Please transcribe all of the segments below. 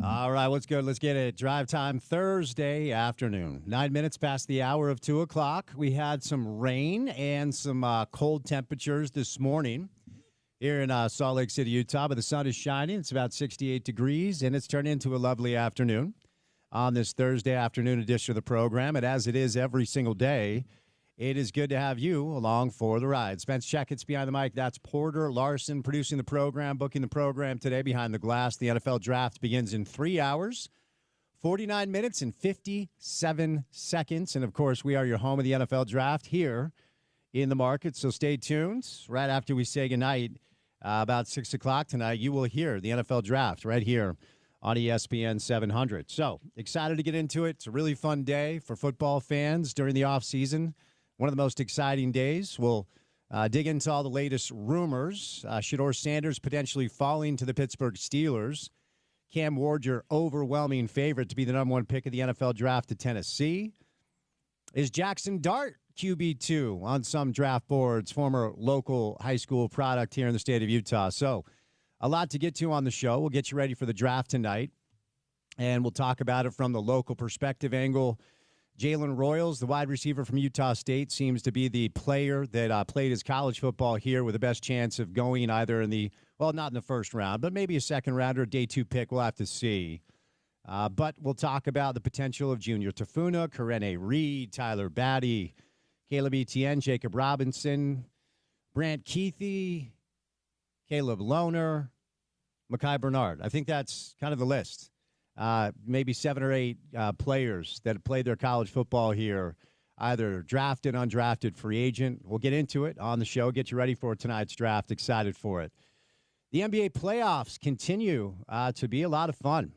All right, what's good? Let's get it. Drive time Thursday afternoon. 9 minutes past the hour of 2 o'clock. We had some rain and some cold temperatures this morning here in Salt Lake City, Utah, but the sun is shining. It's about 68 degrees, and it's turned into a lovely afternoon on this Thursday afternoon edition of the program. And as it is every single day, it is good to have you along for the ride. Spence Checketts behind the mic. That's Porter Larson producing the program, booking the program today behind the glass. The NFL draft begins in 3 hours, 49 minutes, and 57 seconds. And, of course, we are your home of the NFL draft here in the market. So stay tuned. Right after we say goodnight, about 6 o'clock tonight, you will hear the NFL draft right here on ESPN 700. So excited to get into it. It's a really fun day for football fans during the offseason. One of the most exciting days. We'll dig into all the latest rumors. Shedeur Sanders potentially falling to the Pittsburgh Steelers. Cam Ward, your overwhelming favorite to be the number one pick of the NFL draft to Tennessee. Is Jackson Dart QB2 on some draft boards, former local high school product here in the state of Utah? So a lot to get to on the show. We'll get you ready for the draft tonight, and we'll talk about it from the local perspective angle. Jalen Royals, the wide receiver from Utah State, seems to be the player that played his college football here with the best chance of going either in the, well, not in the first round, but maybe a second round or a day two pick. We'll have to see. But we'll talk about the potential of Junior Tafuna, Karene Reed, Tyler Batty, Caleb Etienne, Jacob Robinson, Brant Keithy, Caleb Lohner, Mekhi Bernard. I think that's kind of the list. Maybe 7 or 8 players that have played their college football here, either drafted, undrafted, free agent. We'll get into it on the show, get you ready for tonight's draft. Excited for it. The NBA playoffs continue to be a lot of fun,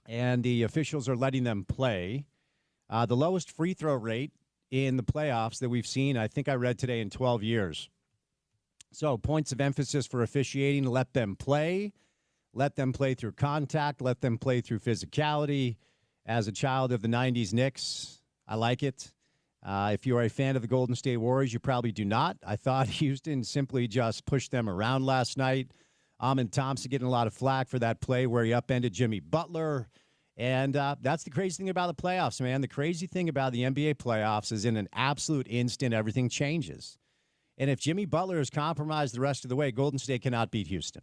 and the officials are letting them play. The lowest free throw rate in the playoffs that we've seen, I think I read today, in 12 years. So points of emphasis for officiating: let them play. Let them play through contact. Let them play through physicality. As a child of the 90s Knicks, I like it. If you are a fan of the Golden State Warriors, you probably do not. I thought Houston simply just pushed them around last night. Amin Thompson getting a lot of flack for that play where he upended Jimmy Butler. And that's the crazy thing about the playoffs, man. The crazy thing about the NBA playoffs is in an absolute instant, everything changes. And if Jimmy Butler is compromised the rest of the way, Golden State cannot beat Houston.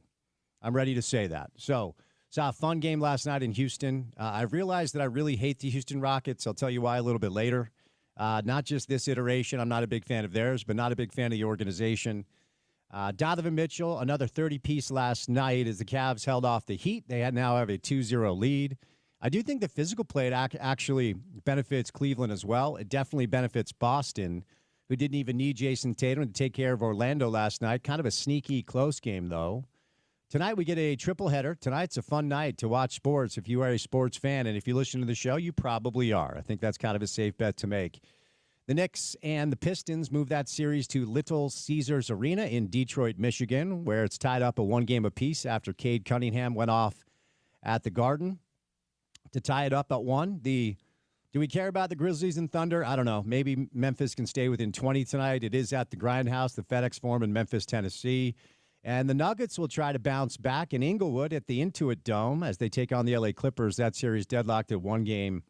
I'm ready to say that. So, saw a fun game last night in Houston. I realized that I really hate the Houston Rockets. I'll tell you why a little bit later. Not just this iteration. I'm not a big fan of theirs, but not a big fan of the organization. Donovan Mitchell, another 30-piece last night as the Cavs held off the Heat. They now have a 2-0 lead. I do think the physical play actually benefits Cleveland as well. It definitely benefits Boston, who didn't even need Jason Tatum to take care of Orlando last night. Kind of a sneaky, close game, though. Tonight we get a triple header. Tonight's a fun night to watch sports if you are a sports fan. And if you listen to the show, you probably are. I think that's kind of a safe bet to make. The Knicks and the Pistons move that series to Little Caesars Arena in Detroit, Michigan, where it's tied up a 1-game apiece after Cade Cunningham went off at the Garden to tie it up at 1. Do we care about the Grizzlies and Thunder? I don't know. Maybe Memphis can stay within 20 tonight. It is at the Grindhouse, the FedEx Forum in Memphis, Tennessee. And the Nuggets will try to bounce back in Inglewood at the Intuit Dome as they take on the LA Clippers. That series deadlocked at 1 game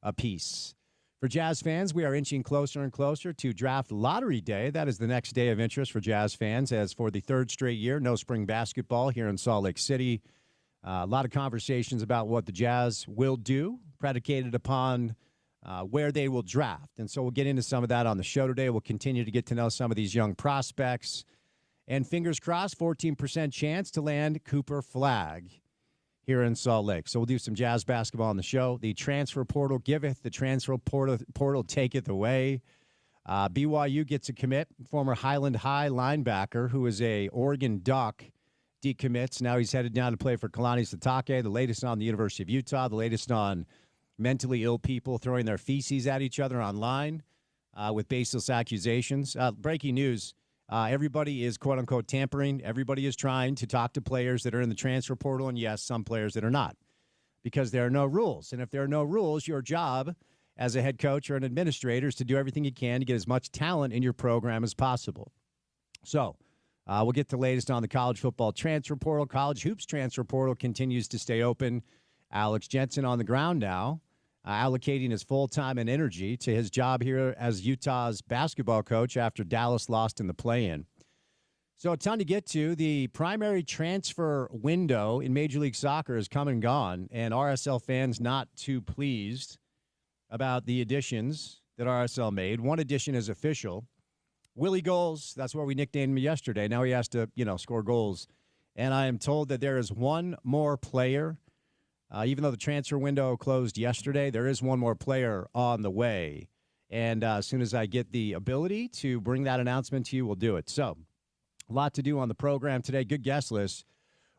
apiece. For Jazz fans, we are inching closer and closer to Draft Lottery Day. That is the next day of interest for Jazz fans, as for the 3rd straight year, no spring basketball here in Salt Lake City. A lot of conversations about what the Jazz will do, predicated upon where they will draft. And so we'll get into some of that on the show today. We'll continue to get to know some of these young prospects. And fingers crossed, 14% chance to land Cooper Flagg here in Salt Lake. So we'll do some Jazz basketball on the show. The transfer portal giveth, the transfer portal taketh away. BYU gets a commit, former Highland High linebacker who is a Oregon Duck, decommits. Now he's headed down to play for Kalani Sitake. The latest on the University of Utah, the latest on mentally ill people throwing their feces at each other online with baseless accusations. Breaking news. Everybody is, quote-unquote, tampering. Everybody is trying to talk to players that are in the transfer portal, and, yes, some players that are not, because there are no rules. And if there are no rules, your job as a head coach or an administrator is to do everything you can to get as much talent in your program as possible. So we'll get the latest on the college football transfer portal. College hoops transfer portal continues to stay open Alex Jensen on the ground now, allocating his full time and energy to his job here as Utah's basketball coach after Dallas lost in the play-in. So a ton to get to. The primary transfer window in Major League Soccer has come and gone, and RSL fans not too pleased about the additions that RSL made. One addition is official. Willie Goals, that's what we nicknamed him yesterday. Now he has to, score goals. And I am told that there is one more player. Even though the transfer window closed yesterday, there is one more player on the way. And as soon as I get the ability to bring that announcement to you, we'll do it. So a lot to do on the program today. Good guest list.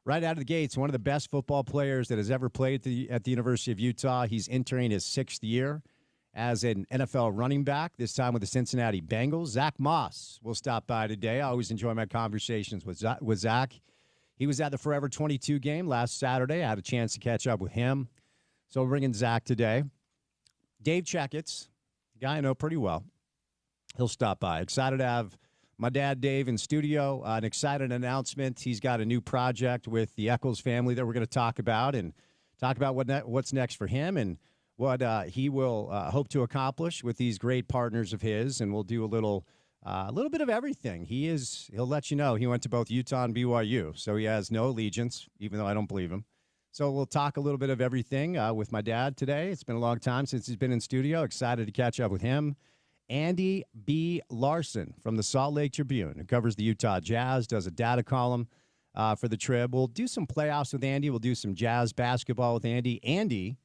Right out of the gates, one of the best football players that has ever played at the University of Utah. He's entering his 6th year as an NFL running back, this time with the Cincinnati Bengals. Zach Moss will stop by today. I always enjoy my conversations with Zach. He was at the Forever 22 game last Saturday. I had a chance to catch up with him. So we're bringing Zach today. Dave Checketts, a guy I know pretty well. He'll stop by. Excited to have my dad, Dave, in studio. An excited announcement. He's got a new project with the Eccles family that we're going to talk about what's next for him and what he will hope to accomplish with these great partners of his. And we'll do a little bit of everything. He'll let you know he went to both Utah and BYU, so he has no allegiance, even though I don't believe him. So we'll talk a little bit of everything with my dad today. It's been a long time since he's been in studio. Excited to catch up with him. Andy B. Larson from the Salt Lake Tribune, who covers the Utah Jazz, does a data column for the Trib. We'll do some playoffs with Andy. We'll do some Jazz basketball with Andy. Andy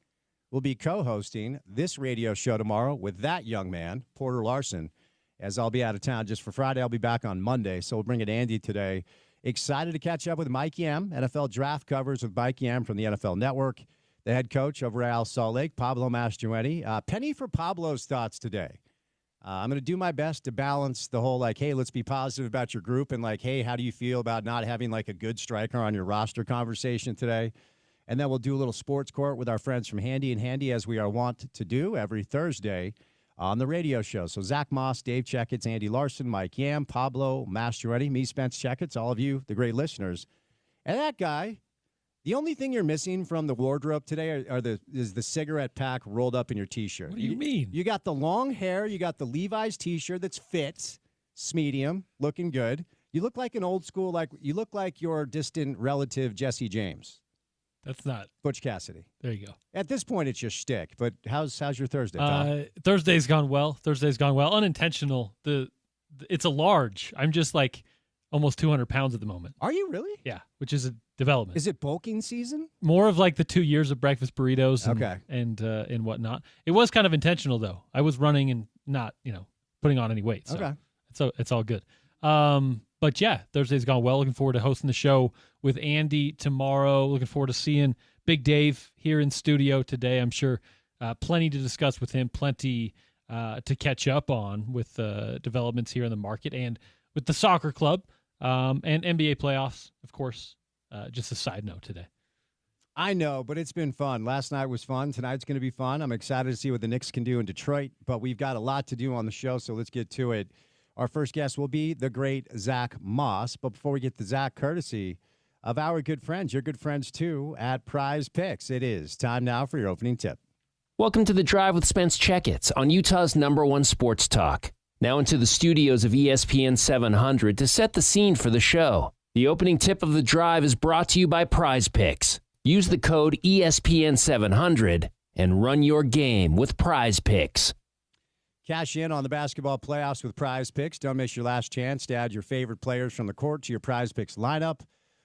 will be co-hosting this radio show tomorrow with that young man, Porter Larson, as I'll be out of town just for Friday. I'll be back on Monday, so we'll bring it Andy today. Excited to catch up with Mikey M, NFL draft covers with Mikey M from the NFL Network, the head coach over at Salt Lake, Pablo Mastroeni. Penny for Pablo's thoughts today. I'm going to do my best to balance the whole, hey, let's be positive about your group, and hey, how do you feel about not having a good striker on your roster conversation today? And then we'll do a little sports court with our friends from Handy and Handy, as we are wont to do every Thursday on the radio show. So Zach Moss, Dave Checketts, Andy Larson, Mike Yam, Pablo Mastroeni, me, Spence Checketts, all of you, the great listeners. And that guy, the only thing you're missing from the wardrobe today is the cigarette pack rolled up in your T-shirt. What do you mean? You got the long hair. You got the Levi's T-shirt that's fits, medium, looking good. You look like an old school, you look like your distant relative Jesse James. That's not Butch Cassidy. There you go. At this point, it's your shtick. But how's your Thursday, Tom? Thursday's gone well. Unintentional. It's a large. I'm just almost 200 pounds at the moment. Are you really? Yeah, which is a development. Is it bulking season? More of the 2 years of breakfast burritos and whatnot. It was kind of intentional, though. I was running and not, putting on any weight. So okay. So it's all good. But yeah, Thursday's gone well. Looking forward to hosting the show with Andy tomorrow. Looking forward to seeing Big Dave here in studio today. I'm sure plenty to discuss with him, plenty to catch up on with developments here in the market and with the soccer club and NBA playoffs, of course. Just a side note today. I know, but it's been fun. Last night was fun. Tonight's going to be fun. I'm excited to see what the Knicks can do in Detroit, but we've got a lot to do on the show, so let's get to it. Our first guest will be the great Zach Moss. But before we get to Zach, courtesy of our good friends, your good friends too, at Prize Picks, it is time now for your opening tip. Welcome to The Drive with Spence Checketts on Utah's #1 sports talk. Now into the studios of ESPN 700 to set the scene for the show. The opening tip of The Drive is brought to you by Prize Picks. Use the code ESPN 700 and run your game with Prize Picks. Cash in on the basketball playoffs with Prize Picks. Don't miss your last chance to add your favorite players from the court to your Prize Picks lineup.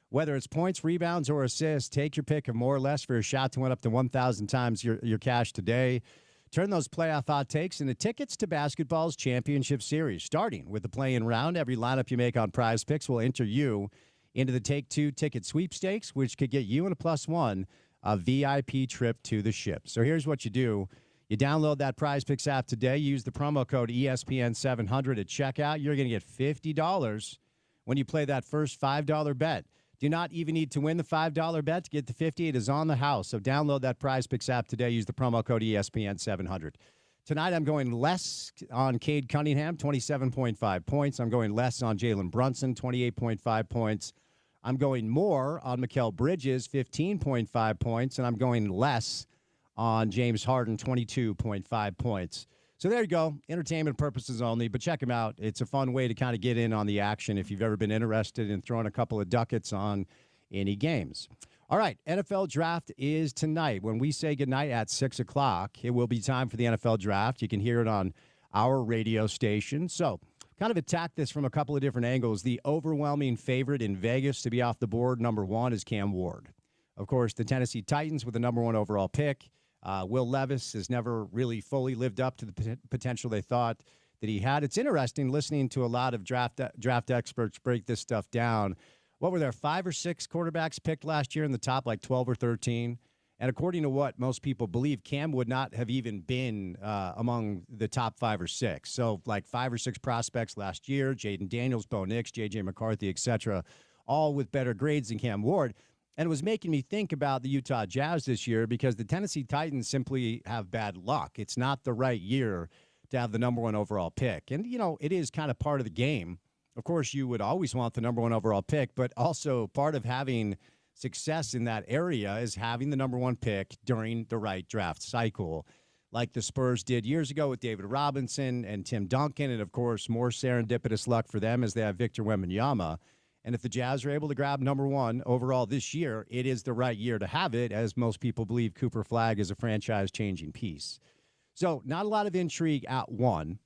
Whether it's points, rebounds, or assists, take your pick of more or less for a shot to win up to 1,000 times your cash today. Turn those playoff hot takes into tickets to basketball's championship series. Starting with the play-in round, every lineup you make on Prize Picks will enter you into the Take-Two ticket sweepstakes, which could get you and a +1 a VIP trip to the ship. So here's what you do. You download that Prize Picks app today. Use the promo code ESPN700 at checkout. You're going to get $50 when you play that first $5 bet. Do not even need to win the $5 bet to get the $50. It is on the house. So download that Prize Picks app today. Use the promo code ESPN700. Tonight I'm going less on Cade Cunningham, 27.5 points. I'm going less on Jalen Brunson, 28.5 points. I'm going more on Mikal Bridges, 15.5 points, and I'm going less on James Harden, 22.5 points. So there you go, entertainment purposes only, but check him out. It's a fun way to kind of get in on the action if you've ever been interested in throwing a couple of ducats on any games. All right, NFL Draft is tonight. When we say goodnight at 6 o'clock, it will be time for the NFL Draft. You can hear it on our radio station. So kind of attack this from a couple of different angles. The overwhelming favorite in Vegas to be off the board, number one, is Cam Ward. Of course, the Tennessee Titans with the number one overall pick. Will Levis has never really fully lived up to the potential they thought that he had. It's interesting listening to a lot of draft experts break this stuff down. What were there, 5 or 6 quarterbacks picked last year in the top, like 12 or 13? And according to what most people believe, Cam would not have even been among the top 5 or 6. So like 5 or 6 prospects last year, Jaden Daniels, Bo Nix, J.J. McCarthy, et cetera, all with better grades than Cam Ward. And it was making me think about the Utah Jazz this year because the Tennessee Titans simply have bad luck. It's not the right year to have the number one overall pick. And, you know, it is kind of part of the game. Of course, you would always want the number one overall pick, but also part of having success in that area is having the number one pick during the right draft cycle, like the Spurs did years ago with David Robinson and Tim Duncan. And, of course, more serendipitous luck for them as they have Victor Wembanyama. And if the Jazz are able to grab number one overall this year, it is the right year to have it, as most people believe Cooper Flagg is a franchise-changing piece. So not a lot of intrigue at 1.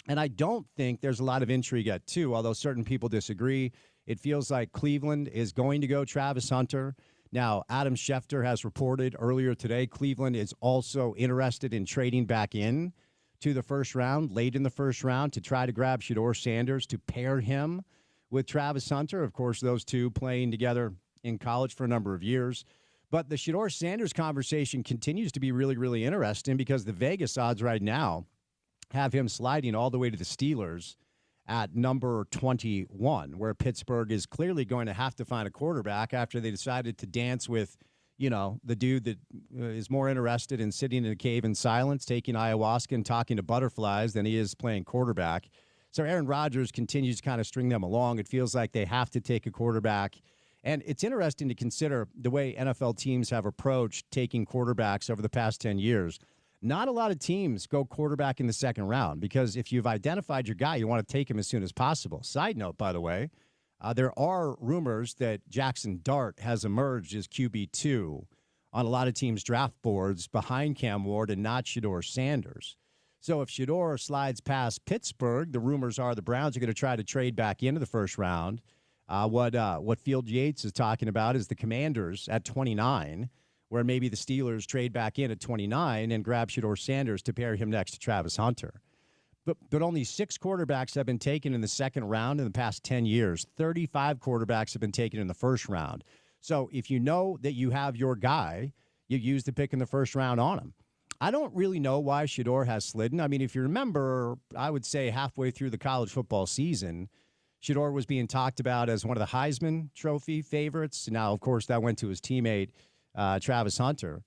And I don't think there's a lot of intrigue at 2, although certain people disagree. It feels like Cleveland is going to go Travis Hunter. Now, Adam Schefter has reported earlier today Cleveland is also interested in trading back in to the first round, late in the first round, to try to grab Shedeur Sanders to pair him with Travis Hunter. Of course, those two playing together in college for a number of years. But the Shedeur Sanders conversation continues to be really, really interesting because the Vegas odds right now have him sliding all the way to the Steelers at number 21, where Pittsburgh is clearly going to have to find a quarterback after they decided to dance with, you know, the dude that is more interested in sitting in a cave in silence, taking ayahuasca and talking to butterflies than he is playing quarterback. So Aaron Rodgers continues to kind of string them along. It feels like they have to take a quarterback. And it's interesting to consider the way NFL teams have approached taking quarterbacks over the past 10 years. Not a lot of teams go quarterback in the second round because if you've identified your guy, you want to take him as soon as possible. Side note, by the way, there are rumors that Jackson Dart has emerged as QB2 on a lot of teams' draft boards behind Cam Ward and not Shedeur Sanders. So if Shedeur slides past Pittsburgh, the rumors are the Browns are going to try to trade back into the first round. What Field Yates is talking about is the Commanders at 29, where maybe the Steelers trade back in at 29 and grab Shedeur Sanders to pair him next to Travis Hunter. But only 6 quarterbacks have been taken in the second round in the past 10 years. 35 quarterbacks have been taken in the first round. So if you know that you have your guy, you use the pick in the first round on him. I don't really know why Shedeur has slidden. I mean, if you remember, I would say halfway through the college football season, Shedeur was being talked about as one of the Heisman Trophy favorites. Now, of course, that went to his teammate, Travis Hunter.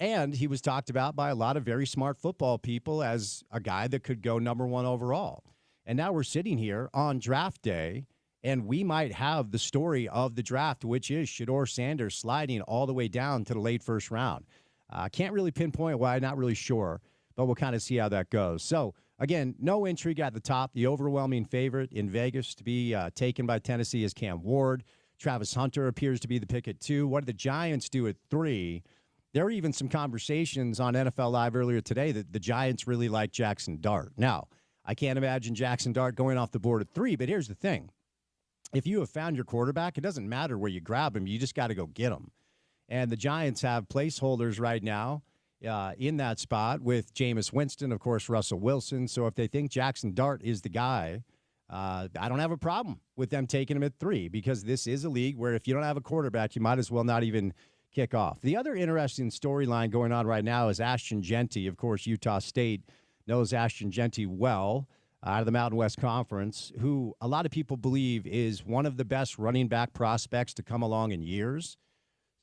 And he was talked about by a lot of very smart football people as a guy that could go number one overall. And now we're sitting here on draft day, and we might have the story of the draft, which is Shedeur Sanders sliding all the way down to the late first round. Can't really pinpoint why, not really sure, but we'll kind of see how that goes. So, again, no intrigue at the top. The overwhelming favorite in Vegas to be taken by Tennessee is Cam Ward. Travis Hunter appears to be the pick at 2. What did the Giants do at 3? There were even some conversations on NFL Live earlier today that the Giants really like Jackson Dart. Now, I can't imagine Jackson Dart going off the board at 3, but here's the thing. If you have found your quarterback, it doesn't matter where you grab him. You just got to go get him. And the Giants have placeholders right now in that spot with Jameis Winston, of course, Russell Wilson. So if they think Jackson Dart is the guy, I don't have a problem with them taking him at 3 because this is a league where if you don't have a quarterback, you might as well not even kick off. The other interesting storyline going on right now is Ashton Jeanty. Of course, Utah State knows Ashton Jeanty well out of the Mountain West Conference, who a lot of people believe is one of the best running back prospects to come along in years.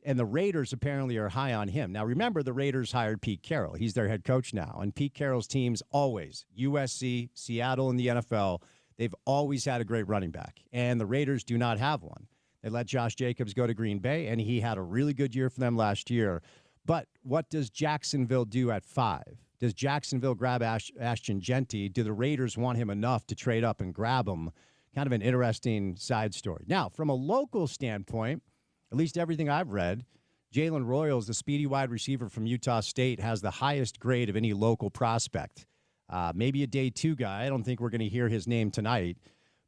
And the Raiders apparently are high on him. Now, remember, the Raiders hired Pete Carroll. He's their head coach now. And Pete Carroll's teams always, USC, Seattle, and the NFL, they've always had a great running back. And the Raiders do not have one. They let Josh Jacobs go to Green Bay, and he had a really good year for them last year. But what does Jacksonville do at 5? Does Jacksonville grab Ashton Genty? Do the Raiders want him enough to trade up and grab him? Kind of an interesting side story. Now, from a local standpoint, at least everything I've read, Jalen Royals, the speedy wide receiver from Utah State, has the highest grade of any local prospect. Maybe a day 2 guy. I don't think we're going to hear his name tonight.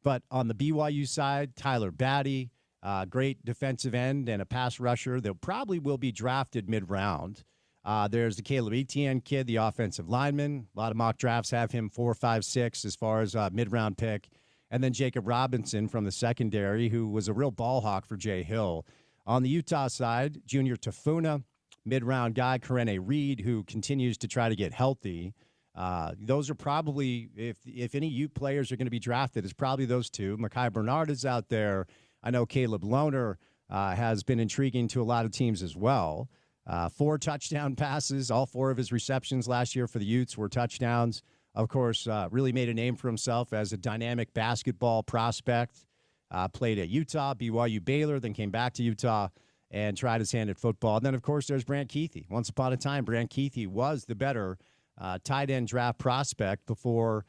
But on the BYU side, Tyler Batty, great defensive end and a pass rusher. They probably will be drafted mid-round. There's the Caleb Etienne kid, the offensive lineman. A lot of mock drafts have him 4, 5, 6 as far as mid-round pick. And then Jacob Robinson from the secondary, who was a real ball hawk for Jay Hill. On the Utah side, Junior Tafuna, mid-round guy, Karene Reed, who continues to try to get healthy. Those are probably, if any Ute players are going to be drafted, it's probably those two. Mekhi Bernard is out there. I know Caleb Lohner has been intriguing to a lot of teams as well. 4 touchdown passes. All 4 of his receptions last year for the Utes were touchdowns. Of course, really made a name for himself as a dynamic basketball prospect. Played at Utah, BYU, Baylor, then came back to Utah and tried his hand at football. And then, of course, there's Brant Kuithe. Once upon a time, Brant Kuithe was the better tight end draft prospect before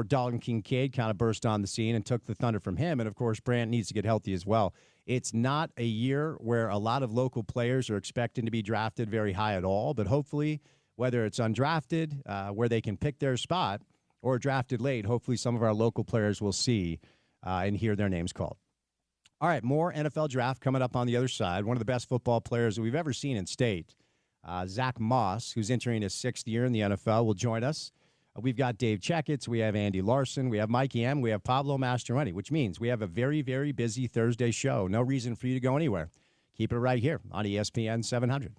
Dalton Kincaid kind of burst on the scene and took the thunder from him. And, of course, Brant needs to get healthy as well. It's not a year where a lot of local players are expecting to be drafted very high at all, but hopefully, whether it's undrafted, where they can pick their spot, or drafted late, hopefully some of our local players will see and hear their names called. All right, more NFL draft coming up on the other side. One of the best football players that we've ever seen in state, Zach Moss, who's entering his 6th year in the NFL, will join us. We've got Dave Checketts, we have Andy Larson, we have Mikey M, we have Pablo Mastroeni, which means we have a very, very busy Thursday show. No reason for you to go anywhere. Keep it right here on ESPN 700.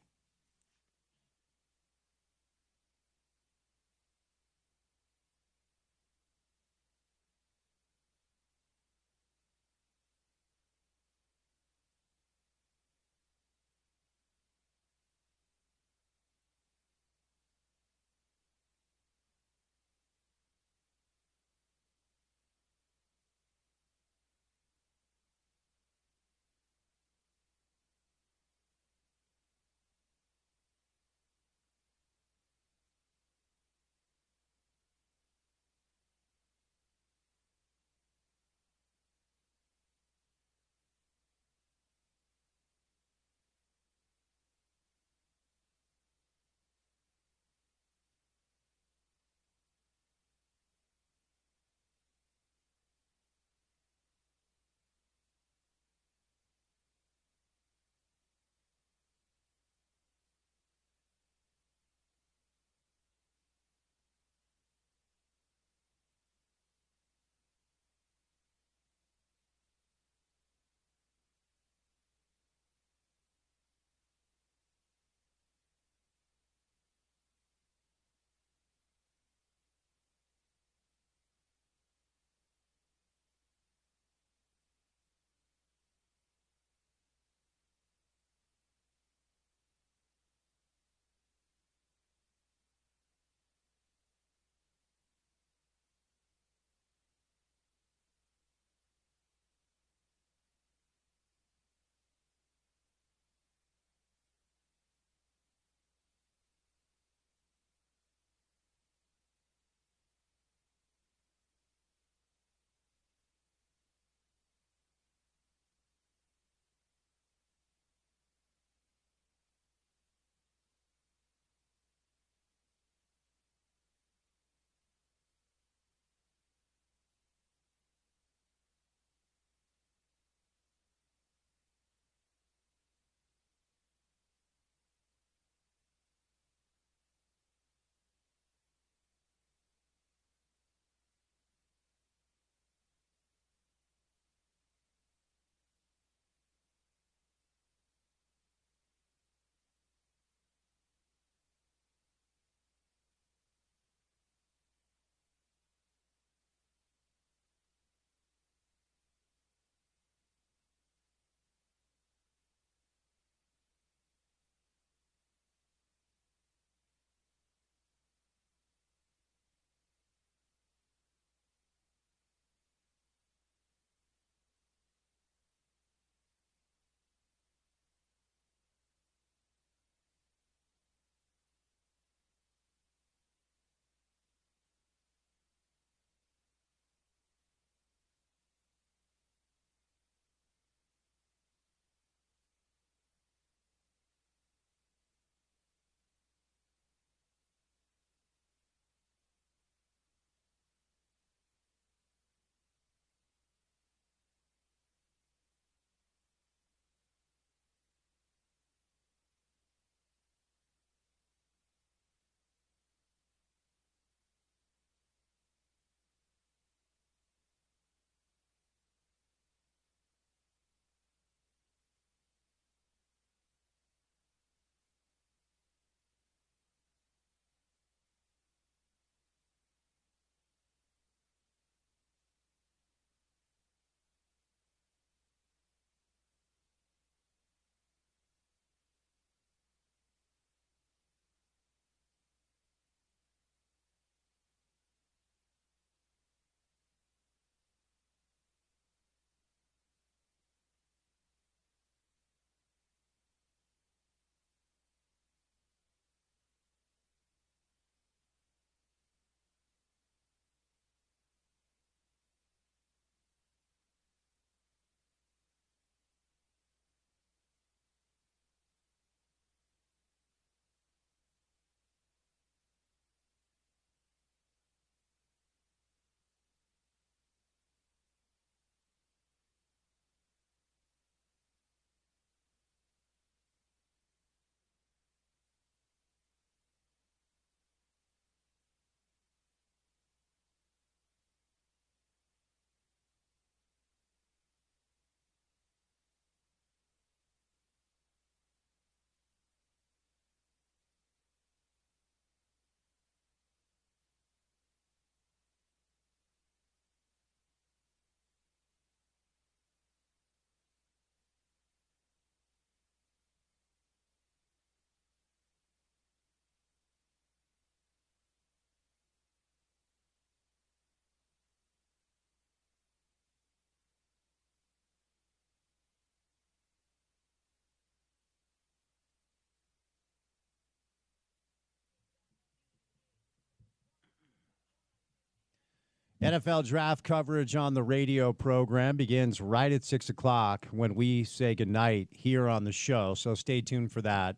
NFL draft coverage on the radio program begins right at 6 o'clock when we say goodnight here on the show. So stay tuned for that.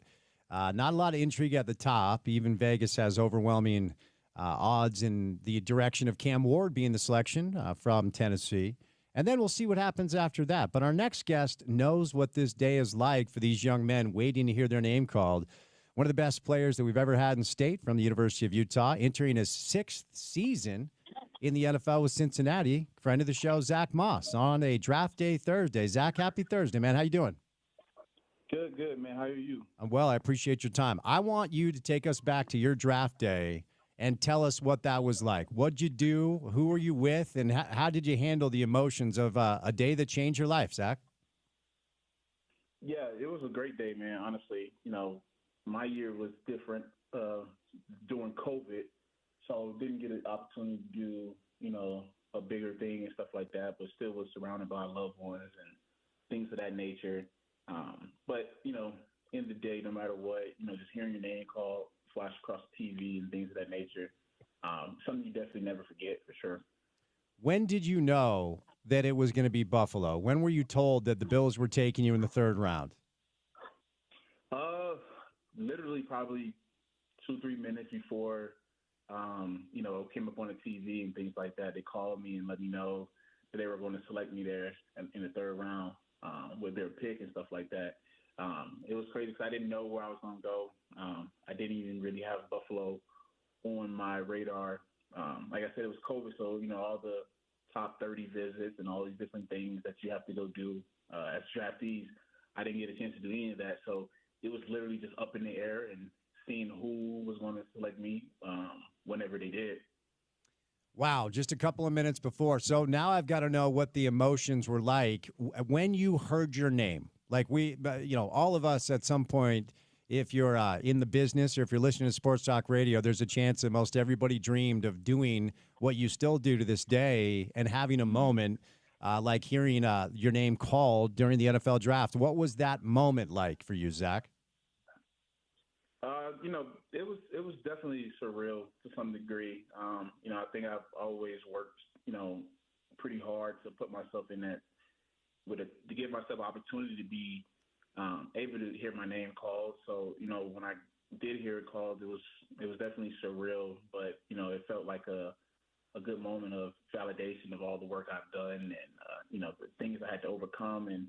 Not a lot of intrigue at the top. Even Vegas has overwhelming odds in the direction of Cam Ward being the selection from Tennessee. And then we'll see what happens after that. But our next guest knows what this day is like for these young men waiting to hear their name called. One of the best players that we've ever had in state from the University of Utah, entering his 6th season in the NFL with Cincinnati. Friend of the show, Zach Moss, on a draft day Thursday. Zach, happy Thursday, man. How you doing? Good, man. How are you? I'm well. I appreciate your time. I want you to take us back to your draft day and tell us what that was like. What'd you do? Who were you with? And how did you handle the emotions of a day that changed your life, Zach? Yeah, it was a great day, man. Honestly, my year was different during COVID, so didn't get an opportunity to do, a bigger thing and stuff like that, but still was surrounded by loved ones and things of that nature. But, in the day, no matter what, just hearing your name called, flash across TV and things of that nature, something you definitely never forget for sure. When did you know that it was going to be Buffalo? When were you told that the Bills were taking you in the 3rd round? Literally probably 2-3 minutes before, came up on the TV and things like that. They called me and let me know that they were going to select me there in the 3rd round with their pick and stuff like that. It was crazy because I didn't know where I was going to go. I didn't even really have Buffalo on my radar. Like I said, it was COVID, so, all the top 30 visits and all these different things that you have to go do as draftees, I didn't get a chance to do any of that. So it was literally just up in the air and seeing who was going to select me whenever they did. Wow, just a couple of minutes before. So now I've got to know what the emotions were like when you heard your name. Like all of us at some point, if you're in the business or if you're listening to sports talk radio, there's a chance that most everybody dreamed of doing what you still do to this day and having a moment like hearing your name called during the NFL draft. What was that moment like for you, Zach? It was definitely surreal to some degree. I think I've always worked, pretty hard to put myself in that, to give myself opportunity to be able to hear my name called. So, when I did hear it called, it was definitely surreal, but, it felt like a good moment of validation of all the work I've done and, the things I had to overcome and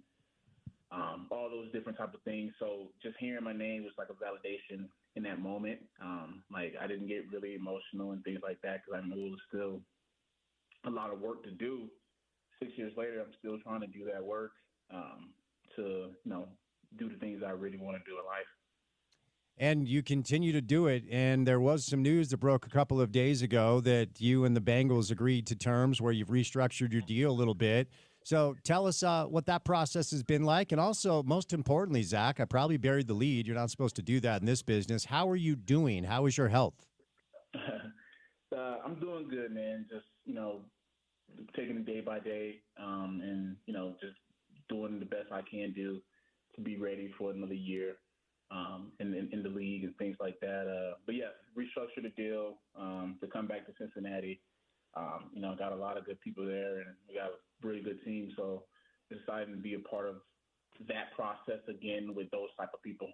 all those different type of things. So just hearing my name was like a validation in that moment. I didn't get really emotional and things like that because I knew it was still a lot of work to do. 6 years later, I'm still trying to do that work to, do the things I really want to do in life. And you continue to do it. And there was some news that broke a couple of days ago that you and the Bengals agreed to terms where you've restructured your deal a little bit. So tell us what that process has been like. And also, most importantly, Zach, I probably buried the lead. You're not supposed to do that in this business. How are you doing? How is your health? I'm doing good, man. Just, taking it day by day and, just doing the best I can do to be ready for another year in the league and things like that. But, yeah, restructure the deal to come back to Cincinnati. Got a lot of good people there, and we got a really good team. So decided to be a part of that process again with those type of people.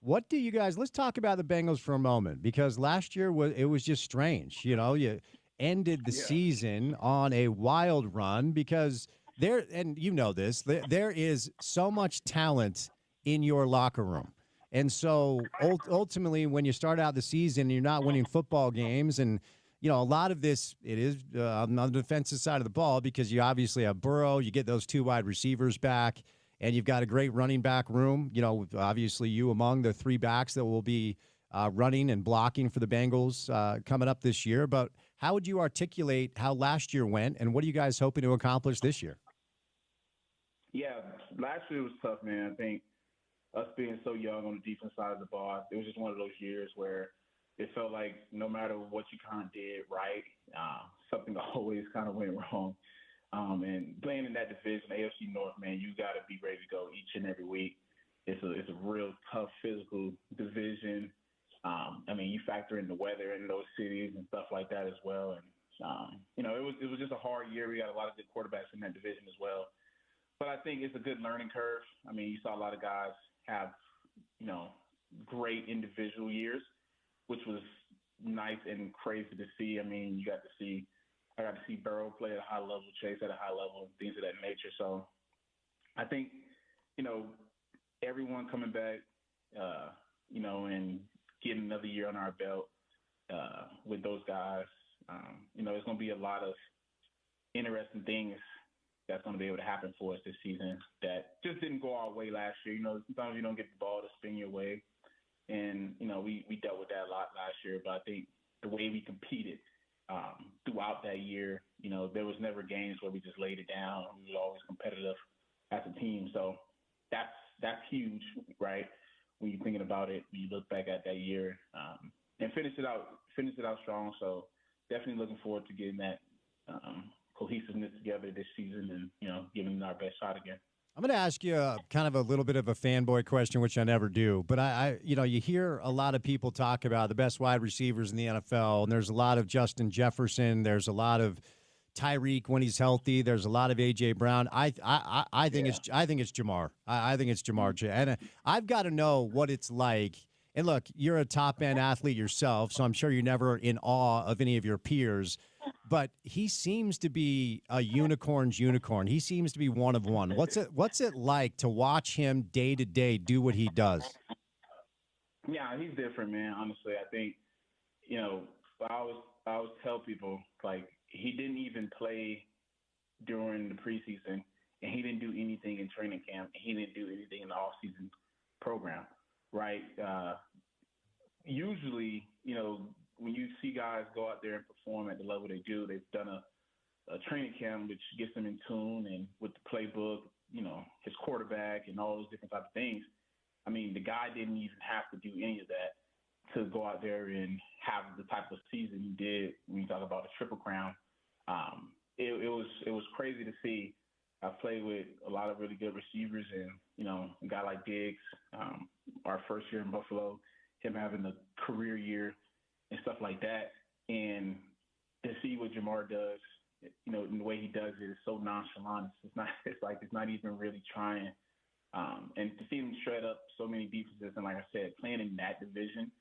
What do you guys – let's talk about the Bengals for a moment, because last year it was just strange. You ended the season on a wild run because there – and you know this – there is so much talent in your locker room. And so ultimately when you start out the season, you're not winning football games and – a lot of this, it is on the defensive side of the ball because you obviously have Burrow, you get those 2 wide receivers back, and you've got a great running back room. Obviously you among the 3 backs that will be running and blocking for the Bengals coming up this year. But how would you articulate how last year went, and what are you guys hoping to accomplish this year? Yeah, last year was tough, man. I think us being so young on the defense side of the ball, it was just one of those years where it felt like no matter what you kind of did right, something always kind of went wrong. And playing in that division, AFC North, man, you got to be ready to go each and every week. It's a real tough physical division. You factor in the weather in those cities and stuff like that as well. And, It was just a hard year. We got a lot of good quarterbacks in that division as well. But I think it's a good learning curve. I mean, you saw a lot of guys have, great individual years, which was nice and crazy to see. I mean, I got to see Burrow play at a high level, Chase at a high level, and things of that nature. So I think, everyone coming back, and getting another year on our belt with those guys, there's going to be a lot of interesting things that's going to be able to happen for us this season that just didn't go our way last year. Sometimes you don't get the ball to spin your way. And, we dealt with that a lot last year. But I think the way we competed throughout that year, there was never games where we just laid it down. We were always competitive as a team. So that's huge, right? When you're thinking about it, when you look back at that year and finish it out strong. So definitely looking forward to getting that cohesiveness together this season and, giving it our best shot again. I'm going to ask you kind of a little bit of a fanboy question, which I never do. But you hear a lot of people talk about the best wide receivers in the NFL, and there's a lot of Justin Jefferson. There's a lot of Tyreek when he's healthy. There's a lot of A.J. Brown. I think it's Jamar. I think it's Jamar. And I've got to know what it's like. And look, you're a top end athlete yourself, so I'm sure you're never in awe of any of your peers. But he seems to be a unicorn's unicorn. He seems to be one of one. What's it like to watch him day to day do what he does? Yeah, he's different, man. Honestly, I think I always tell people, like, he didn't even play during the preseason, and he didn't do anything in training camp, and he didn't do anything in the off-season program, right? Usually, when you see guys go out there and perform at the level they do, they've done a training camp which gets them in tune and with the playbook, his quarterback and all those different types of things. I mean, the guy didn't even have to do any of that to go out there and have the type of season he did when you talk about the Triple Crown. It was crazy to see. I played with a lot of really good receivers and, a guy like Diggs, our first year in Buffalo, him having a career year and stuff like that. And to see what Jamar does, and the way he does it is so nonchalant. It's not even really trying. And to see him shred up so many defenses, and like I said, playing in that division,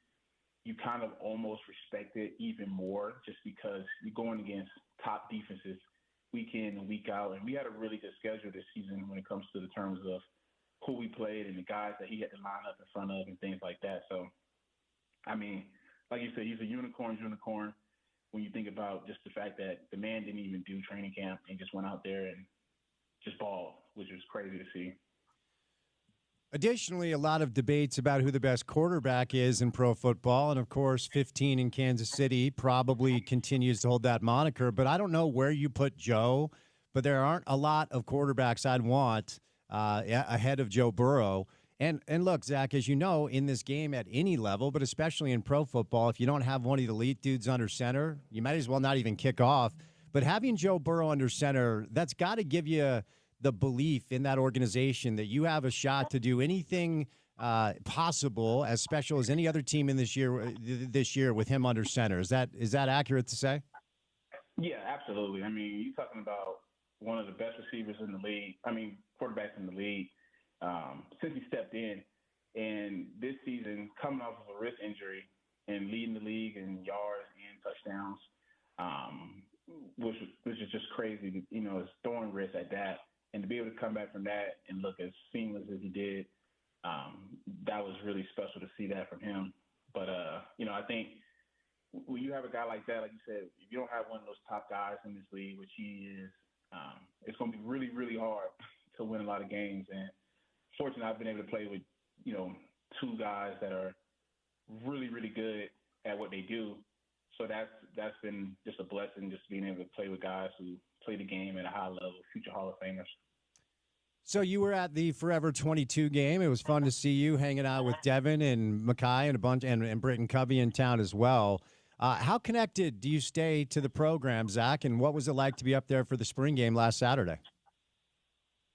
you kind of almost respect it even more just because you're going against top defenses week in and week out. And we had a really good schedule this season when it comes to the terms of who we played and the guys that he had to line up in front of and things like that. So, I mean, like you said, he's a unicorn when you think about just the fact that the man didn't even do training camp and just went out there and just balled, which was crazy to see. Additionally, a lot of debates about who the best quarterback is in pro football. And, of course, 15 in Kansas City probably continues to hold that moniker. But I don't know where you put Joe, but there aren't a lot of quarterbacks I'd want ahead of Joe Burrow. And look, Zach, as you know, in this game at any level, but especially in pro football, if you don't have one of the elite dudes under center, you might as well not even kick off. But having Joe Burrow under center, that's got to give you the belief in that organization that you have a shot to do anything possible, as special as any other team in this year with him under center. Is that accurate to say? Yeah, absolutely. I mean, you're talking about one of the best receivers in the league. I mean, quarterbacks in the league since he stepped in. And this season, coming off of a wrist injury and leading the league in yards and touchdowns, which is just crazy. His throwing wrist at that. And to be able to come back from that and look as seamless as he did, that was really special to see that from him. But, I think when you have a guy like that, like you said, if you don't have one of those top guys in this league, which he is, it's going to be really, really hard to win a lot of games. And fortunately, I've been able to play with, two guys that are really, really good at what they do. So that's been just a blessing, just being able to play with guys who play the game at a high level, future Hall of Famers. So you were at the Forever 22 game. It was fun to see you hanging out with Devin and Mackay and a bunch, and Britton Covey in town as well. How connected do you stay to the program, Zach? And what was it like to be up there for the spring game last Saturday?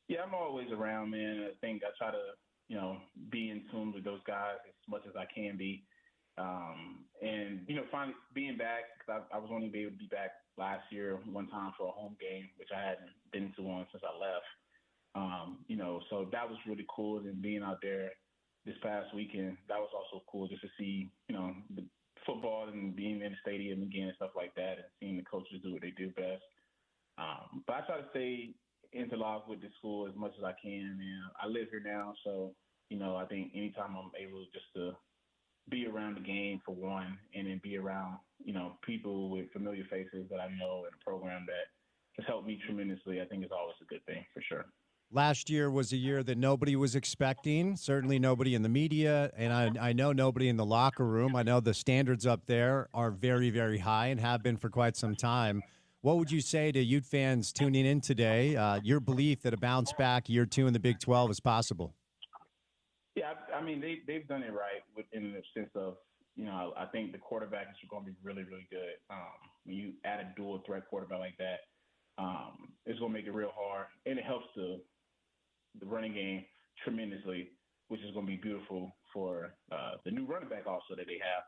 Yeah, I'm always around, man. I think I try to, be in tune with those guys as much as I can be. And, finally being back, because I was only able to be back last year one time for a home game, which I hadn't been to one since I left. So that was really cool. And being out there this past weekend, that was also cool just to see, the football and being in the stadium again and stuff like that, and seeing the coaches do what they do best. But I try to stay interlocked with the school as much as I can. And I live here now, so, I think anytime I'm able just to be around the game for one, and then be around, people with familiar faces that I know in a program that has helped me tremendously, I think is always a good thing for sure. Last year was a year that nobody was expecting, certainly nobody in the media, and I know nobody in the locker room. I know the standards up there are very, very high and have been for quite some time. What would you say to Ute fans tuning in today, your belief that a bounce back year 2 in the Big 12 is possible? Yeah, I mean, they've done it right in the sense of, I think the quarterbacks are going to be really, really good. When you add a dual threat quarterback like that, it's going to make it real hard, and it helps the running game tremendously, which is going to be beautiful for the new running back also that they have.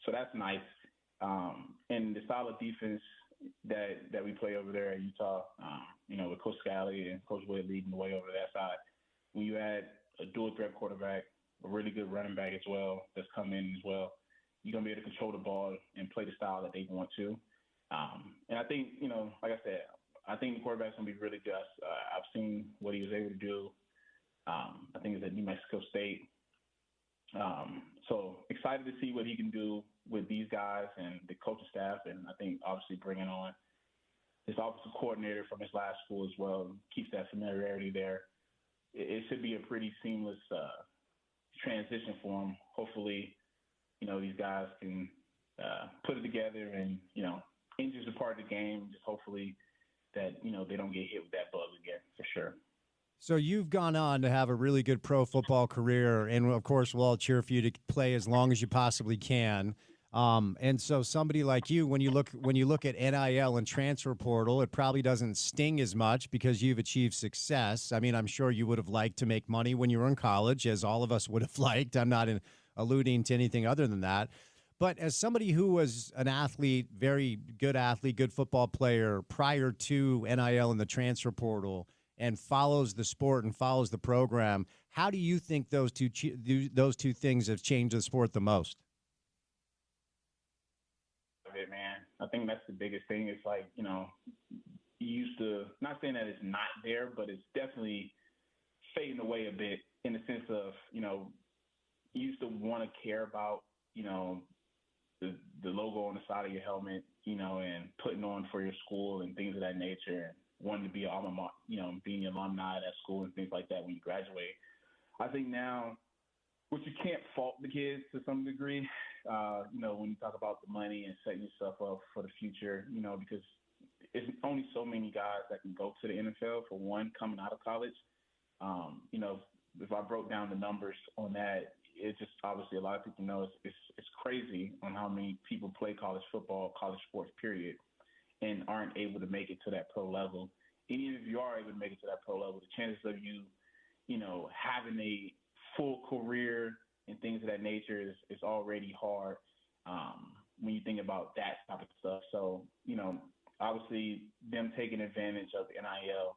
So that's nice. And the solid defense that we play over there at Utah, with Coach Scally and Coach Wood leading the way over that side. When you add a dual threat quarterback, a really good running back as well that's come in as well, you're going to be able to control the ball and play the style that they want to. And I think, like I said, I think the quarterback's going to be really good. I've seen what he was able to do. I think it's at New Mexico State. So excited to see what he can do with these guys and the coaching staff. And I think obviously bringing on his offensive coordinator from his last school as well keeps that familiarity there. It should be a pretty seamless transition for him. Hopefully, these guys can put it together, and, injuries are part of the game. Just hopefully that, they don't get hit with that bug again, for sure. So you've gone on to have a really good pro football career, and of course, we'll all cheer for you to play as long as you possibly can. And so somebody like you, when you look at NIL and transfer portal, it probably doesn't sting as much because you've achieved success. I mean, I'm sure you would have liked to make money when you were in college, as all of us would have liked. I'm not alluding to anything other than that. But as somebody who was an athlete, very good athlete, good football player prior to NIL and the transfer portal, and follows the sport and follows the program, how do you think those two things have changed the sport the most? Man, I think that's the biggest thing. It's like, you used to, not saying that it's not there, but it's definitely fading away a bit in the sense of, you used to want to care about, the logo on the side of your helmet, and putting on for your school and things of that nature, and wanting to be an alma mater, being an alumni at that school and things like that when you graduate. I think now, which you can't fault the kids to some degree, when you talk about the money and setting yourself up for the future, because it's only so many guys that can go to the NFL, for one, coming out of college. If I broke down the numbers on that, it's just obviously a lot of people know it's crazy on how many people play college football, college sports, period, and aren't able to make it to that pro level. And even if you are able to make it to that pro level, the chances of you, having a full career and things of that nature is already hard when you think about that type of stuff. So, obviously them taking advantage of NIL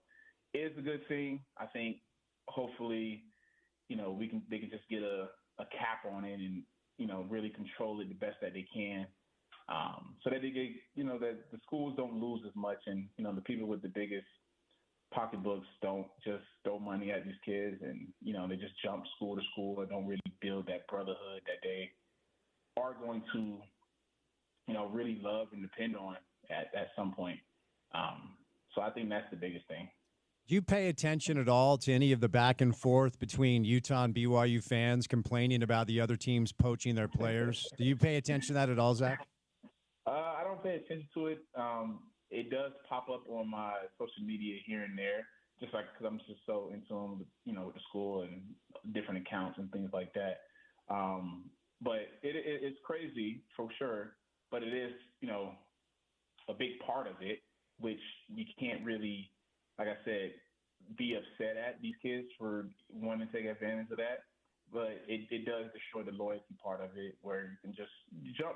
is a good thing. I think hopefully, they can just get a cap on it and, really control it the best that they can. So that they get, that the schools don't lose as much, and, the people with the biggest pocketbooks don't just throw money at these kids and, they just jump school to school and don't really build that brotherhood that they are going to, really love and depend on at some point. So I think that's the biggest thing. Do you pay attention at all to any of the back and forth between Utah and BYU fans complaining about the other teams poaching their players? Do you pay attention to that at all, Zach? I don't pay attention to it. It does pop up on my social media here and there, just like because I'm just so into them, with the school and different accounts and things like that. But it's crazy for sure. But it is, a big part of it, which you can't really, like I said, be upset at these kids for wanting to take advantage of that. but it does destroy the loyalty part of it, where you can just jump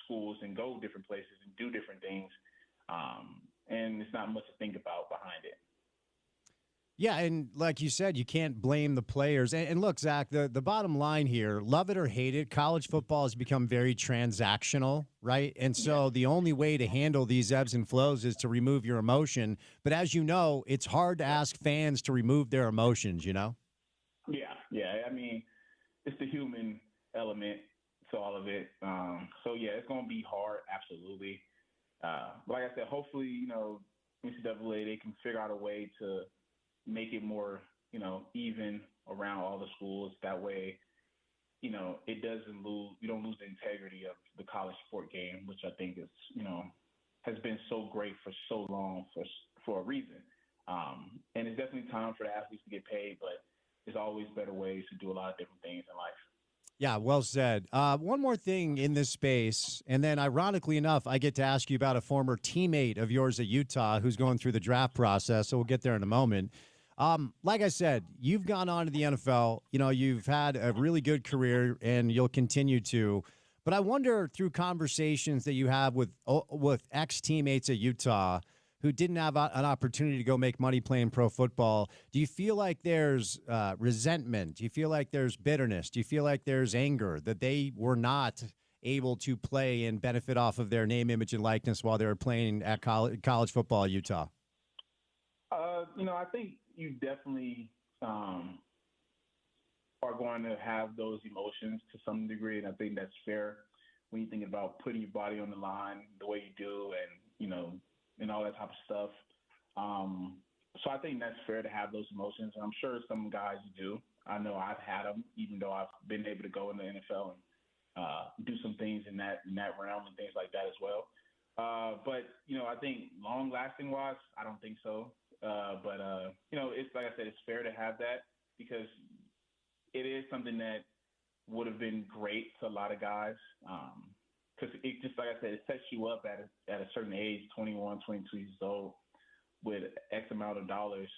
schools and go different places and do different things, and it's not much to think about behind it. Yeah, and like you said, you can't blame the players. And look, Zach, the bottom line here, love it or hate it, college football has become very transactional, right? And so the only way to handle these ebbs and flows is to remove your emotion. But as you know, it's hard to ask fans to remove their emotions, you know? Yeah. I mean, it's the human element to all of it. So, yeah, it's going to be hard, absolutely. But like I said, hopefully, NCAA, they can figure out a way to make it more, even around all the schools. That way, it doesn't lose. You don't lose the integrity of the college sport game, which I think is, has been so great for so long for a reason. And it's definitely time for the athletes to get paid, but there's always better ways to do a lot of different things in life. Yeah, well said. One more thing in this space, and then ironically enough, I get to ask you about a former teammate of yours at Utah who's going through the draft process, so we'll get there in a moment. Like I said, you've gone on to the NFL. You've had a really good career, and you'll continue to. But I wonder, through conversations that you have with ex-teammates at Utah who didn't have an opportunity to go make money playing pro football, do you feel like there's resentment? Do you feel like there's bitterness? Do you feel like there's anger that they were not able to play and benefit off of their name, image, and likeness while they were playing at college football at Utah? I think you definitely are going to have those emotions to some degree, and I think that's fair when you think about putting your body on the line the way you do, and all that type of stuff. So I think that's fair to have those emotions, and I'm sure some guys do. I know I've had them, even though I've been able to go in the NFL and do some things in that realm and things like that as well. But I think long-lasting wise, I don't think so. But it's like I said, it's fair to have that because it is something that would have been great to a lot of guys. Because it just, like I said, it sets you up at a certain age, 21, 22 years old, with X amount of dollars,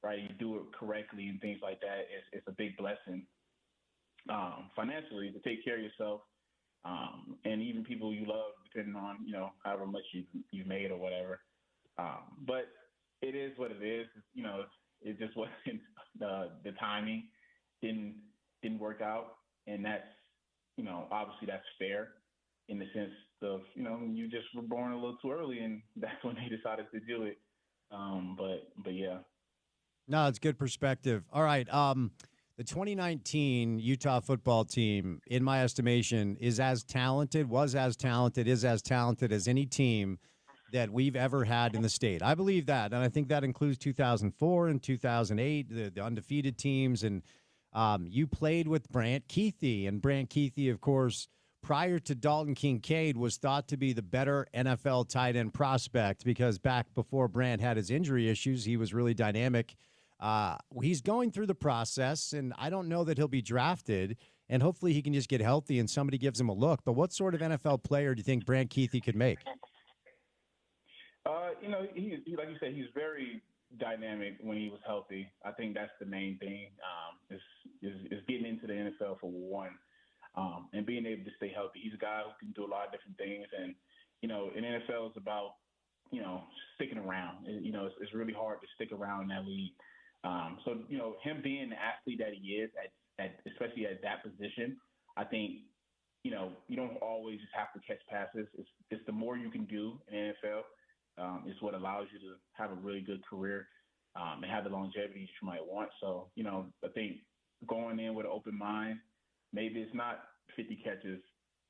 right? You do it correctly and things like that. It's a big blessing financially to take care of yourself and even people you love, depending on, however much you've made or whatever. But it is what it is. It just wasn't the timing didn't work out, and that's obviously that's fair in the sense of you just were born a little too early, and that's when they decided to do it. But yeah. No, it's good perspective. All right. The 2019 Utah football team, in my estimation, is as talented as any team that we've ever had in the state. I believe that, and I think that includes 2004 and 2008, the undefeated teams. And you played with Brant Keithy, and Brant Keithy, of course, prior to Dalton Kincaid, was thought to be the better NFL tight end prospect because back before Brant had his injury issues, he was really dynamic. He's going through the process, and I don't know that he'll be drafted, and hopefully he can just get healthy and somebody gives him a look. But what sort of NFL player do you think Brant Keithy could make? He like you said, he's very dynamic when he was healthy. I think that's the main thing is getting into the NFL for one, and being able to stay healthy. He's a guy who can do a lot of different things, and in NFL is about sticking around. It's really hard to stick around in that league. So him being the athlete that he is at especially at that position, I think you don't always just have to catch passes. It's the more you can do in the NFL. Is what allows you to have a really good career and have the longevity that you might want. So, I think going in with an open mind, maybe it's not 50 catches,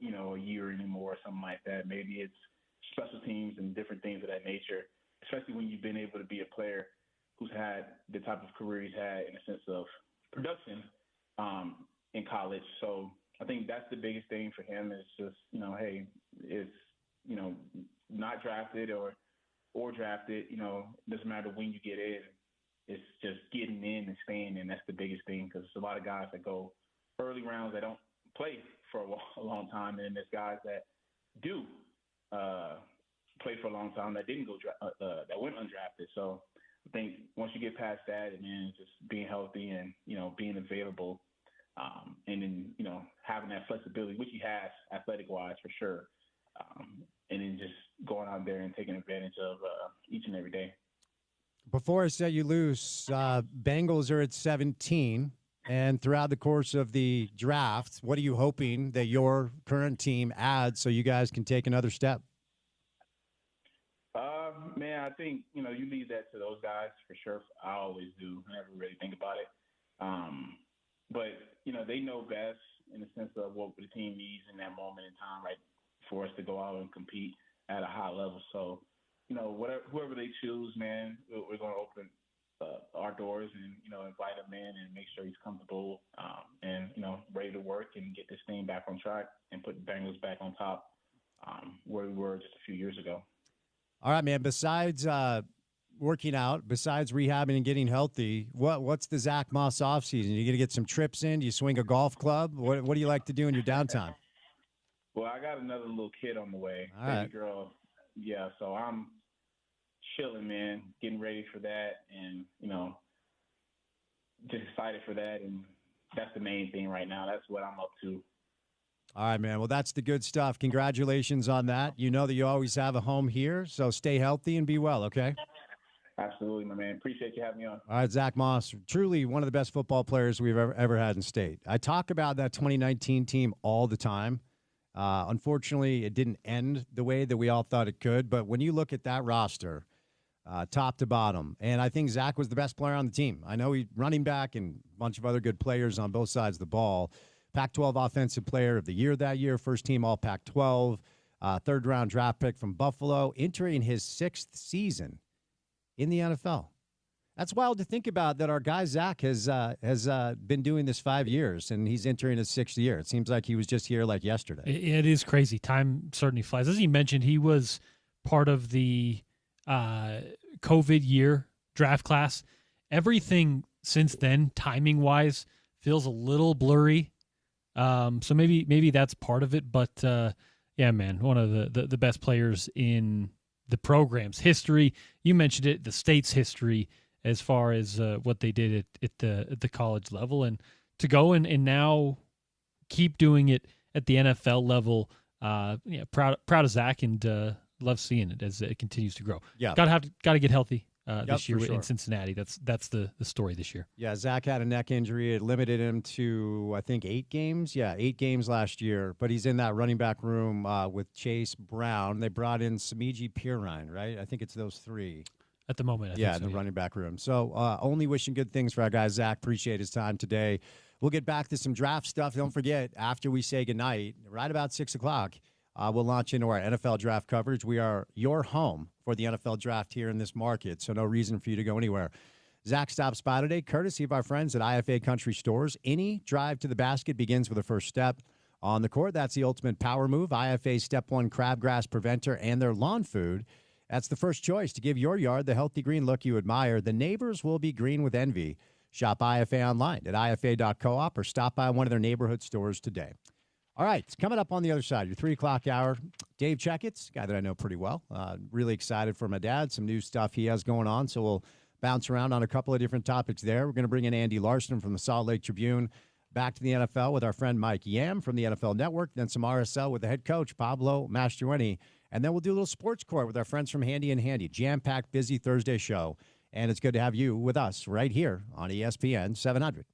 a year anymore or something like that. Maybe it's special teams and different things of that nature, especially when you've been able to be a player who's had the type of career he's had in a sense of production in college. So I think that's the biggest thing for him is just, hey, it's, not drafted or drafted, doesn't matter when you get in. It's just getting in and staying in. That's the biggest thing because there's a lot of guys that go early rounds that don't play for a long time, and there's guys that do play for a long time that didn't go that went undrafted. So I think once you get past that, and then just being healthy and being available And then, having that flexibility, which he has athletic-wise for sure, and then just going out there and taking advantage of each and every day. Before I set you loose, Bengals are at 17. And throughout the course of the draft, what are you hoping that your current team adds so you guys can take another step? Man, I think, you leave that to those guys for sure. I always do. I never really think about it. But, they know best in the sense of what the team needs in that moment in time, right, for us to go out and compete at a high level. So, whoever they choose, man, we're going to open our doors and, invite him in and make sure he's comfortable and, ready to work and get this thing back on track and put the Bengals back on top where we were just a few years ago. All right, man. Besides working out, besides rehabbing and getting healthy, what's the Zach Moss offseason? You going to get some trips in? Do you swing a golf club? What do you like to do in your downtime? Well, I got another little kid on the way. All right. Baby girl. Yeah, so I'm chilling, man, getting ready for that and, just excited for that. And that's the main thing right now. That's what I'm up to. All right, man. Well, that's the good stuff. Congratulations on that. You know that you always have a home here, so stay healthy and be well, okay? Absolutely, my man. Appreciate you having me on. All right, Zach Moss, truly one of the best football players we've ever had in state. I talk about that 2019 team all the time. Unfortunately, it didn't end the way that we all thought it could, but when you look at that roster, top to bottom, and I think Zach was the best player on the team. I know he's running back and a bunch of other good players on both sides of the ball. Pac-12 Offensive Player of the Year that year, first team All Pac-12, third-round draft pick from Buffalo, entering his sixth season in the NFL. That's wild to think about that our guy Zach has been doing this 5 years, and he's entering his sixth year. It seems like he was just here like yesterday. It is crazy. Time certainly flies. As he mentioned, he was part of the COVID year draft class. Everything since then, timing-wise, feels a little blurry. So maybe that's part of it, but yeah, man, one of the best players in the program's history. You mentioned it, the state's history as far as what they did at the college level, and to go and now keep doing it at the NFL level. Yeah, proud of Zach and love seeing it as it continues to grow. Yeah, got to get healthy. This year sure. in Cincinnati. That's the story this year. Yeah, Zach had a neck injury. It limited him to, I think, 8 games. Yeah, 8 games last year. But he's in that running back room with Chase Brown. They brought in Samiji Pirine, right? I think it's those 3. At the moment, I think so, in the running back room. So only wishing good things for our guy, Zach. Appreciate his time today. We'll get back to some draft stuff. Don't forget, after we say goodnight, right about 6 o'clock, we'll launch into our NFL draft coverage. We are your home for the NFL draft here in this market, so no reason for you to go anywhere. Zach stops by today, courtesy of our friends at IFA Country Stores. Any drive to the basket begins with a first step. On the court, that's the ultimate power move. IFA's Step 1 crabgrass preventer and their lawn food. That's the first choice to give your yard the healthy green look you admire. The neighbors will be green with envy. Shop IFA online at ifa.coop or stop by one of their neighborhood stores today. All right, it's coming up on the other side, your 3 o'clock hour. Dave Checketts, guy that I know pretty well. Really excited for my dad, some new stuff he has going on, so we'll bounce around on a couple of different topics there. We're going to bring in Andy Larson from the Salt Lake Tribune, back to the NFL with our friend Mike Yam from the NFL Network, then some RSL with the head coach, Pablo Mastroeni, and then we'll do a little sports court with our friends from Handy and Handy. Jam-packed, busy Thursday show, and it's good to have you with us right here on ESPN 700.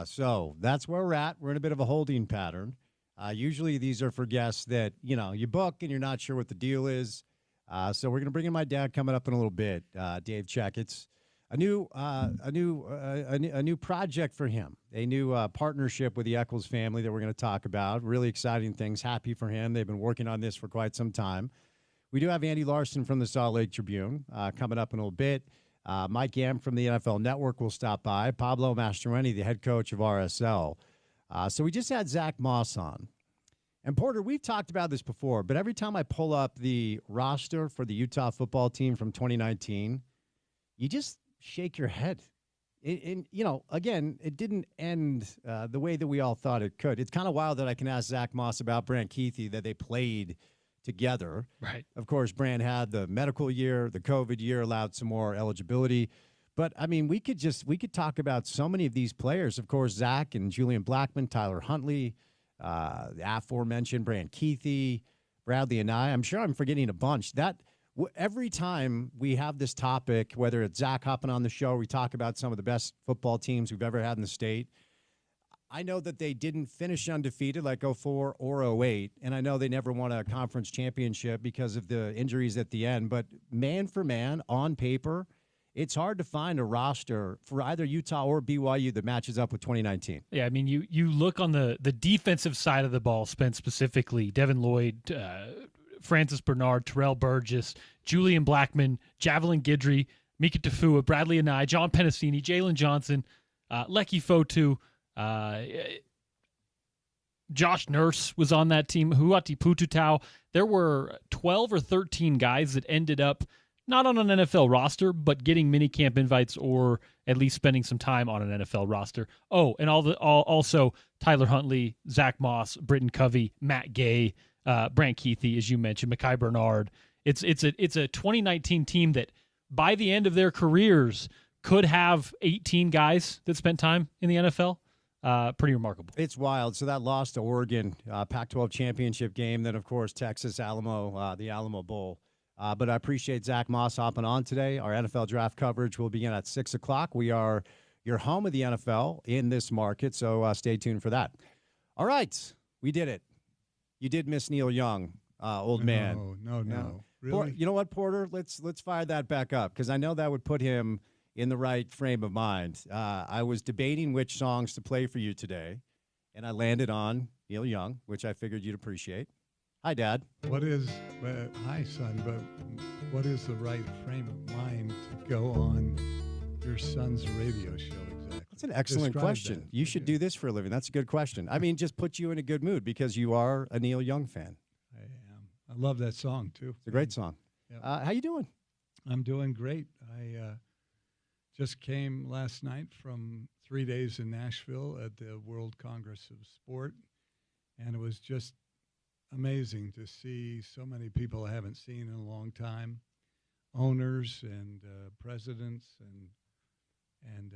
So that's where we're at. We're in a bit of a holding pattern. Usually these are for guests that, you book and you're not sure what the deal is. So we're going to bring in my dad coming up in a little bit, Dave Checketts. A new project for him, a new partnership with the Eccles family that we're going to talk about. Really exciting things. Happy for him. They've been working on this for quite some time. We do have Andy Larson from the Salt Lake Tribune coming up in a little bit. Mike Yam from the NFL Network will stop by. Pablo Mastroeni, the head coach of RSL. So we just had Zach Moss on. And, Porter, we've talked about this before, but every time I pull up the roster for the Utah football team from 2019, you just shake your head. And again, it didn't end the way that we all thought it could. It's kind of wild that I can ask Zach Moss about Brant Keithy, that they played together. Right. Of course, Brant had the medical year, the COVID year allowed some more eligibility. But, I mean, we could talk about so many of these players. Of course, Zach and Julian Blackman, Tyler Huntley, the aforementioned Brant Keithy, Bradley and I'm sure I'm forgetting a bunch. Every time we have this topic, whether it's Zach hopping on the show, we talk about some of the best football teams we've ever had in the state. I know that they didn't finish undefeated like 04 or 08, and I know they never won a conference championship because of the injuries at the end. But man for man, on paper, it's hard to find a roster for either Utah or BYU that matches up with 2019. Yeah, I mean, you look on the defensive side of the ball, Spence specifically, Devin Lloyd, Francis Bernard, Terrell Burgess, Julian Blackman, Javelin Guidry, Mika Tafua, Bradley and John Penasini, Jalen Johnson, Lecky Fotu, Josh Nurse was on that team, Huati Pututau. There were 12 or 13 guys that ended up not on an NFL roster, but getting minicamp invites or at least spending some time on an NFL roster. Oh, and also Tyler Huntley, Zach Moss, Britton Covey, Matt Gay, Brant Keithy, as you mentioned, Mekhi Bernard. It's a 2019 team that by the end of their careers could have 18 guys that spent time in the NFL. Pretty remarkable. It's wild. So that loss to Oregon, Pac-12 championship game, then, of course, Texas Alamo, the Alamo Bowl. But I appreciate Zach Moss hopping on today. Our NFL draft coverage will begin at 6 o'clock. We are your home of the NFL in this market, so stay tuned for that. All right. We did it. You did miss Neil Young, old man. No. Really? You know what, Porter? Let's fire that back up because I know that would put him in the right frame of mind. I was debating which songs to play for you today, and I landed on Neil Young, which I figured you'd appreciate. Hi, Dad. Hi, son, but what is the right frame of mind to go on your son's radio show exactly? That's an excellent question. You should do this for a living. That's a good question. I mean, just put you in a good mood because you are a Neil Young fan. I am. I love that song, too. It's a great song. Yep. How you doing? I'm doing great. I just came last night from 3 days in Nashville at the World Congress of Sport, and it was just amazing to see so many people I haven't seen in a long time, owners and presidents and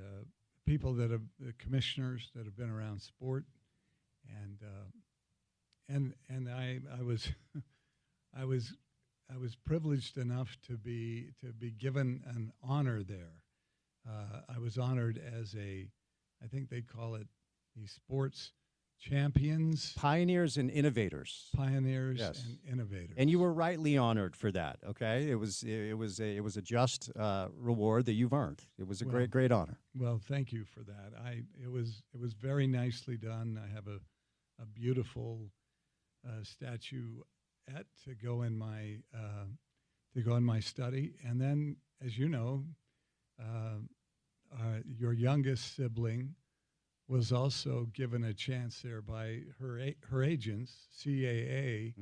people that have commissioners that have been around sport, and I was I was privileged enough to be given an honor there. I was honored as I think they call it the sports champions, pioneers and innovators. Pioneers Yes. and innovators. And you were rightly honored for that. Okay, it was a just reward that you've earned. It was a great honor. Well, thank you for that. It was very nicely done. I have a beautiful statuette to go in my study, and then, as you know, your youngest sibling was also given a chance there by her agents. CAA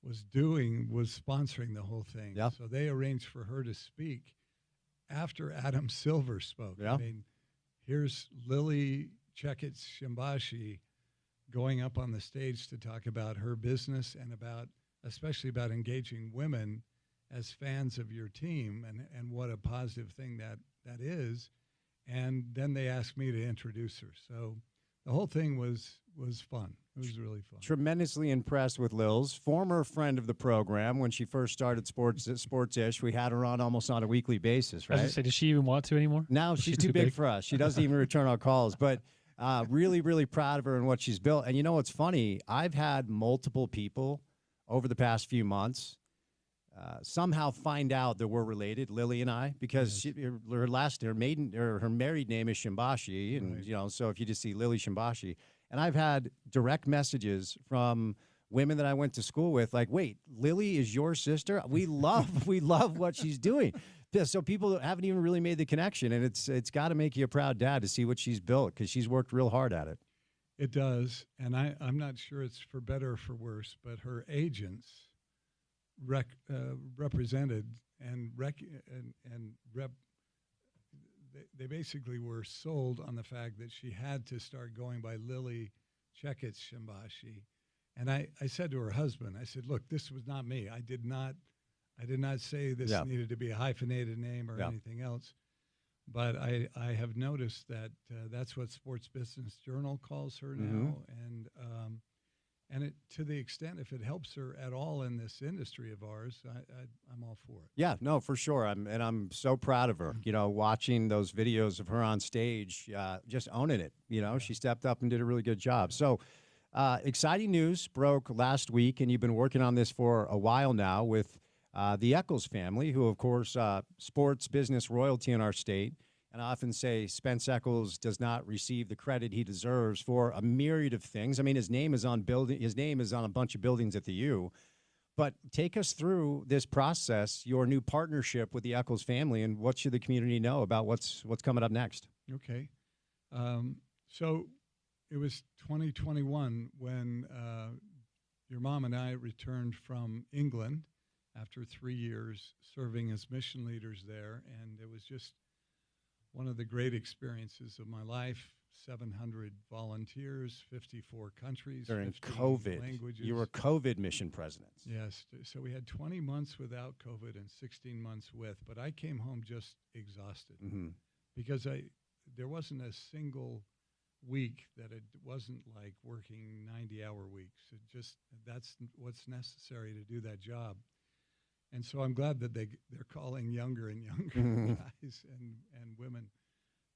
was sponsoring the whole thing. Yeah. So they arranged for her to speak after Adam Silver spoke. Yeah. I mean, here's Lily Checketts Shimbashi going up on the stage to talk about her business and especially about engaging women as fans of your team and what a positive thing that is. And then they asked me to introduce her. So the whole thing was fun. It was really fun. Tremendously impressed with Lil's, former friend of the program when she first started Sports-ish. We had her on almost on a weekly basis, I was right? going to say, does she even want to anymore? No, she's too big for us. She doesn't even return our calls. But Really, really proud of her and what she's built. And you know what's funny? I've had multiple people over the past few months somehow find out that we're related, Lily and I, because her married name is Shimbashi, and Right. so if you just see Lily Shimbashi, and I've had direct messages from women that I went to school with, like, wait, Lily is your sister? We love what she's doing. So people haven't even really made the connection, and it's got to make you a proud dad to see what she's built because she's worked real hard at it. It does, and I'm not sure it's for better or for worse, but her agents represented and they basically were sold on the fact that she had to start going by Lily Checketts Shimbashi. And I said to her husband, I said, look, this was not me. I did not say this needed to be a hyphenated name or anything else. But I have noticed that that's what Sports Business Journal calls her now. And it, to the extent, if it helps her at all in this industry of ours, I'm all for it. Yeah, no, for sure. I'm so proud of her. Watching those videos of her on stage, just owning it. She stepped up and did a really good job. So, exciting news broke last week, and you've been working on this for a while now with the Eccles family, who, of course, sports business royalty in our state. And I often say Spence Checketts does not receive the credit he deserves for a myriad of things. I mean, his name is on a bunch of buildings at the U. But take us through this process, your new partnership with the Eccles family, and what should the community know about what's coming up next? Okay. So it was 2021 when your mom and I returned from England after 3 years serving as mission leaders there, and it was just one of the great experiences of my life. 700 volunteers, 54 countries, during 50 COVID. languages. You were COVID mission presidents. Yes. So we had 20 months without COVID and 16 months with, but I came home just exhausted because there wasn't a single week that it wasn't like working 90-hour weeks. That's what's necessary to do that job. And so I'm glad that they're calling younger and younger guys and women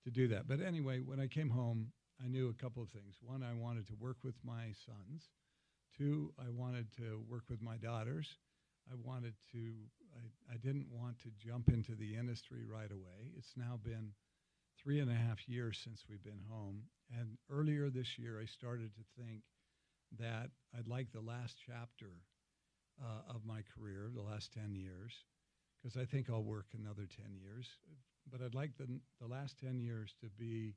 to do that. But anyway, when I came home, I knew a couple of things. One, I wanted to work with my sons. Two, I wanted to work with my daughters. I didn't want to jump into the industry right away. It's now been 3.5 years since we've been home. And earlier this year, I started to think that I'd like the last chapter of my career, the last 10 years, because I think I'll work another 10 years. But I'd like the last 10 years to be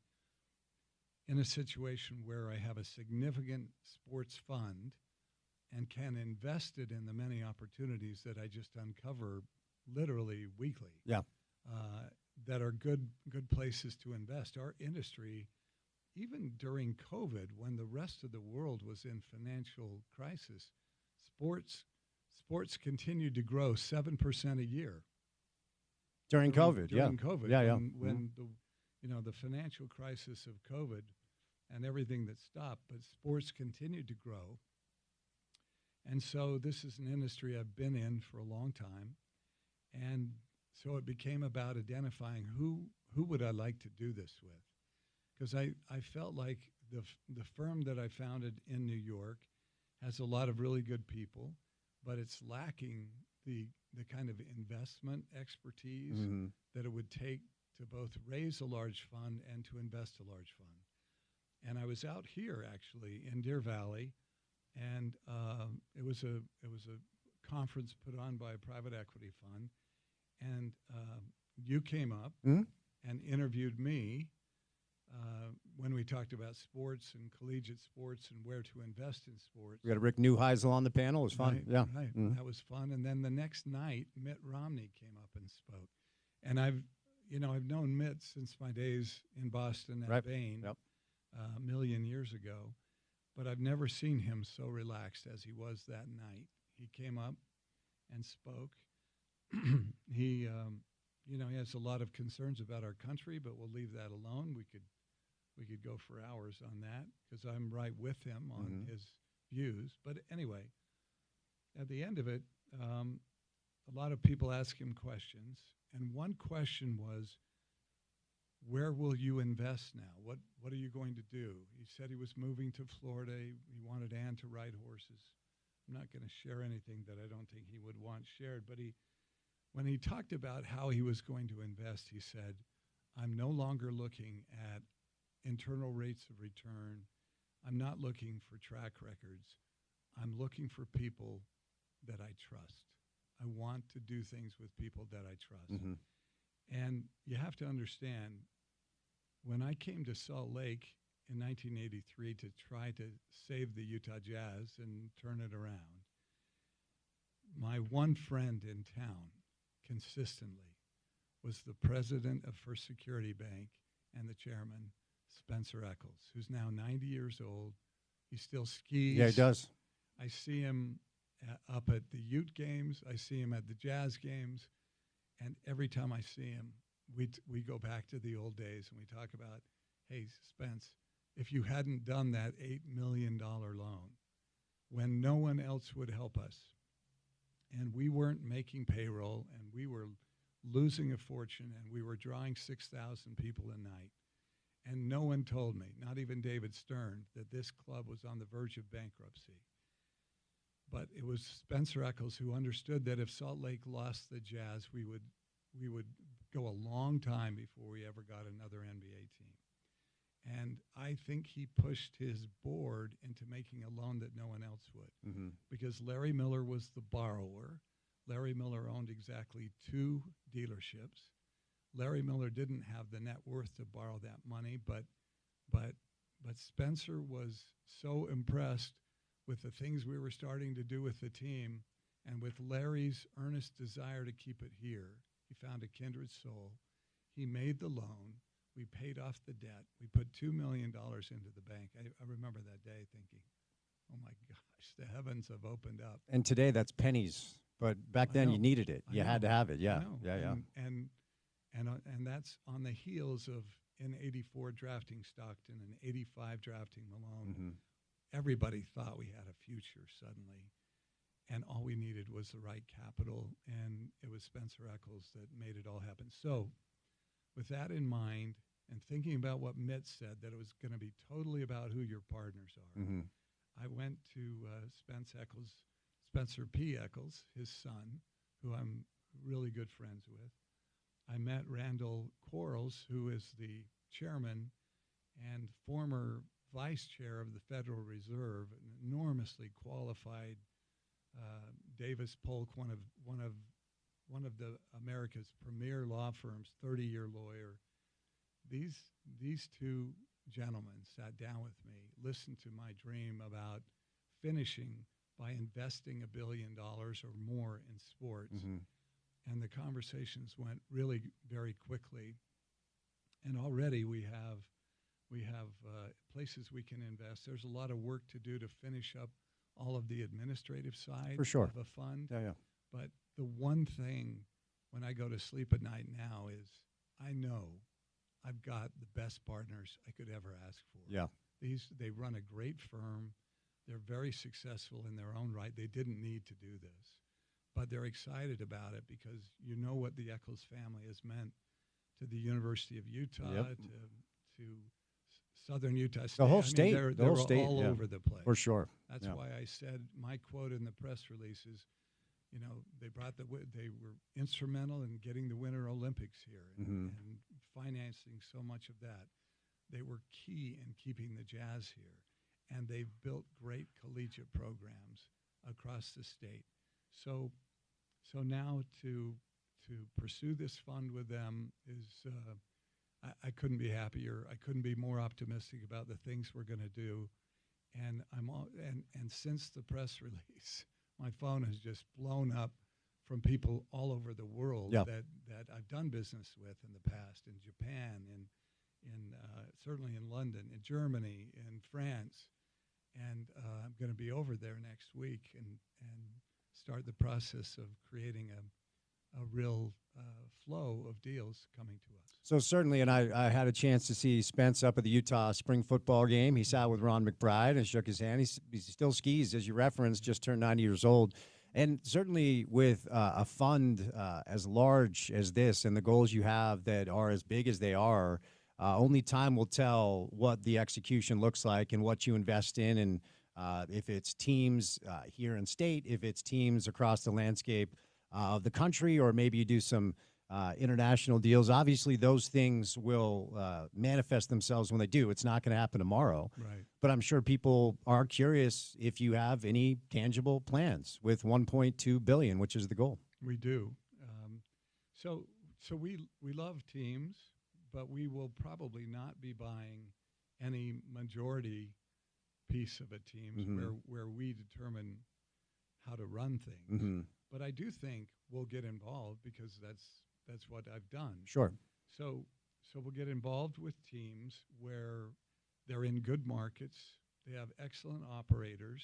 in a situation where I have a significant sports fund and can invest it in the many opportunities that I just uncover literally weekly. Yeah. That are good places to invest. Our industry, even during COVID, when the rest of the world was in financial crisis, sports continued to grow 7% a year. During COVID. During COVID. Yeah. When the financial crisis of COVID and everything that stopped, but sports continued to grow. And so this is an industry I've been in for a long time. And so it became about identifying who would I like to do this with. Because I felt like the firm that I founded in New York has a lot of really good people, but it's lacking the kind of investment expertise that it would take to both raise a large fund and to invest a large fund. And I was out here actually in Deer Valley, and it was a conference put on by a private equity fund, and you came up and interviewed me when we talked about sports and collegiate sports and where to invest in sports. We got Rick Neuheisel on the panel. It was fun. Right. That was fun. And then the next night, Mitt Romney came up and spoke. And I've known Mitt since my days in Boston at Bain a million years ago, but I've never seen him so relaxed as he was that night. He came up and spoke. He has a lot of concerns about our country, but we'll leave that alone. We could go for hours on that because I'm right with him on his views. But anyway, at the end of it, a lot of people ask him questions, and one question was, where will you invest now? What are you going to do? He said he was moving to Florida. He wanted Ann to ride horses. I'm not going to share anything that I don't think he would want shared, but when he talked about how he was going to invest, he said, I'm no longer looking at internal rates of return. I'm not looking for track records. I'm looking for people that I trust. I want to do things with people that I trust. Mm-hmm. And you have to understand, when I came to Salt Lake in 1983 to try to save the Utah Jazz and turn it around, my one friend in town consistently was the president of First Security Bank and the chairman, Spencer Checketts, who's now 90 years old. He still skis. Yeah, he does. I see him up at the Ute games. I see him at the Jazz games. And every time I see him, we go back to the old days and we talk about, hey, Spence, if you hadn't done that $8 million loan, when no one else would help us, and we weren't making payroll, and we were losing a fortune, and we were drawing 6,000 people a night, and no one told me, not even David Stern, that this club was on the verge of bankruptcy. But it was Spencer Checketts who understood that if Salt Lake lost the Jazz, we would go a long time before we ever got another NBA team. And I think he pushed his board into making a loan that no one else would, because Larry Miller was the borrower. Larry Miller owned exactly 2 dealerships. Larry Miller didn't have the net worth to borrow that money, but Spencer was so impressed with the things we were starting to do with the team, and with Larry's earnest desire to keep it here. He found a kindred soul. He made the loan. We paid off the debt. We put $2 million into the bank. I remember that day thinking, oh, my gosh, the heavens have opened up. And today that's pennies. But back then you needed it. You had to have it. Yeah. Yeah. And that's on the heels of in 84 drafting Stockton and 85 drafting Malone. Everybody thought we had a future suddenly. And all we needed was the right capital. And it was Spencer Checketts that made it all happen. So with that in mind, and thinking about what Mitt said, that it was going to be totally about who your partners are, I went to Spencer P. Checketts, his son, who I'm really good friends with. I met Randall Quarles, who is the chairman and former vice chair of the Federal Reserve, an enormously qualified Davis Polk, one of the America's premier law firms, 30-year lawyer. These 2 gentlemen sat down with me, listened to my dream about finishing by investing $1 billion or more in sports. And the conversations went really very quickly. And already we have places we can invest. There's a lot of work to do to finish up all of the administrative side of a fund. But the one thing when I go to sleep at night now is I know I've got the best partners I could ever ask for. They run a great firm. They're very successful in their own right. They didn't need to do this, but they're excited about it because you know what the Eccles family has meant to the University of Utah, to Southern Utah State. The whole state. They're all over the place. For sure. That's why I said my quote in the press release is, they were instrumental in getting the Winter Olympics here and financing so much of that. They were key in keeping the Jazz here, and they've built great collegiate programs across the state. So now to pursue this fund with them is I couldn't be happier. I couldn't be more optimistic about the things we're going to do. And and since the press release, my phone has just blown up from people all over the world that I've done business with in the past, in Japan, in certainly in London, in Germany, in France. And I'm going to be over there next week and start the process of creating a real flow of deals coming to us. So certainly, and I had a chance to see Spence up at the Utah spring football game. He sat with Ron McBride and shook his hand. He still skis, as you referenced, just turned 90 years old. And certainly with a fund as large as this and the goals you have that are as big as they are, only time will tell what the execution looks like and what you invest in. And if it's teams here in state, if it's teams across the landscape of the country, or maybe you do some international deals. Obviously, those things will manifest themselves when they do. It's not going to happen tomorrow. Right. But I'm sure people are curious if you have any tangible plans with $1.2 billion, which is the goal. We do. So we love teams, but we will probably not be buying any majority piece of a team where we determine how to run things. But I do think we'll get involved because that's what I've done. Sure. So we'll get involved with teams where they're in good markets, they have excellent operators,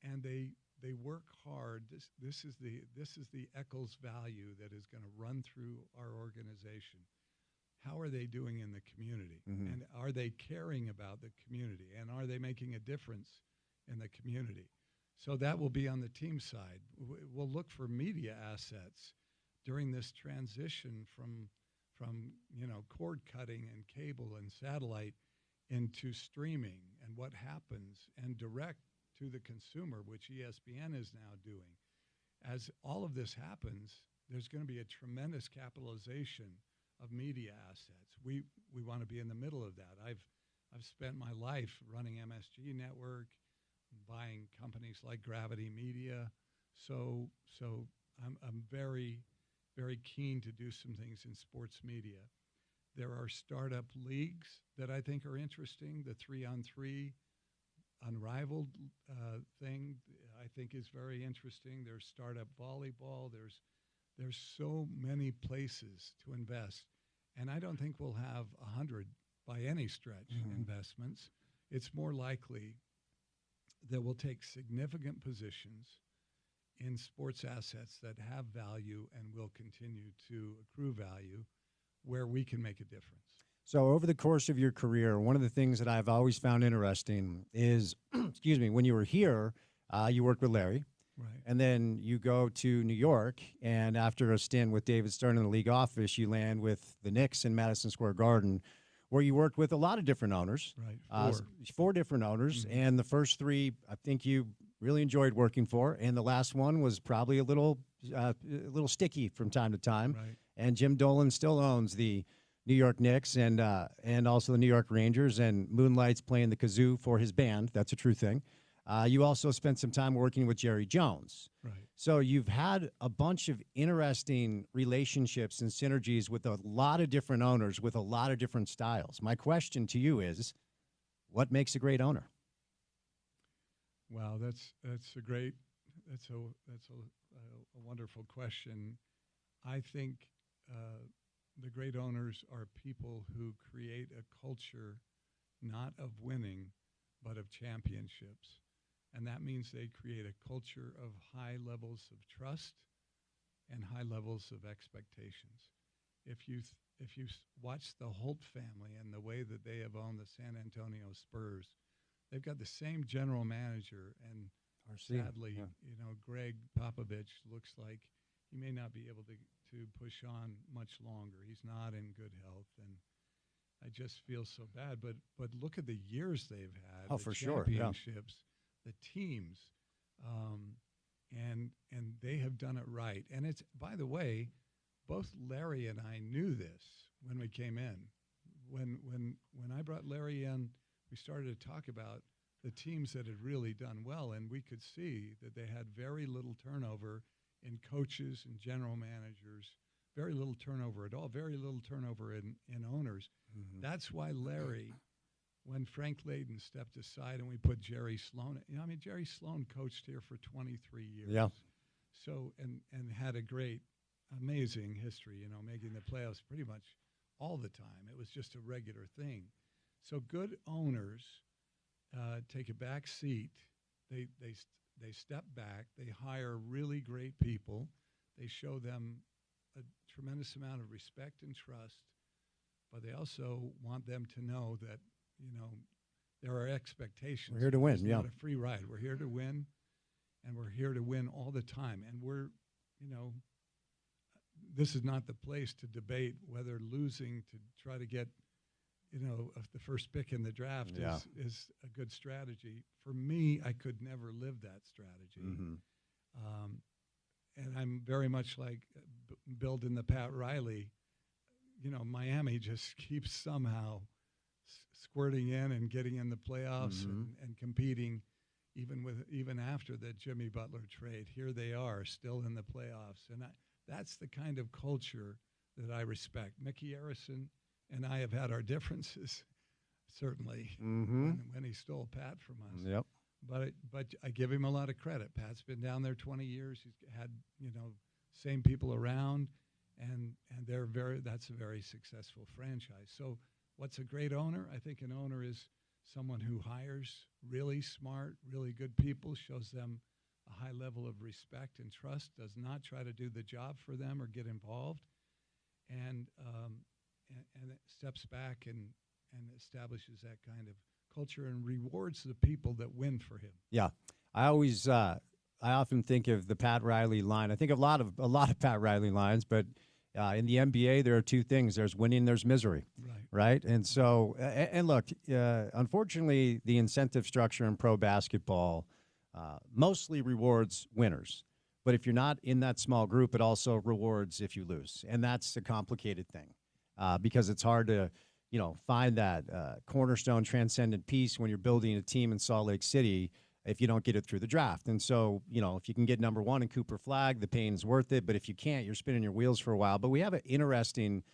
and they work hard. This is the Eccles value that is going to run through our organization. How are they doing in the community? And are they caring about the community? And are they making a difference in the community? So that will be on the team side. We'll look for media assets during this transition from cord cutting and cable and satellite into streaming, and what happens, and direct to the consumer, which ESPN is now doing. As all of this happens, there's going to be a tremendous capitalization of media assets. We want to be in the middle of that. I've spent my life running MSG Network, buying companies like Gravity Media. So I'm very, very keen to do some things in sports media. There are startup leagues that I think are interesting. The 3-on-3 unrivaled thing I think is very interesting. There's startup volleyball. There's so many places to invest. And I don't think we'll have 100 by any stretch investments. It's more likely that we'll take significant positions in sports assets that have value and will continue to accrue value where we can make a difference. So over the course of your career, one of the things that I've always found interesting is, excuse me, when you were here, you worked with Larry. Right. And then you go to New York, and after a stint with David Stern in the league office, you land with the Knicks in Madison Square Garden, where you worked with a lot of different owners. Right. Four different owners. And the first three, I think you really enjoyed working for. And the last one was probably a little sticky from time to time. Right. And Jim Dolan still owns the New York Knicks and also the New York Rangers, and moonlights playing the kazoo for his band. That's a true thing. You also spent some time working with Jerry Jones. Right. So you've had a bunch of interesting relationships and synergies with a lot of different owners with a lot of different styles. My question to you is, what makes a great owner? Wow, that's a wonderful question. I think the great owners are people who create a culture not of winning, but of championships. And that means they create a culture of high levels of trust and high levels of expectations. If you watch the Holt family and the way that they have owned the San Antonio Spurs, they've got the same general manager, and sadly, Greg Popovich looks like he may not be able to push on much longer. He's not in good health, and I just feel so bad. But look at the years they've had. Oh, the for sure. Yeah. Championships, the teams, and they have done it right. And it's, by the way, both Larry and I knew this when we came in. When I brought Larry in, we started to talk about the teams that had really done well, and we could see that they had very little turnover in coaches and general managers, very little turnover at all, very little turnover in owners. That's why Larry, when Frank Layden stepped aside and we put Jerry Sloan, Jerry Sloan coached here for 23 years. Yeah. So, and had a great, amazing history, making the playoffs pretty much all the time. It was just a regular thing. So good owners take a back seat. They step back. They hire really great people. They show them a tremendous amount of respect and trust, but they also want them to know that, there are expectations. We're here to win, It's yeah. not a free ride. We're here to win, and we're here to win all the time. And we're, this is not the place to debate whether losing to try to get, the first pick in the draft is a good strategy. For me, I could never live that strategy. Mm-hmm. And I'm very much like building the Pat Riley. Miami just keeps somehow squirting in and getting in the playoffs and competing, even after the Jimmy Butler trade. Here they are, still in the playoffs, and that's the kind of culture that I respect. Mickey Arison and I have had our differences, certainly, when he stole Pat from us. Yep. But I give him a lot of credit. Pat's been down there 20 years. He's had same people around, and that's a very successful franchise. So what's a great owner? I think an owner is someone who hires really smart, really good people, shows them a high level of respect and trust, does not try to do the job for them or get involved, and it steps back and establishes that kind of culture and rewards the people that win for him. Yeah, I often think of the Pat Riley line. I think of a lot of Pat Riley lines, but in the NBA, there are two things: there's winning, there's misery. Right. And so, and look, unfortunately, the incentive structure in pro basketball mostly rewards winners. But if you're not in that small group, it also rewards if you lose. And that's a complicated thing because it's hard to, find that cornerstone transcendent piece when you're building a team in Salt Lake City if you don't get it through the draft. And so, if you can get number one in Cooper Flag, the pain's worth it. But if you can't, you're spinning your wheels for a while. But we have an interesting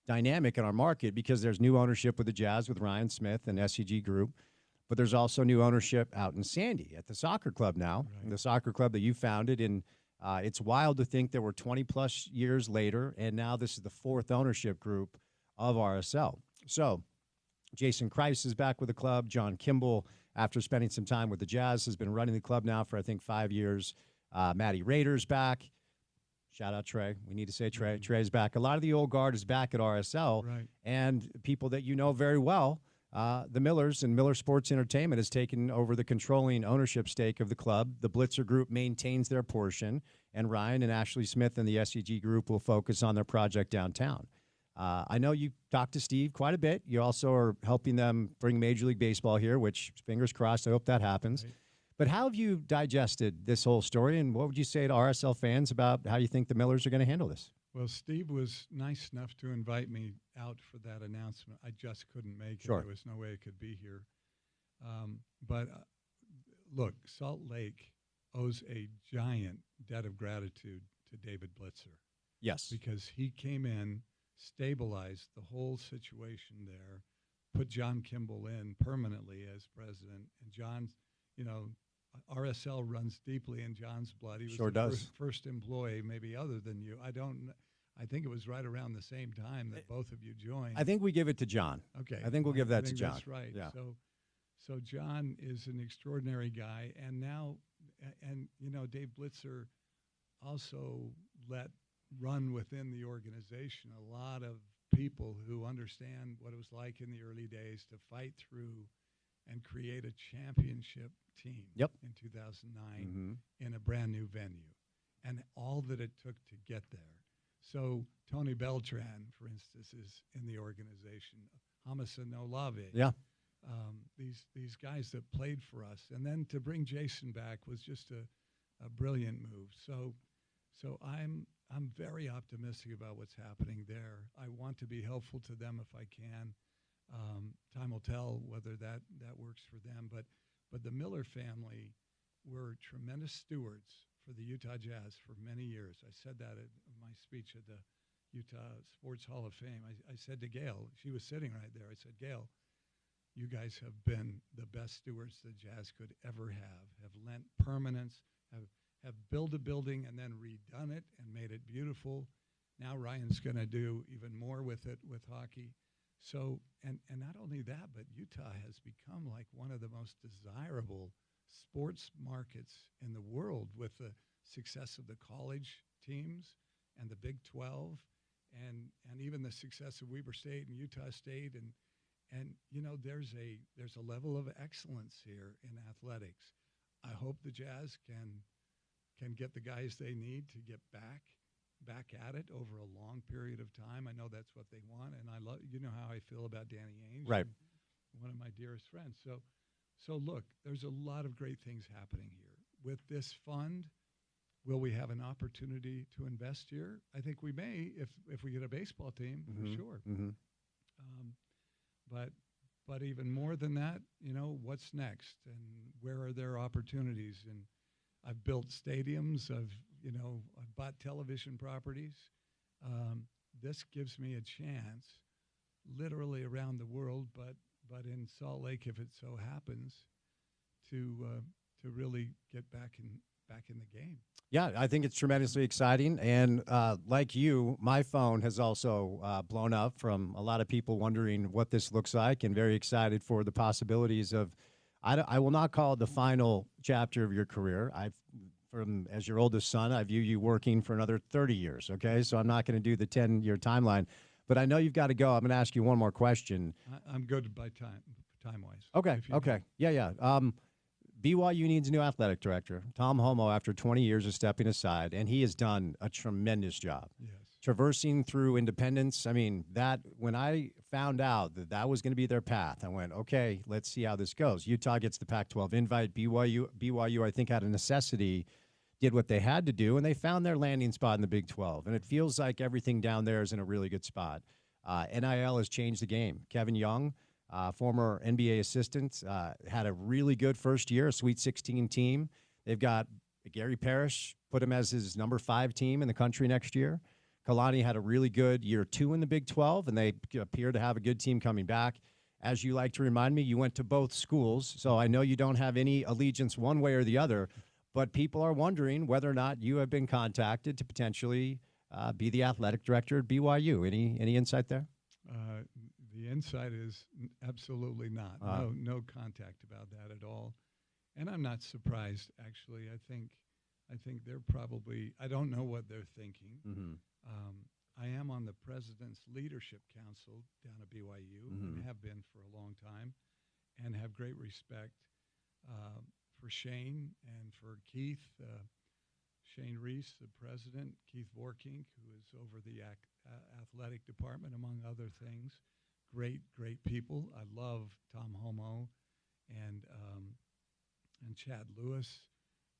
dynamic in our market because there's new ownership with the Jazz with Ryan Smith and SCG Group, but there's also new ownership out in Sandy at the soccer club now, the soccer club that you founded. And it's wild to think that we're 20-plus years later, and now this is the fourth ownership group of RSL. So Jason Kreis is back with the club. John Kimball, after spending some time with the Jazz, has been running the club now for, I think, 5 years. Matty Rader's back. Shout out Trey. We need to say Trey. Trey's back. A lot of the old guard is back at RSL. Right. And people that you know very well, the Millers and Miller Sports Entertainment has taken over the controlling ownership stake of the club. The Blitzer Group maintains their portion, and Ryan and Ashley Smith and the SCG Group will focus on their project downtown. I know you talked to Steve quite a bit. You also are helping them bring Major League Baseball here, which, fingers crossed, I hope that happens. Right. But how have you digested this whole story, and what would you say to RSL fans about how you think the Millers are going to handle this? Well, Steve was nice enough to invite me out for that announcement. I just couldn't make it. Sure. There was no way I could be here. But look, Salt Lake owes a giant debt of gratitude to David Blitzer. Yes. Because he came in, stabilized the whole situation there, put John Kimball in permanently as president, and John's, RSL runs deeply in John's blood. He was sure does. First employee, maybe other than you. I think it was right around the same time that both of you joined. I think we give it to John. Okay. I think we'll give that to John. That's right. Yeah. So John is an extraordinary guy, and now, Dave Blitzer also let run within the organization a lot of people who understand what it was like in the early days to fight through and create a championship team in 2009 in a brand new venue, and all that it took to get there. So Tony Beltran, for instance, is in the organization. Hamisa Olave. Yeah. These guys that played for us. And then to bring Jason back was just a brilliant move. So I'm very optimistic about what's happening there. I want to be helpful to them if I can. Time will tell whether that works for them. But the Miller family were tremendous stewards for the Utah Jazz for many years. I said that in my speech at the Utah Sports Hall of Fame. I said to Gail, she was sitting right there, I said, Gail, you guys have been the best stewards the Jazz could ever have lent permanence, have built a building and then redone it and made it beautiful. Now Ryan's going to do even more with it with hockey. So, and not only that, but Utah has become like one of the most desirable sports markets in the world with the success of the college teams and the Big 12 and even the success of Weber State and Utah State and there's a level of excellence here in athletics. I hope the Jazz can can get the guys they need to get back at it over a long period of time. I know that's what they want, and I love, you know how I feel about Danny Ainge, Right? One of my dearest friends. So look, there's a lot of great things happening here with this fund. Will we have an opportunity to invest here? I think we may if we get a baseball team, for sure. But even more than that, what's next, and where are there opportunities? And I've built stadiums. I've bought television properties. This gives me a chance, literally around the world, but in Salt Lake, if it so happens, to really get back in the game. Yeah, I think it's tremendously exciting. And like you, my phone has also blown up from a lot of people wondering what this looks like, and very excited for the possibilities of, I will not call it the final chapter of your career. As your oldest son, I view you working for another 30 years, okay? So I'm not going to do the 10-year timeline. But I know you've got to go. I'm going to ask you one more question. I'm good by time-wise. Okay. Yeah. BYU needs a new athletic director. Tom Homo, after 20 years, is stepping aside, and he has done a tremendous job. Yes. Traversing through independence. I mean, when I found out that was going to be their path, I went, okay, let's see how this goes. Utah gets the Pac-12 invite. BYU, I think, out of necessity, did what they had to do, and they found their landing spot in the Big 12. And it feels like everything down there is in a really good spot. NIL has changed the game. Kevin Young, former NBA assistant, had a really good first year, a Sweet 16 team. They've got Gary Parrish, put him as his number 5 team in the country next year. Kalani had a really good year 2 in the Big 12, and they appear to have a good team coming back. As you like to remind me, you went to both schools, so I know you don't have any allegiance one way or the other, but people are wondering whether or not you have been contacted to potentially be the athletic director at BYU. Any insight there? The insight is absolutely not. No contact about that at all. And I'm not surprised, actually. I think they're probably, I don't know what they're thinking. I am on the President's Leadership Council down at BYU, and have been for a long time, and have great respect for Shane and for Keith. Shane Reese, the president, Keith Vorkink, who is over the athletic department, among other things. Great people. I love Tom Homo and Chad Lewis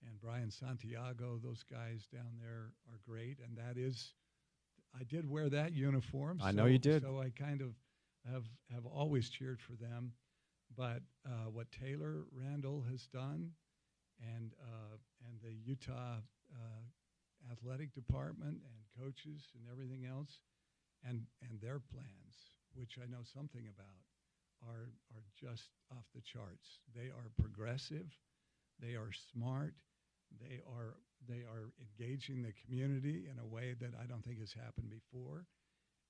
and Brian Santiago. Those guys down there are great, and I did wear that uniform. I know you did. So I kind of have always cheered for them. But what Taylor Randall has done, and the Utah athletic department and coaches and everything else, and their plans, which I know something about, are just off the charts. They are progressive. They are smart. They are engaging the community in a way that I don't think has happened before.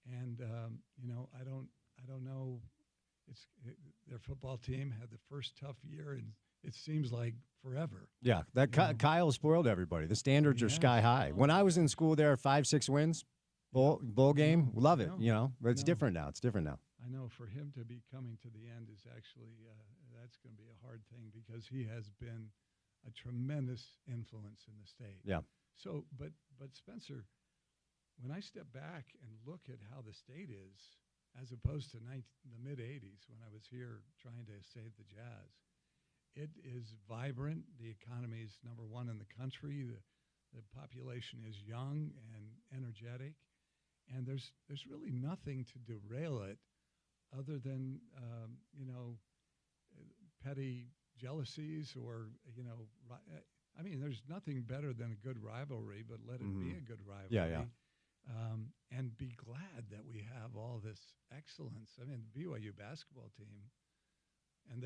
And I don't know. Their football team had the first tough year, and it seems like forever. Yeah, Kyle spoiled everybody. The standards are sky high. When I was in school, there 5-6 wins, bowl game. Love it. But it's different now. It's different now. I know for him to be coming to the end is actually that's going to be a hard thing, because he has been a tremendous influence in the state. Yeah. So, but Spencer, when I step back and look at how the state is, as opposed to the mid-'80s when I was here trying to save the Jazz, it is vibrant. The economy is number 1 in the country. The population is young and energetic, and there's really nothing to derail it, other than petty jealousies or I mean, there's nothing better than a good rivalry, but let it be a good rivalry. Yeah. And be glad that we have all this excellence. I mean, the BYU basketball team, and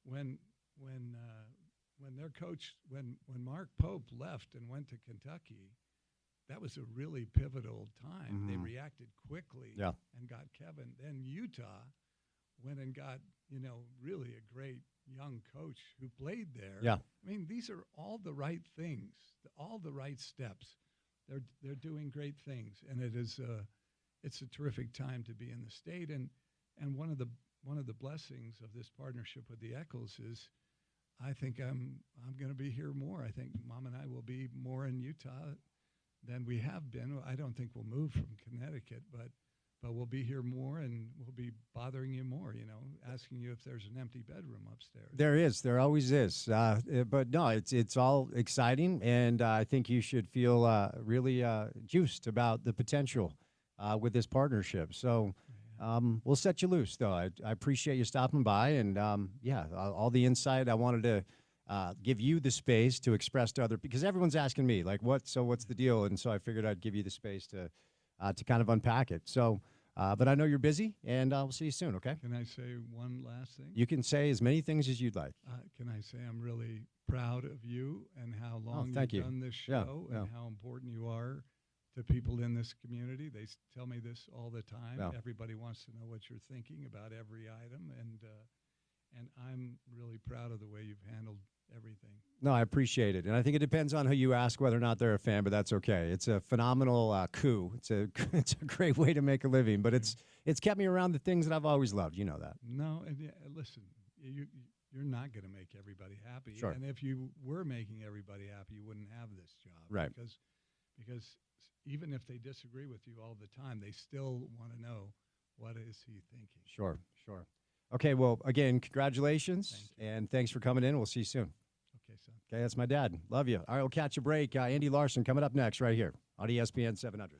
when their coach, when Mark Pope left and went to Kentucky, that was a really pivotal time. They reacted quickly and got Kevin. Then Utah went and got, really a great young coach who played there. Yeah. I mean, these are all the right things, all the right steps. They're doing great things, and it's a terrific time to be in the state. And one of the blessings of this partnership with the Eccles is I think I'm going to be here more. I think Mom and I will be more in Utah than we have been. I don't think we'll move from Connecticut, but we'll be here more, and we'll be bothering you more, asking you if there's an empty bedroom upstairs. There is. There always is. But no, it's all exciting, and I think you should feel really juiced about the potential with this partnership. So we'll set you loose, though. I appreciate you stopping by, and all the insight. I wanted to give you the space to express to because everyone's asking me, like, what's the deal? And so I figured I'd give you the space to kind of unpack it. So, but I know you're busy, and I'll see you soon, okay? Can I say one last thing? You can say as many things as you'd like. Can I say I'm really proud of you and how long thank you've you. done this show and how important you are to people in this community. They tell me this all the time. Yeah. Everybody wants to know what you're thinking about every item, and I'm really proud of the way you've handled everything. No, I appreciate it. And I think it depends on who you ask whether or not they're a fan, but that's okay. It's a phenomenal coup. It's a great way to make a living, but it's kept me around the things that I've always loved. You know that. No, and listen, you're not going to make everybody happy. Sure. And if you were making everybody happy, you wouldn't have this job. Right. Because even if they disagree with you all the time, they still want to know, what is he thinking? Sure. Okay, well, again, congratulations, and thanks for coming in. We'll see you soon. Okay, son. Okay, that's my dad. Love you. All right, we'll catch a break. Andy Larson coming up next right here on ESPN 700.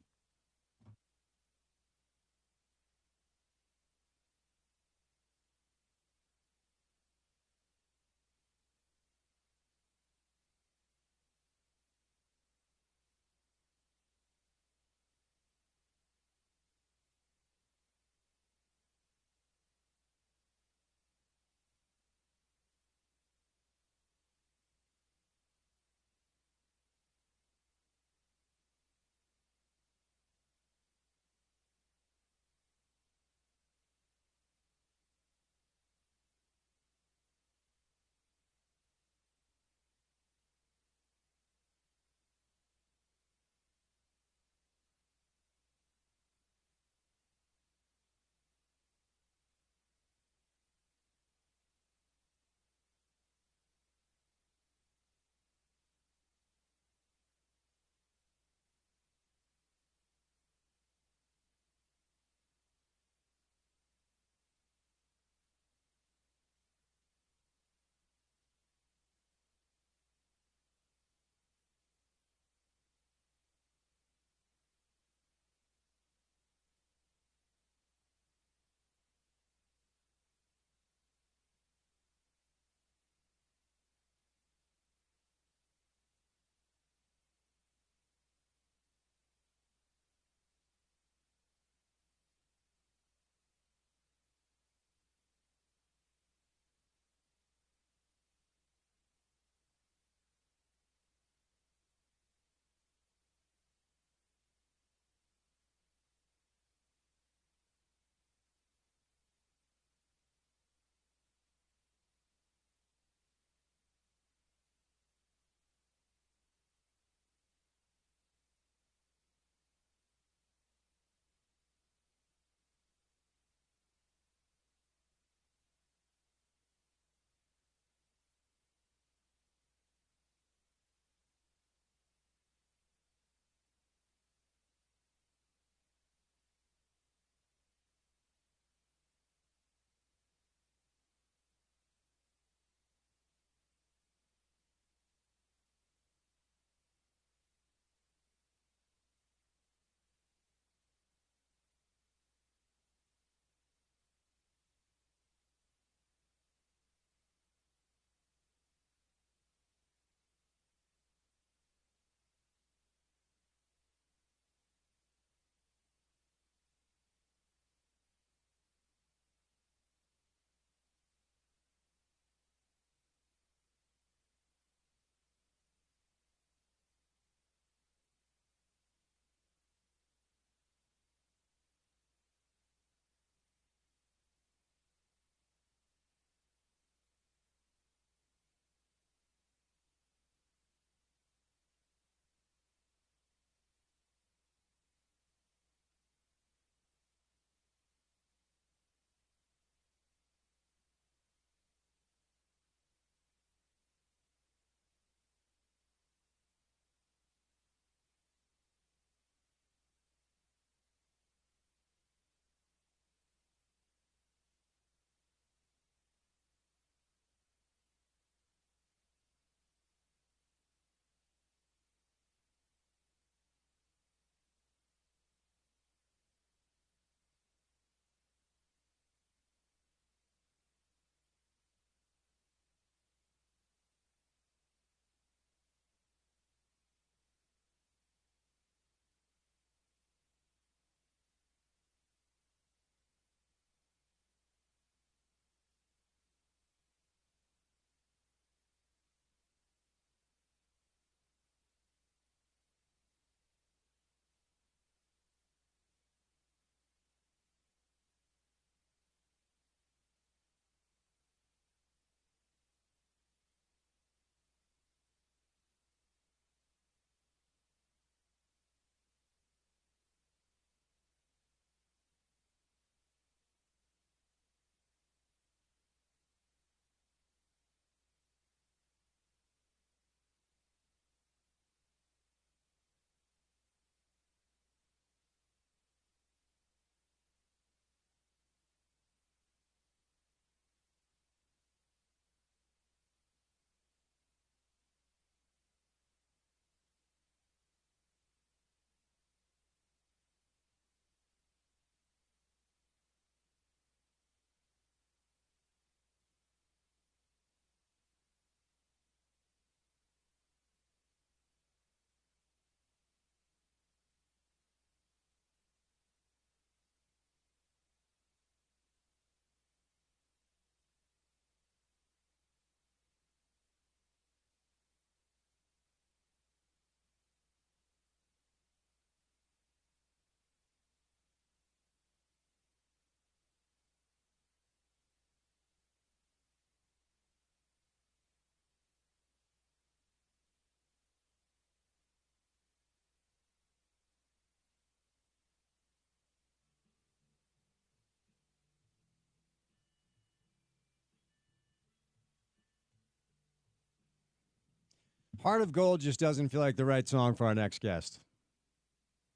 Heart of Gold just doesn't feel like the right song for our next guest.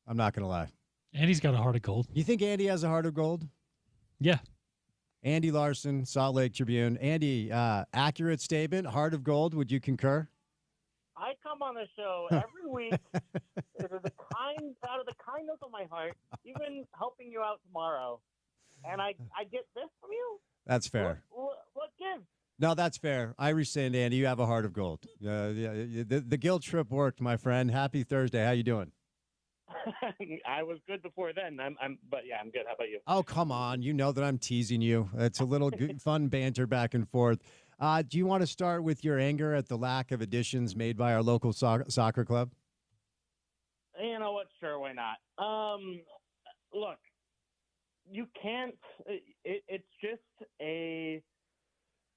I'm not going to lie. Andy's got a heart of gold. You think Andy has a heart of gold? Yeah. Andy Larson, Salt Lake Tribune. Andy, accurate statement, heart of gold. Would you concur? I come on the show every week out of the kindness of my heart, even helping you out tomorrow. And I get this from you? That's fair. What gives? No, that's fair. I rescind, Andy. You have a heart of gold. The guilt trip worked, my friend. Happy Thursday. How you doing? I was good before then. But yeah, I'm good. How about you? Oh, come on. You know that I'm teasing you. It's a little fun banter back and forth. Do you want to start with your anger at the lack of additions made by our local soccer club? You know what? Sure, why not? Look, you can't.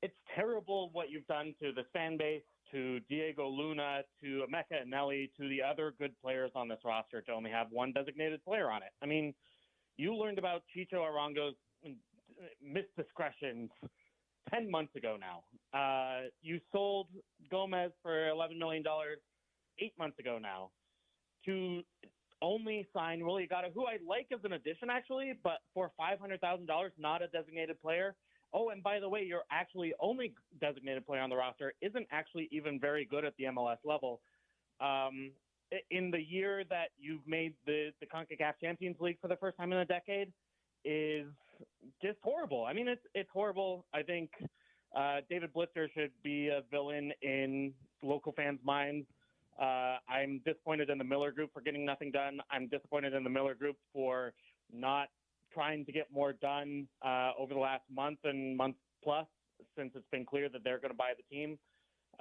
It's terrible what you've done to this fan base, to Diego Luna, to Emeka and Nelly, to the other good players on this roster to only have one designated player on it. I mean, you learned about Chicho Arango's misdiscretions 10 months ago now. You sold Gomez for $11 million 8 months ago now to only sign Willie Agata, who I like as an addition, actually, but for $500,000, not a designated player. Oh, and by the way, your actually only designated player on the roster isn't actually even very good at the MLS level. In the year that you've made the CONCACAF Champions League for the first time in a decade is just horrible. I mean, it's horrible. I think David Blitzer should be a villain in local fans' minds. I'm disappointed in the Miller Group for getting nothing done. I'm disappointed in the Miller Group for not trying to get more done over the last month and month plus since it's been clear that they're going to buy the team.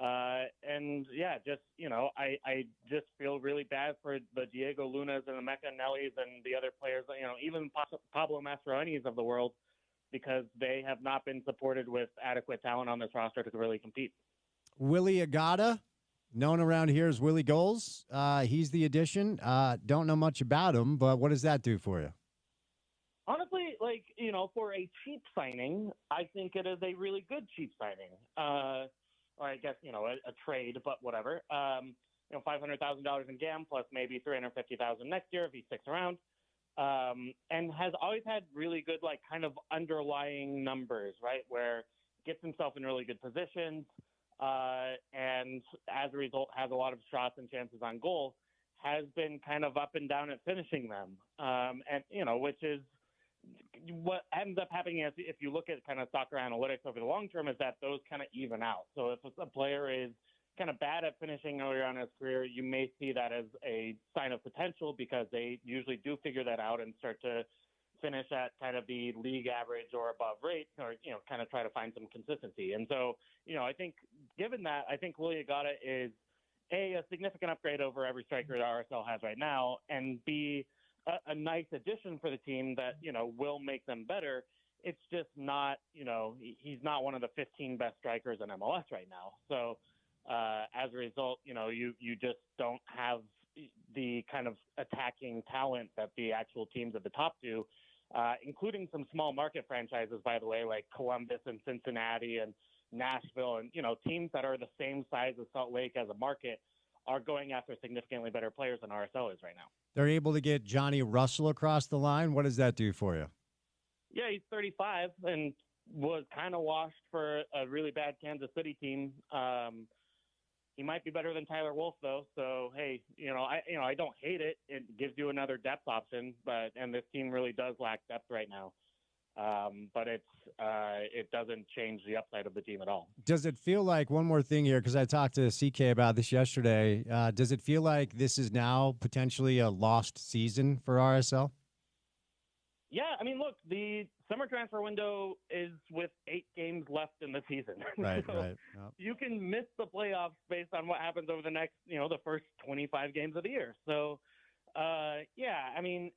And yeah, just, I just feel really bad for the Diego Lunas and the Emeka Nellies and the other players, even Pablo Mastroeni's of the world, because they have not been supported with adequate talent on this roster to really compete. Willie Agata, known around here as Willie Goals. He's the addition. Don't know much about him, but what does that do for you? Honestly, for a cheap signing, I think it is a really good cheap signing. Or I guess, a trade, but whatever. $500,000 in GAM plus maybe $350,000 next year if he sticks around. And has always had really good, kind of underlying numbers, right, where gets himself in really good positions and as a result has a lot of shots and chances on goal, has been kind of up and down at finishing them. Which is what ends up happening is if you look at kind of soccer analytics over the long term is that those kind of even out. So if a player is kind of bad at finishing earlier on in his career, you may see that as a sign of potential because they usually do figure that out and start to finish at kind of the league average or above rate or, kind of try to find some consistency. And so, I think given that, I think Willie Agata is a significant upgrade over every striker that RSL has right now, and B, a nice addition for the team that, will make them better. It's just not, he's not one of the 15 best strikers in MLS right now. So as a result, you just don't have the kind of attacking talent that the actual teams at the top do, including some small market franchises, by the way, like Columbus and Cincinnati and Nashville and, teams that are the same size as Salt Lake as a market are going after significantly better players than RSL is right now. They're able to get Johnny Russell across the line. What does that do for you? Yeah, he's 35 and was kind of washed for a really bad Kansas City team. He might be better than Tyler Wolff, though. So, hey, I don't hate it. It gives you another depth option, and this team really does lack depth right now. But it doesn't change the upside of the team at all. Does it feel like, one more thing here, because I talked to CK about this yesterday, does it feel like this is now potentially a lost season for RSL? Yeah, I mean, look, the summer transfer window is with 8 games left in the season. Right, so right. Yep. You can miss the playoffs based on what happens over the next, the first 25 games of the year. So, yeah, I mean,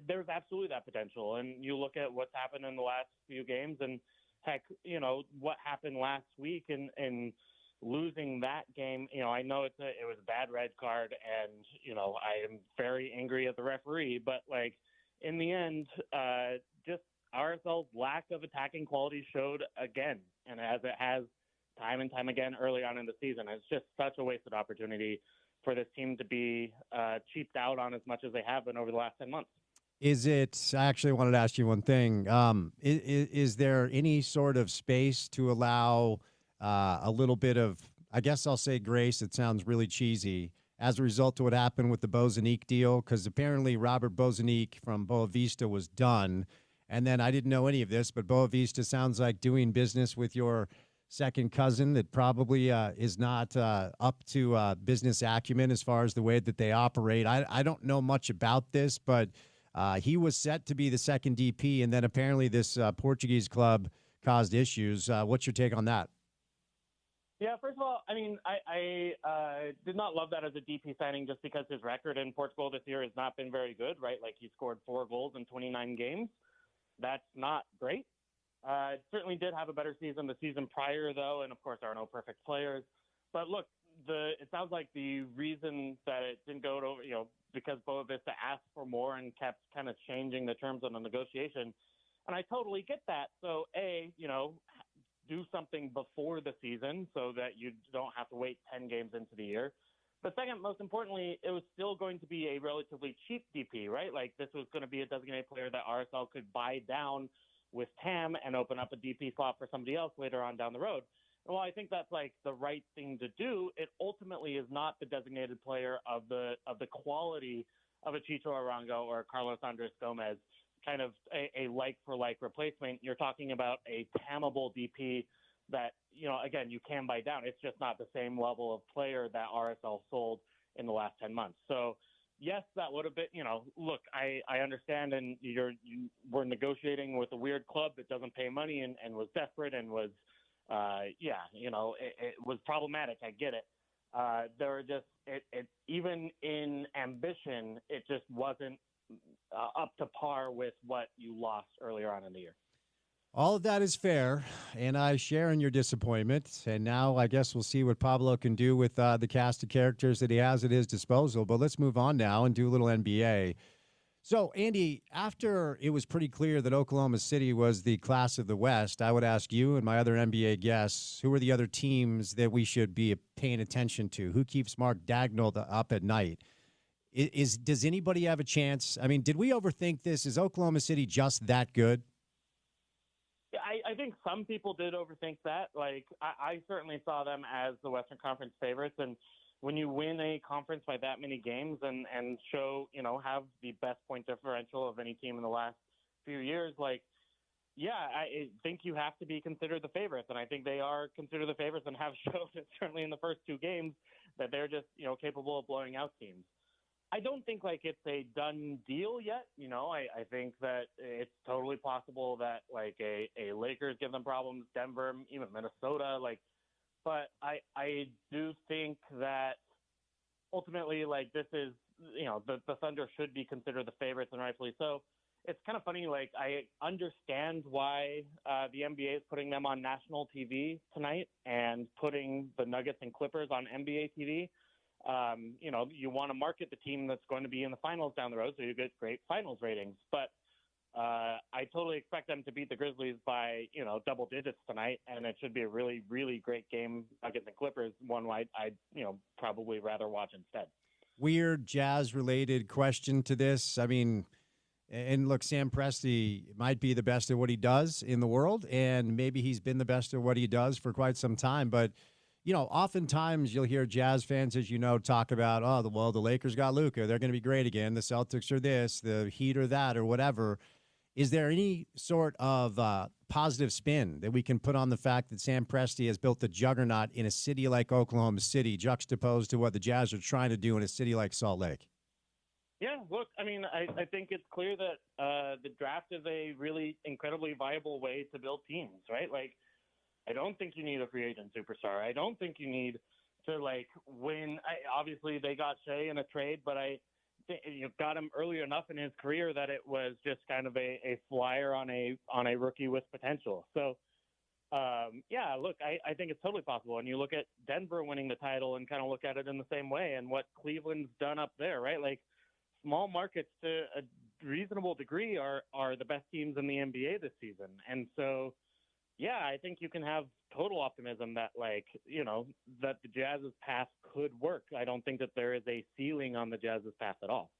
there's absolutely that potential. And you look at what's happened in the last few games and, heck, what happened last week and losing that game. I know it was a bad red card and, I am very angry at the referee. But, in the end, just RSL's lack of attacking quality showed again, and as it has time and time again early on in the season. It's just such a wasted opportunity for this team to be cheaped out on as much as they have been over the last 10 months. Is it? I actually wanted to ask you one thing. Is there any sort of space to allow a little bit of, I guess I'll say grace? It sounds really cheesy. As a result of what happened with the Bozanique deal, because apparently Robert Bozanique from Boa Vista was done. And then I didn't know any of this, but Boa Vista sounds like doing business with your second cousin that probably is not up to business acumen as far as the way that they operate. I don't know much about this, but he was set to be the second DP, and then apparently this Portuguese club caused issues. What's your take on that? Yeah, first of all, I mean, I did not love that as a DP signing just because his record in Portugal this year has not been very good, right? Like, he scored 4 goals in 29 games. That's not great. Certainly did have a better season the season prior, though, and, of course, there are no perfect players. But, look, it sounds like the reason that it didn't go to, because Boa Vista asked for more and kept kind of changing the terms on the negotiation. And I totally get that. So, do something before the season so that you don't have to wait 10 games into the year. But second, most importantly, it was still going to be a relatively cheap DP, right? Like, this was going to be a designated player that RSL could buy down with TAM and open up a DP slot for somebody else later on down the road. Well, I think that's like the right thing to do. It ultimately is not the designated player of the quality of a Chicho Arango or Carlos Andres Gomez, kind of a like-for-like replacement. You're talking about a TAMable DP that, again, you can buy down. It's just not the same level of player that RSL sold in the last 10 months. So, yes, that would have been, look, I understand, and you were negotiating with a weird club that doesn't pay money and was desperate and was, it was problematic. I get it. There were just, even in ambition, it just wasn't up to par with what you lost earlier on in the year. All of that is fair, and I share in your disappointment. And now I guess we'll see what Pablo can do with the cast of characters that he has at his disposal. But let's move on now and do a little NBA. So, Andy, after it was pretty clear that Oklahoma City was the class of the West, I would ask you and my other NBA guests, who are the other teams that we should be paying attention to? Who keeps Mark Dagnall up at night? Does anybody have a chance? I mean, did we overthink this? Is Oklahoma City just that good? Yeah, I think some people did overthink that. Like, I certainly saw them as the Western Conference favorites. And when you win a conference by that many games and show, have the best point differential of any team in the last few years, like, yeah, I think you have to be considered the favorites. And I think they are considered the favorites and have shown it certainly in the first 2 games that they're just, capable of blowing out teams. I don't think like it's a done deal yet. I think that it's totally possible that like a Lakers give them problems, Denver, even Minnesota, but I do think that ultimately like this is, the Thunder should be considered the favorites and rightfully so. It's kind of funny. Like I understand why the NBA is putting them on national TV tonight and putting the Nuggets and Clippers on NBA TV. You want to market the team that's going to be in the finals down the road, so you get great finals ratings. But I totally expect them to beat the Grizzlies by, double digits tonight, and it should be a really, really great game against the Clippers, one I'd probably rather watch instead. Weird Jazz-related question to this. I mean, and look, Sam Presti might be the best at what he does in the world, and maybe he's been the best at what he does for quite some time, but oftentimes you'll hear Jazz fans, as you know, talk about, the Lakers got Luka. They're going to be great again. The Celtics are this, the Heat are that, or whatever. Is there any sort of positive spin that we can put on the fact that Sam Presti has built a juggernaut in a city like Oklahoma City, juxtaposed to what the Jazz are trying to do in a city like Salt Lake? Yeah, look, I mean, I think it's clear that the draft is a really incredibly viable way to build teams, right? Like, I don't think you need a free agent superstar. I don't think you need to win. Obviously, they got Shea in a trade, but you got him early enough in his career that it was just kind of a flyer on a rookie with potential. So, look, I think it's totally possible. And you look at Denver winning the title and kind of look at it in the same way, and what Cleveland's done up there, right? Like small markets to a reasonable degree are the best teams in the NBA this season, and so. yeah, I think you can have total optimism that, like, that the Jazz's path could work. I don't think that there is a ceiling on the Jazz's path at all.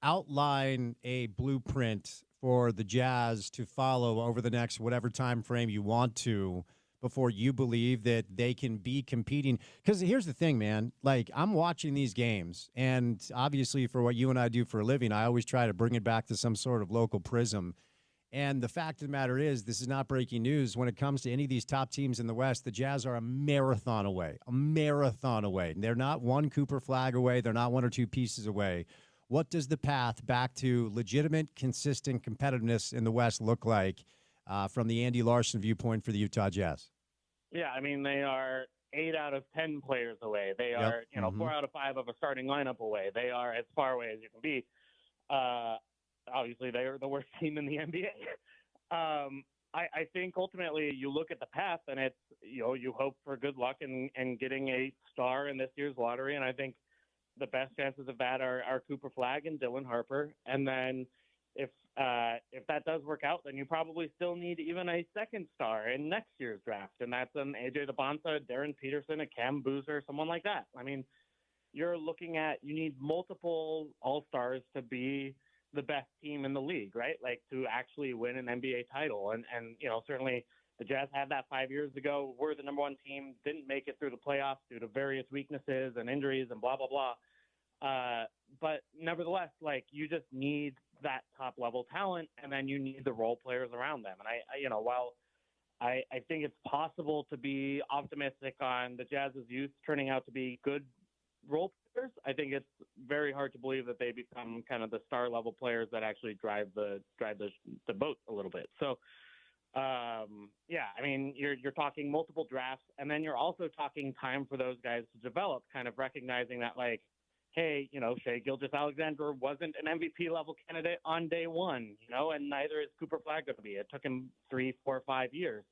Outline a blueprint for the Jazz to follow over the next whatever time frame you want to before you believe that they can be competing. Because here's the thing, man. Like, I'm watching these games, and obviously for what you and I do for a living, I always try to bring it back to some sort of local prism. And the fact of the matter is, this is not breaking news. When it comes to any of these top teams in the West, the Jazz are a marathon away. They're not one Cooper flag away. They're not one or two pieces away. What does the path back to legitimate, consistent competitiveness in the West look like from the Andy Larson viewpoint for the Utah Jazz? Yeah, I mean, they are 8 out of 10 players away. They are, 4 out of 5 of a starting lineup away. They are as far away as you can be. Obviously, they are the worst team in the NBA. I think ultimately you look at the path, and it's, you hope for good luck in getting a star in this year's lottery. And I think the best chances of that are Cooper Flagg and Dylan Harper. And then if that does work out, then you probably still need even a second star in next year's draft. And that's an AJ DeBonta, Darren Peterson, a Cam Boozer, someone like that. I mean, you're looking at, you need multiple all-stars to be the best team in the league, right? Like, to actually win an NBA title. And certainly the Jazz had that 5 years ago. We're the number one team, didn't make it through the playoffs due to various weaknesses and injuries and blah, blah, blah. But nevertheless, like, you just need that top level talent, and then you need the role players around them. And while I think it's possible to be optimistic on the Jazz's youth turning out to be good role players, I think it's very hard to believe that they become kind of the star level players that actually drive the boat a little bit. So, yeah, I mean, you're talking multiple drafts, and then you're also talking time for those guys to develop, kind of recognizing that, like, hey, Shai Gilgeous-Alexander wasn't an MVP level candidate on day one, and neither is Cooper Flagg going to be. It took him 3, 4, 5 years.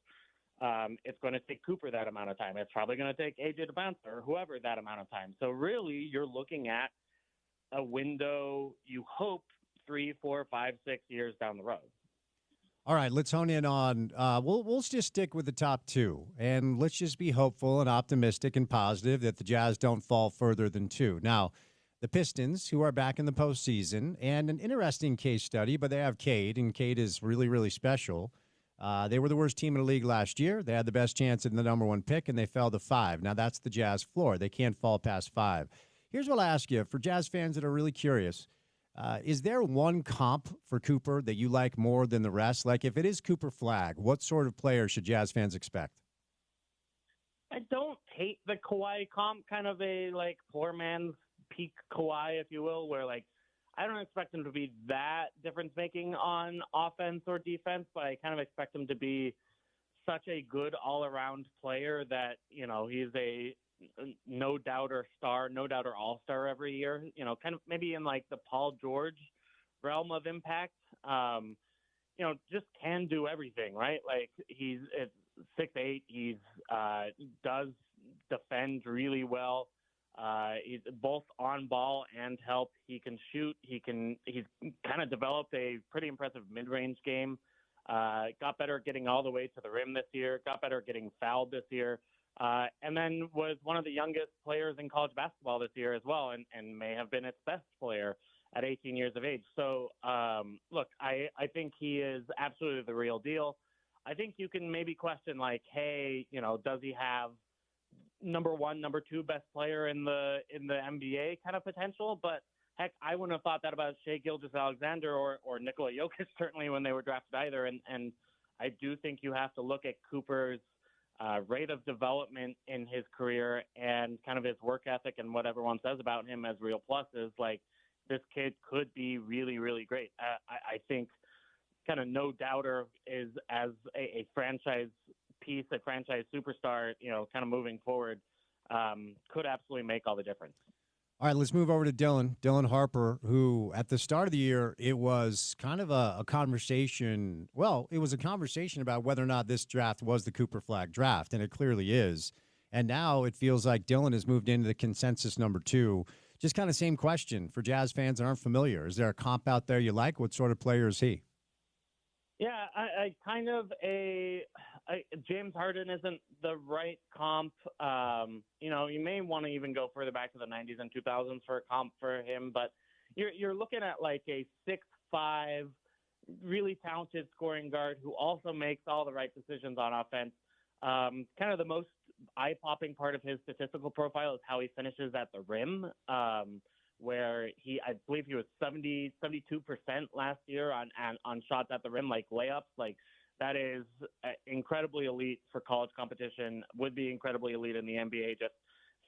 It's going to take Cooper that amount of time. It's probably going to take AJ DeBonta or whoever that amount of time. So really, you're looking at a window, you hope, 3, 4, 5, 6 years down the road. All right, let's hone in on we'll just stick with the top two, and let's just be hopeful and optimistic and positive that the Jazz don't fall further than 2. Now, the Pistons, who are back in the postseason, and an interesting case study, but they have Cade, and Cade is really, really special. They were the worst team in the league last year. They had the best chance in the number 1 pick, and they fell to 5. Now, that's the Jazz floor. They can't fall past 5. Here's what I'll ask you. For Jazz fans that are really curious, is there one comp for Cooper that you like more than the rest? Like, if it is Cooper Flagg, what sort of player should Jazz fans expect? I don't hate the Kawhi comp, kind of a, like, poor man's peak Kawhi, if you will, where, like, I don't expect him to be that difference-making on offense or defense, but I kind of expect him to be such a good all-around player that, he's a no-doubter star, no-doubter all-star every year, kind of maybe in, like, the Paul George realm of impact, just can do everything, right? Like, he's 6'8", he does defend really well. He's both on ball and help. He can shoot. He's kind of developed a pretty impressive mid-range game. Got better at getting all the way to the rim this year. Got better at getting fouled this year. And then was one of the youngest players in college basketball this year as well, and may have been its best player at 18 years of age. So, look, I think he is absolutely the real deal. I think you can maybe question, like, hey, does he have number 1, number 2 best player in the NBA kind of potential? But heck, I wouldn't have thought that about Shai Gilgeous-Alexander or Nikola Jokic certainly when they were drafted either. And I do think you have to look at Cooper's rate of development in his career and kind of his work ethic and what everyone says about him as real pluses. Like, this kid could be really, really great. I think kind of no doubter is as a franchise piece, a franchise superstar, kind of moving forward, could absolutely make all the difference. All right, let's move over to Dylan Harper, who at the start of the year, it was kind of a conversation. Well, it was a conversation about whether or not this draft was the Cooper Flagg draft, and it clearly is. And now it feels like Dylan has moved into the consensus number 2. Just kind of same question for Jazz fans that aren't familiar. Is there a comp out there you like? What sort of player is he? Yeah, I kind of James Harden isn't the right comp. You may want to even go further back to the 90s and 2000s for a comp for him, but you're looking at like a 6'5", really talented scoring guard who also makes all the right decisions on offense. Kind of the most eye-popping part of his statistical profile is how he finishes at the rim, where I believe he was 72% last year on shots at the rim, like layups. Like that is incredibly elite for college competition, would be incredibly elite in the NBA, just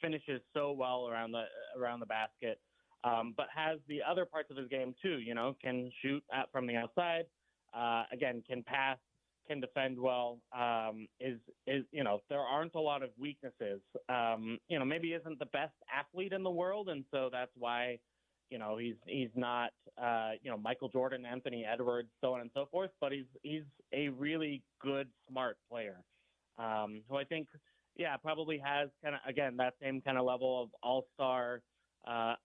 finishes so well around the basket. But has the other parts of his game too, can shoot from the outside, again, can pass, can defend well, there aren't a lot of weaknesses. Maybe isn't the best athlete in the world, and so that's why, he's not, Michael Jordan, Anthony Edwards, so on and so forth, but he's a really good, smart player, who I think, probably has kind of, again, that same kind of level of all-star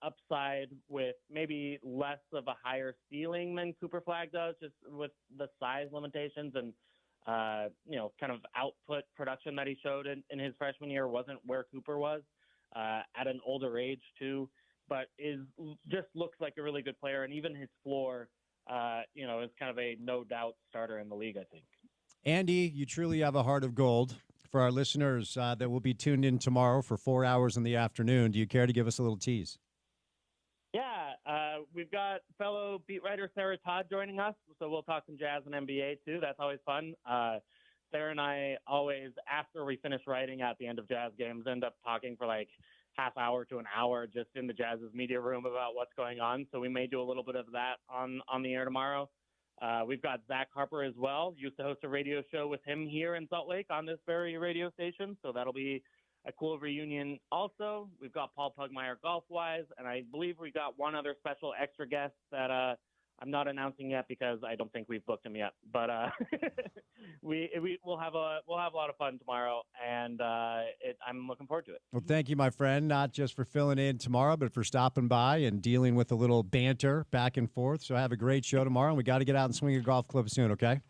upside with maybe less of a higher ceiling than Cooper Flagg does, just with the size limitations and, kind of output production that he showed in his freshman year wasn't where Cooper was at an older age too, but just looks like a really good player. And even his floor, is kind of a no doubt starter in the league, I think. Andy, you truly have a heart of gold. For our listeners that will be tuned in tomorrow for 4 hours in the afternoon, do you care to give us a little tease? Yeah, we've got fellow beat writer Sarah Todd joining us, so we'll talk some Jazz and NBA too. That's always fun. Sarah and I always, after we finish writing at the end of Jazz games, end up talking for like half hour to an hour just in the Jazz's media room about what's going on. So we may do a little bit of that on the air tomorrow. We've got Zach Harper as well. Used to host a radio show with him here in Salt Lake on this very radio station, so that'll be a cool reunion. Also, we've got Paul Pugmire golf-wise, and I believe we got one other special extra guest that I'm not announcing yet because I don't think we've booked him yet. But we'll have a lot of fun tomorrow, and I'm looking forward to it. Well, thank you, my friend, not just for filling in tomorrow, but for stopping by and dealing with a little banter back and forth. So have a great show tomorrow, and we got to get out and swing a golf club soon, okay?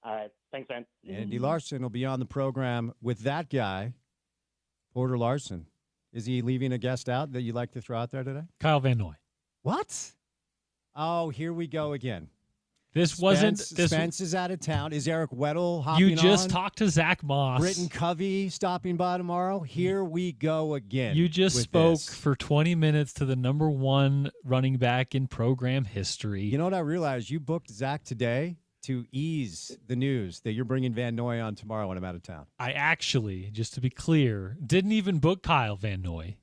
All right. Thanks, man. Andy Larson will be on the program with that guy, Porter Larson. Is he leaving a guest out that you'd like to throw out there today? Kyle Van Noy. What? Oh, here we go again. Spence is out of town. Is Eric Weddle hopping on? You just talked to Zach Moss. Britton Covey stopping by tomorrow. Here we go again. You just spoke for 20 minutes to the number one running back in program history. You know what I realized? You booked Zach today to ease the news that you're bringing Van Noy on tomorrow when I'm out of town. I actually, just to be clear, didn't even book Kyle Van Noy.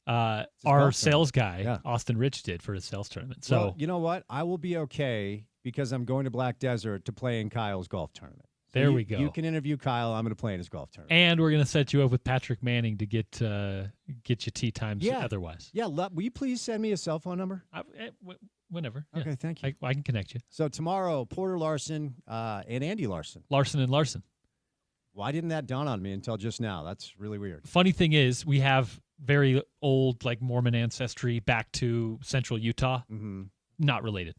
Our sales guy, Austin Rich, did for his sales tournament. So well, you know what? I will be okay because I'm going to Black Desert to play in Kyle's golf tournament. So there we go. You can interview Kyle. I'm going to play in his golf tournament. And we're going to set you up with Patrick Manning to get you tee times otherwise. Yeah. Will you please send me a cell phone number? Whenever. Okay, thank you. I can connect you. So tomorrow, Porter Larson and Andy Larson. Larson and Larson. Why didn't that dawn on me until just now? That's really weird. Funny thing is, we have very old, like Mormon ancestry back to central Utah. Mm-hmm. Not related.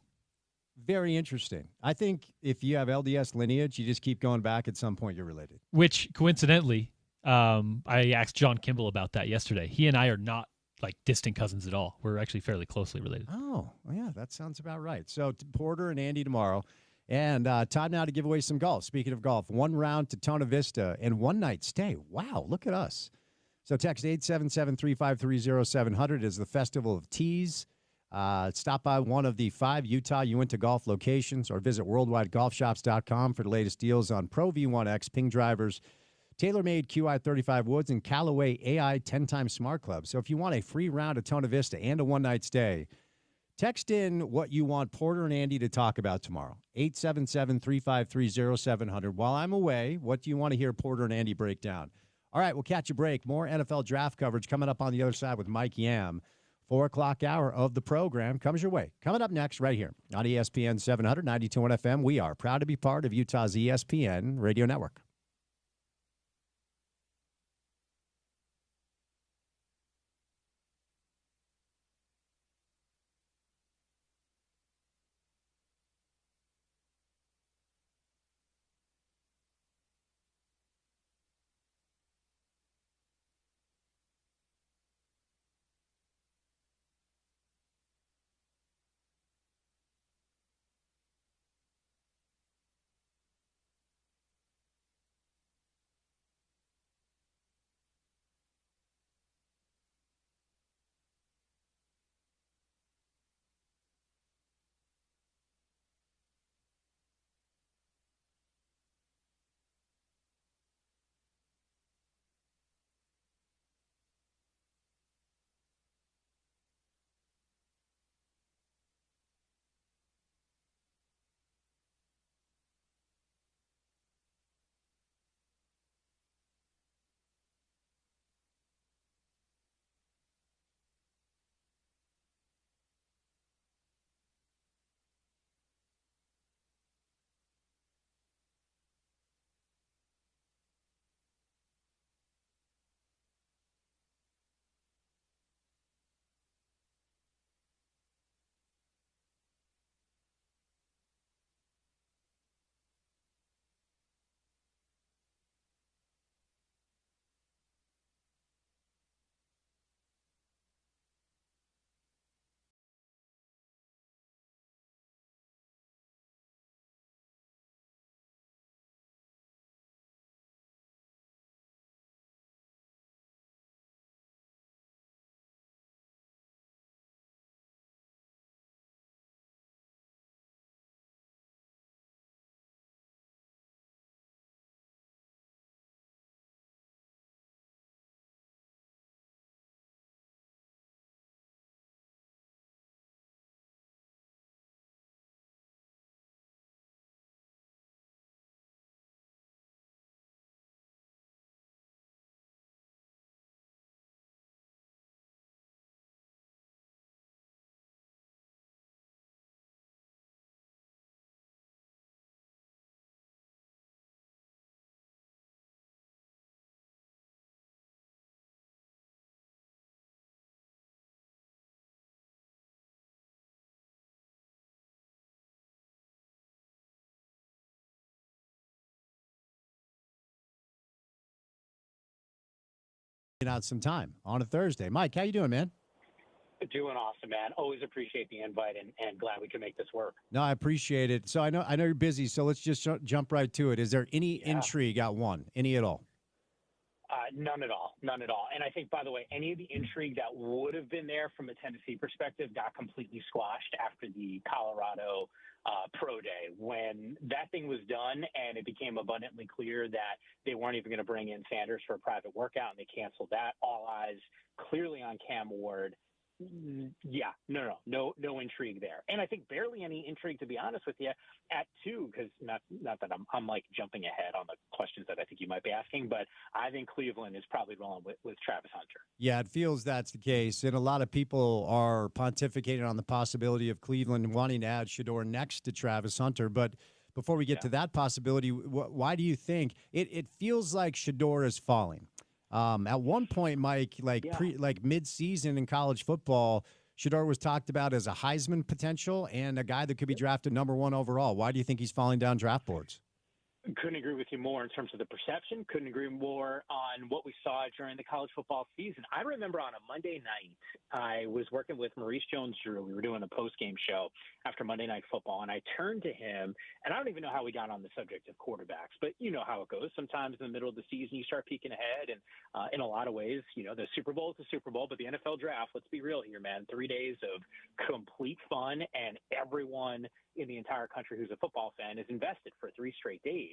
Very interesting. I think if you have LDS lineage, you just keep going back. At some point, you're related. Which, coincidentally, I asked John Kimball about that yesterday. He and I are not like distant cousins at all. We're actually fairly closely related. Oh, yeah, that sounds about right. So Porter and Andy tomorrow. And time now to give away some golf. Speaking of golf, 1 round to Tonga Vista and 1 night stay. Wow, look at us. So text 877-353-0700 is the Festival of Tees. Stop by one of the 5 Utah Uinta golf locations or visit worldwidegolfshops.com for the latest deals on Pro V1X, Ping drivers, TaylorMade QI35 Woods, and Callaway AI 10-time Smart Club. So if you want a free round at Tonga Vista and a 1-night stay, text in what you want Porter and Andy to talk about tomorrow. 877-353-0700. While I'm away, what do you want to hear Porter and Andy break down? All right, we'll catch a break. More NFL draft coverage coming up on the other side with Mike Yam. 4 o'clock hour of the program comes your way. Coming up next right here on ESPN 700, 92.1 FM. We are proud to be part of Utah's ESPN radio network. Out some time on a Thursday. Mike, how you doing, man? Doing awesome, man. Always appreciate the invite and glad we can make this work. No, I appreciate it. So I know you're busy, so let's just jump right to it. Is there any intrigue out one? Any at all? None at all. None at all. And I think, by the way, any of the intrigue that would have been there from a Tennessee perspective got completely squashed after the Colorado Pro Day, when that thing was done and it became abundantly clear that they weren't even going to bring in Sanders for a private workout, and they canceled that. All eyes clearly on Cam Ward. Yeah, no intrigue there. And I think barely any intrigue, to be honest with you, at 2, because not that I'm like jumping ahead on the questions that I think you might be asking, but I think Cleveland is probably rolling with Travis Hunter. Yeah, it feels that's the case. And a lot of people are pontificating on the possibility of Cleveland wanting to add Shedeur next to Travis Hunter. But before we get to that possibility, why do you think it feels like Shedeur is falling? At one point, Mike, mid-season in college football, Shedeur was talked about as a Heisman potential and a guy that could be drafted number 1 overall. Why do you think he's falling down draft boards? Couldn't agree with you more in terms of the perception. Couldn't agree more on what we saw during the college football season. I remember on a Monday night, I was working with Maurice Jones-Drew. We were doing a post-game show after Monday Night Football, and I turned to him, and I don't even know how we got on the subject of quarterbacks, but you know how it goes. Sometimes in the middle of the season, you start peeking ahead, and in a lot of ways, the Super Bowl is the Super Bowl, but the NFL draft, let's be real here, man, 3 days of complete fun, and everyone in the entire country who's a football fan is invested for 3 straight days.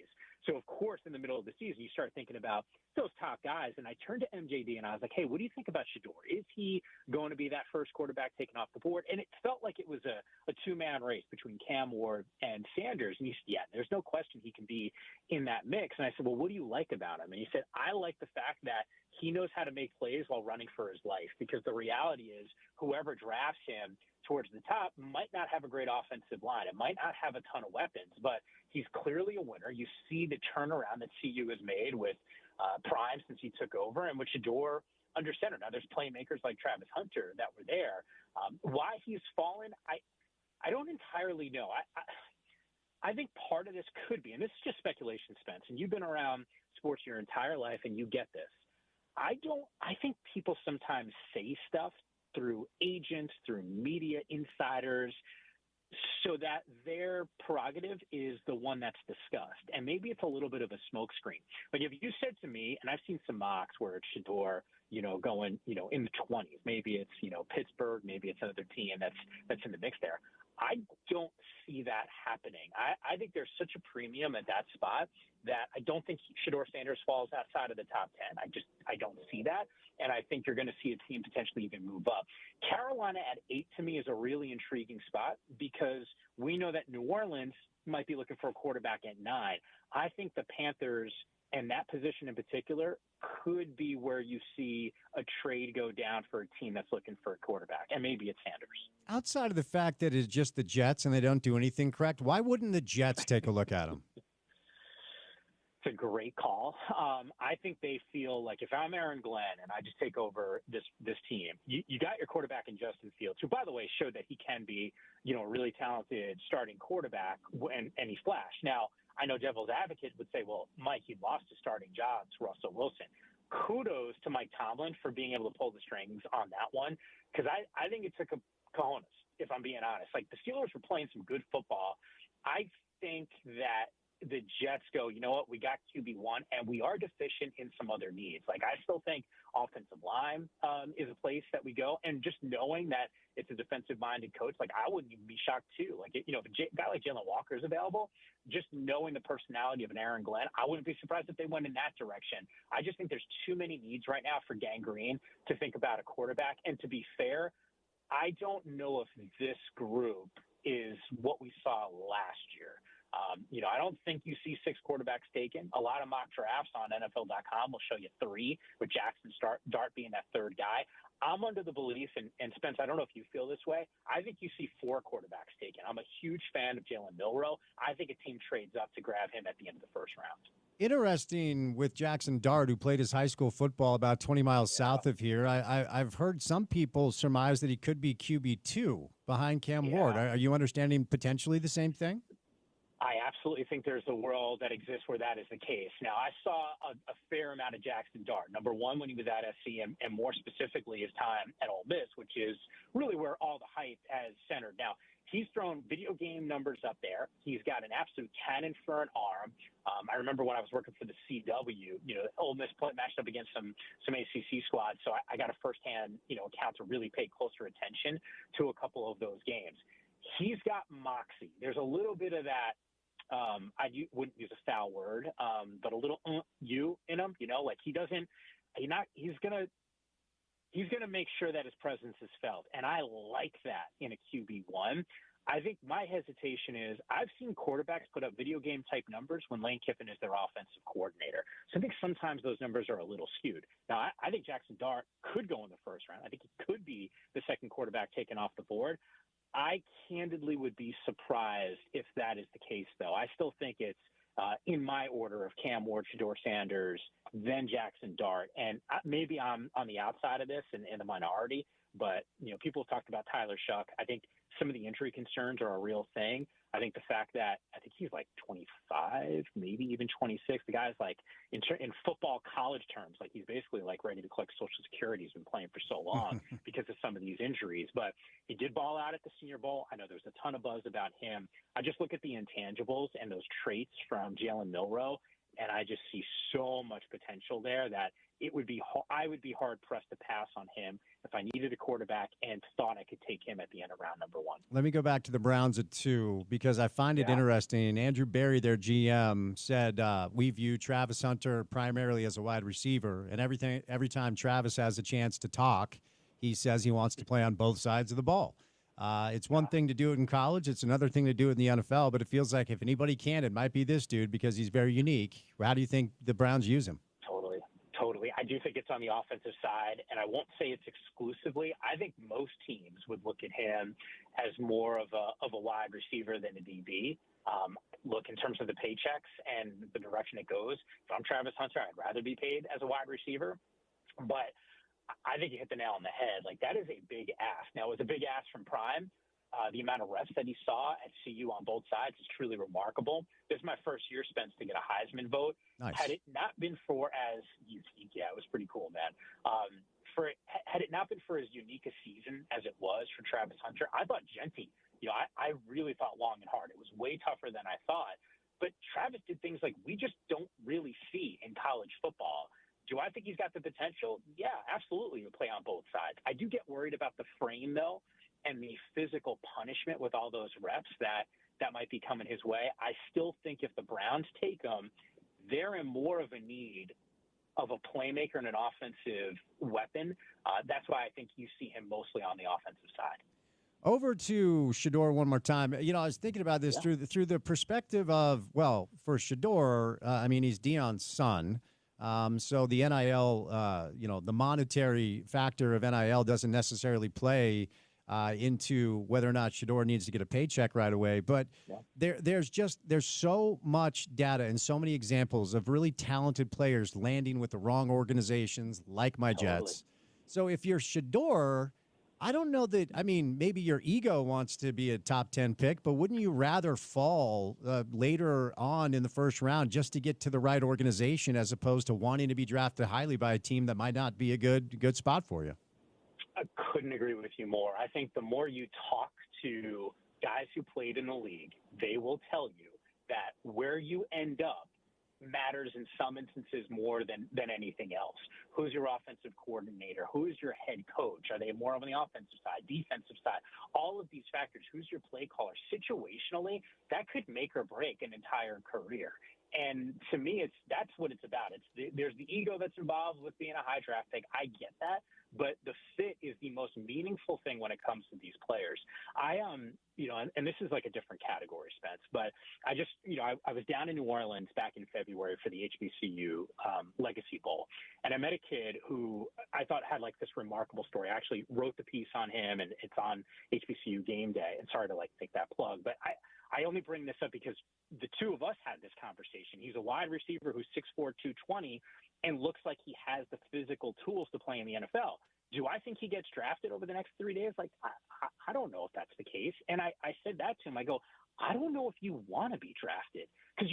So, of course, in the middle of the season, you start thinking about those top guys. And I turned to MJD and I was like, hey, what do you think about Shedeur? Is he going to be that first quarterback taken off the board? And it felt like it was a 2-man race between Cam Ward and Sanders. And he said, yeah, there's no question he can be in that mix. And I said, well, what do you like about him? And he said, I like the fact that he knows how to make plays while running for his life, because the reality is whoever drafts him towards the top might not have a great offensive line. It might not have a ton of weapons, but he's clearly a winner. You see the turnaround that CU has made with Prime since he took over, and with Shedeur under center. Now, there's playmakers like Travis Hunter that were there. Why he's fallen, I don't entirely know. I think part of this could be, and this is just speculation, Spence, and you've been around sports your entire life, and you get this. I think people sometimes say stuff through agents, through media insiders, so that their prerogative is the one that's discussed. And maybe it's a little bit of a smokescreen. Like if you said to me, and I've seen some mocks where it's Shedeur, going, in the 20s, maybe it's, Pittsburgh, maybe it's another team that's in the mix there. I don't see that happening. I think there's such a premium at that spot that I don't think Shedeur Sanders falls outside of the top 10. I don't see that. And I think you're going to see a team potentially even move up. Carolina at 8 to me is a really intriguing spot because we know that New Orleans might be looking for a quarterback at 9. I think the Panthers and that position in particular could be where you see a trade go down for a team that's looking for a quarterback, and maybe it's Sanders. Outside of the fact that it's just the Jets and they don't do anything correct, why wouldn't the Jets take a look at him? It's a great call. I think they feel like if I'm Aaron Glenn and I just take over this team, you got your quarterback in Justin Fields, who, by the way, showed that he can be, a really talented starting quarterback, and he flashed. Now, I know devil's advocate would say, well, Mike, he lost his starting job to Russell Wilson. Kudos to Mike Tomlin for being able to pull the strings on that one, because I think it took a cojones, if I'm being honest. Like, the Steelers were playing some good football. I think that the Jets go, you know what, we got QB1, and we are deficient in some other needs. Like, I still think offensive line is a place that we go, and just knowing that it's a defensive-minded coach, like, I wouldn't even be shocked, too. Like, if a guy like Jalen Walker is available, just knowing the personality of an Aaron Glenn, I wouldn't be surprised if they went in that direction. I just think there's too many needs right now for Gang Green to think about a quarterback, and to be fair, I don't know if this group is what we saw last year. I don't think you see 6 quarterbacks taken. A lot of mock drafts on NFL.com will show you 3, with Jackson Dart being that third guy. I'm under the belief, and Spence, I don't know if you feel this way, I think you see 4 quarterbacks taken. I'm a huge fan of Jalen Milroe. I think a team trades up to grab him at the end of the first round. Interesting with Jackson Dart, who played his high school football about 20 miles south of here. I've heard some people surmise that he could be QB2 behind Cam Ward. Are you understanding potentially the same thing? I absolutely think there's a world that exists where that is the case. Now, I saw a fair amount of Jackson Dart. Number one, when he was at SC, and more specifically his time at Ole Miss, which is really where all the hype has centered. Now, he's thrown video game numbers up there. He's got an absolute cannon for an arm. I remember when I was working for the CW, Ole Miss matched up against some ACC squads, so I got a firsthand, account to really pay closer attention to a couple of those games. He's got moxie. There's a little bit of that. I wouldn't use a foul word, but a little you in him. Like he's gonna make sure that his presence is felt, and I like that in a QB1. I think my hesitation is I've seen quarterbacks put up video game type numbers when Lane Kiffin is their offensive coordinator. So I think sometimes those numbers are a little skewed. Now, I think Jackson Dart could go in the first round. I think he could be the second quarterback taken off the board. I candidly would be surprised if that is the case, though. I still think it's in my order of Cam Ward, Shedeur Sanders, then Jackson Dart. And maybe I'm on the outside of this and in the minority, but, people have talked about Tyler Shuck. I think some of the injury concerns are a real thing. I think the fact that I think he's like 25, maybe even 26. The guy's like in football college terms, like he's basically like ready to collect Social Security. He's been playing for so long because of some of these injuries. But he did ball out at the Senior Bowl. I know there's a ton of buzz about him. I just look at the intangibles and those traits from Jalen Milroe, and I just see so much potential there that I would be hard pressed to pass on him if I needed a quarterback and thought I could take him at the end of round number one. Let me go back to the Browns at 2 because I find it interesting. Andrew Berry, their GM, said we view Travis Hunter primarily as a wide receiver, and every time Travis has a chance to talk, he says he wants to play on both sides of the ball. It's one thing to do it in college. It's another thing to do it in the NFL, but it feels like if anybody can, it might be this dude because he's very unique. How do you think the Browns use him? Totally. I do think it's on the offensive side, and I won't say it's exclusively. I think most teams would look at him as more of a wide receiver than a DB. Look, in terms of the paychecks and the direction it goes, if I'm Travis Hunter, I'd rather be paid as a wide receiver. But I think you hit the nail on the head. Like, that is a big ask. Now, it was a big ask from Prime. The amount of reps that he saw at CU on both sides is truly remarkable. This is my first year, Spence, to get a Heisman vote. Nice. Had it not been for it was pretty cool, man. Had it not been for as unique a season as it was for Travis Hunter, I thought Genty, I really thought long and hard. It was way tougher than I thought. But Travis did things like we just don't really see in college football. Do I think he's got the potential? Yeah, absolutely, to play on both sides. I do get worried about the frame, though, and the physical punishment with all those reps that might be coming his way. I still think if the Browns take him, they're in more of a need of a playmaker and an offensive weapon. That's why I think you see him mostly on the offensive side. Over to Shedeur one more time. I was thinking about this through the perspective of, for Shedeur, he's Deion's son. So the NIL, the monetary factor of NIL doesn't necessarily play into whether or not Shedeur needs to get a paycheck right away. But there's so much data and so many examples of really talented players landing with the wrong organizations like my Jets. So if you're Shedeur, I don't know that, maybe your ego wants to be a top 10 pick, but wouldn't you rather fall later on in the first round just to get to the right organization as opposed to wanting to be drafted highly by a team that might not be a good spot for you? I couldn't agree with you more. I think the more you talk to guys who played in the league, they will tell you that where you end up matters in some instances more than anything else. Who's your offensive coordinator? Who is your head coach? Are they more on the offensive side, defensive side? All of these factors. Who's your play caller? Situationally, that could make or break an entire career. And to me, that's what it's about. There's the ego that's involved with being a high draft pick. I get that, but the fit is the most meaningful thing when it comes to these players. And this is like a different category, Spence, but I was down in New Orleans back in February for the HBCU Legacy Bowl, and I met a kid who I thought had like this remarkable story. I actually wrote the piece on him, and it's on HBCU Game Day. And sorry to take that plug, but I only bring this up because the two of us had this conversation. He's a wide receiver who's 6'4", 220, and looks like he has the physical tools to play in the NFL. Do I think he gets drafted over the next 3 days? I don't know if that's the case. And I said that to him. I go, I don't know if you want to be drafted because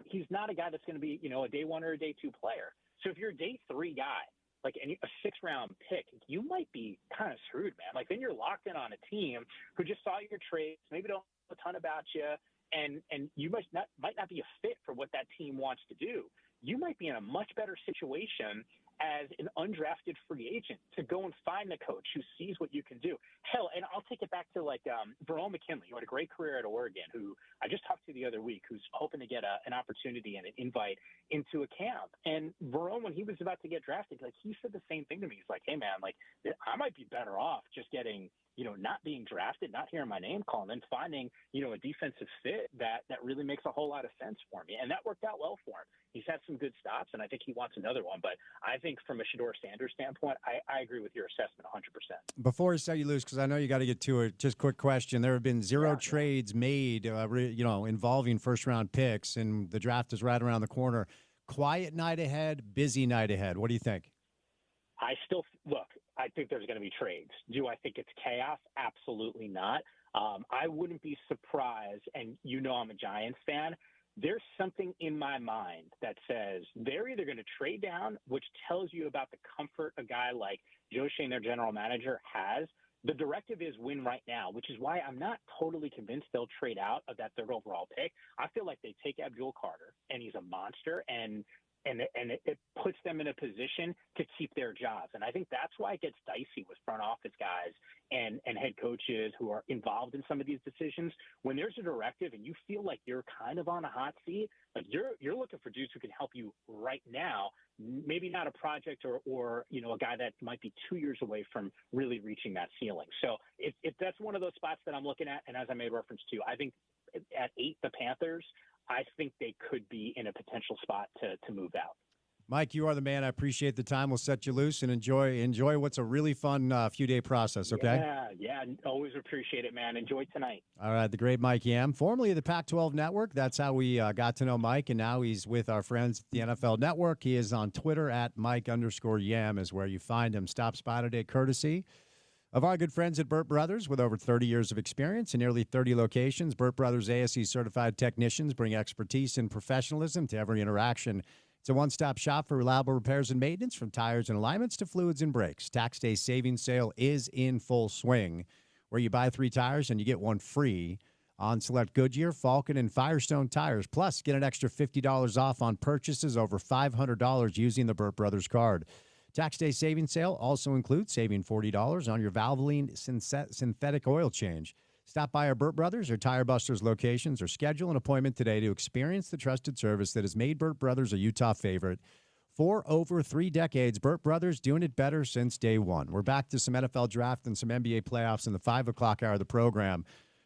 he's not a guy that's going to be, a day one or a day two player. So if you're a day three guy, like a 6th-round pick, you might be kind of screwed, man. Like then you're locked in on a team who just saw your trades, maybe don't know a ton about you, and you might not be a fit for what that team wants to do. You might be in a much better situation as an undrafted free agent to go and find a coach who sees what you can do. Hell, and I'll take it back to Verone McKinley, who had a great career at Oregon, who I just talked to the other week, who's hoping to get an opportunity and an invite into a camp. And Verone, when he was about to get drafted, he said the same thing to me. He's like, hey man, I might be better off just getting, not being drafted, not hearing my name called, and finding, a defensive fit that really makes a whole lot of sense for me. And that worked out well for him. He's had some good stops, and I think he wants another one. But I think from a Shedeur Sanders standpoint, I agree with your assessment 100%. Before I set you loose, because I know you got to get to it, just quick question. There have been zero trades made, involving first-round picks, and the draft is right around the corner. Quiet night ahead, busy night ahead. What do you think? I think there's going to be trades. Do I think it's chaos? Absolutely not. I wouldn't be surprised, and I'm a Giants fan. There's something in my mind that says they're either going to trade down, which tells you about the comfort a guy like Joe Schoen, their general manager, has. The directive is win right now, which is why I'm not totally convinced they'll trade out of that 3rd overall pick. I feel like they take Abdul Carter, and he's a monster, and it puts them in a position to keep their jobs. And I think that's why it gets dicey with front office guys and head coaches who are involved in some of these decisions. When there's a directive and you feel like you're kind of on a hot seat, like you're looking for dudes who can help you right now, maybe not a project or a guy that might be 2 years away from really reaching that ceiling. So if that's one of those spots that I'm looking at, and as I made reference to, I think at 8, the Panthers, I think they could be in a potential spot to move out. Mike, you are the man. I appreciate the time. We'll set you loose and enjoy what's a really fun few-day process, okay? Yeah. Always appreciate it, man. Enjoy tonight. All right, the great Mike Yam, formerly of the Pac-12 Network. That's how we got to know Mike, and now he's with our friends at the NFL Network. He is on Twitter at Mike_Yam is where you find him. Stops by today courtesy of our good friends at Burt Brothers. With over 30 years of experience in nearly 30 locations, Burt Brothers ASE certified technicians bring expertise and professionalism to every interaction. It's a one-stop shop for reliable repairs and maintenance, from tires and alignments to fluids and brakes. Tax Day savings sale is in full swing, where you buy 3 tires and you get 1 free on select Goodyear, Falcon, and Firestone tires. Plus, get an extra $50 off on purchases over $500 using the Burt Brothers card. Tax Day savings sale also includes saving $40 on your Valvoline synthetic oil change. Stop by our Burt Brothers or Tire Busters locations or schedule an appointment today to experience the trusted service that has made Burt Brothers a Utah favorite. For over 3 decades, Burt Brothers doing it better since day one. We're back to some NFL draft and some NBA playoffs in the 5 o'clock hour of the program.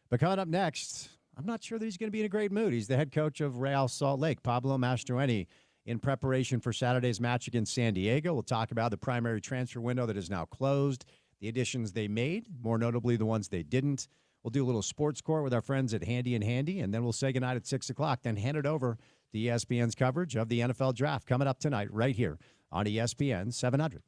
But coming up next, I'm not sure that he's going to be in a great mood. He's the head coach of Real Salt Lake, Pablo Mastroeni, in preparation for Saturday's match against San Diego. We'll talk about the primary transfer window that is now closed, the additions they made, more notably the ones they didn't. We'll do a little sports score with our friends at Handy and Handy, and then we'll say goodnight at 6 o'clock, then hand it over to ESPN's coverage of the NFL Draft coming up tonight right here on ESPN 700.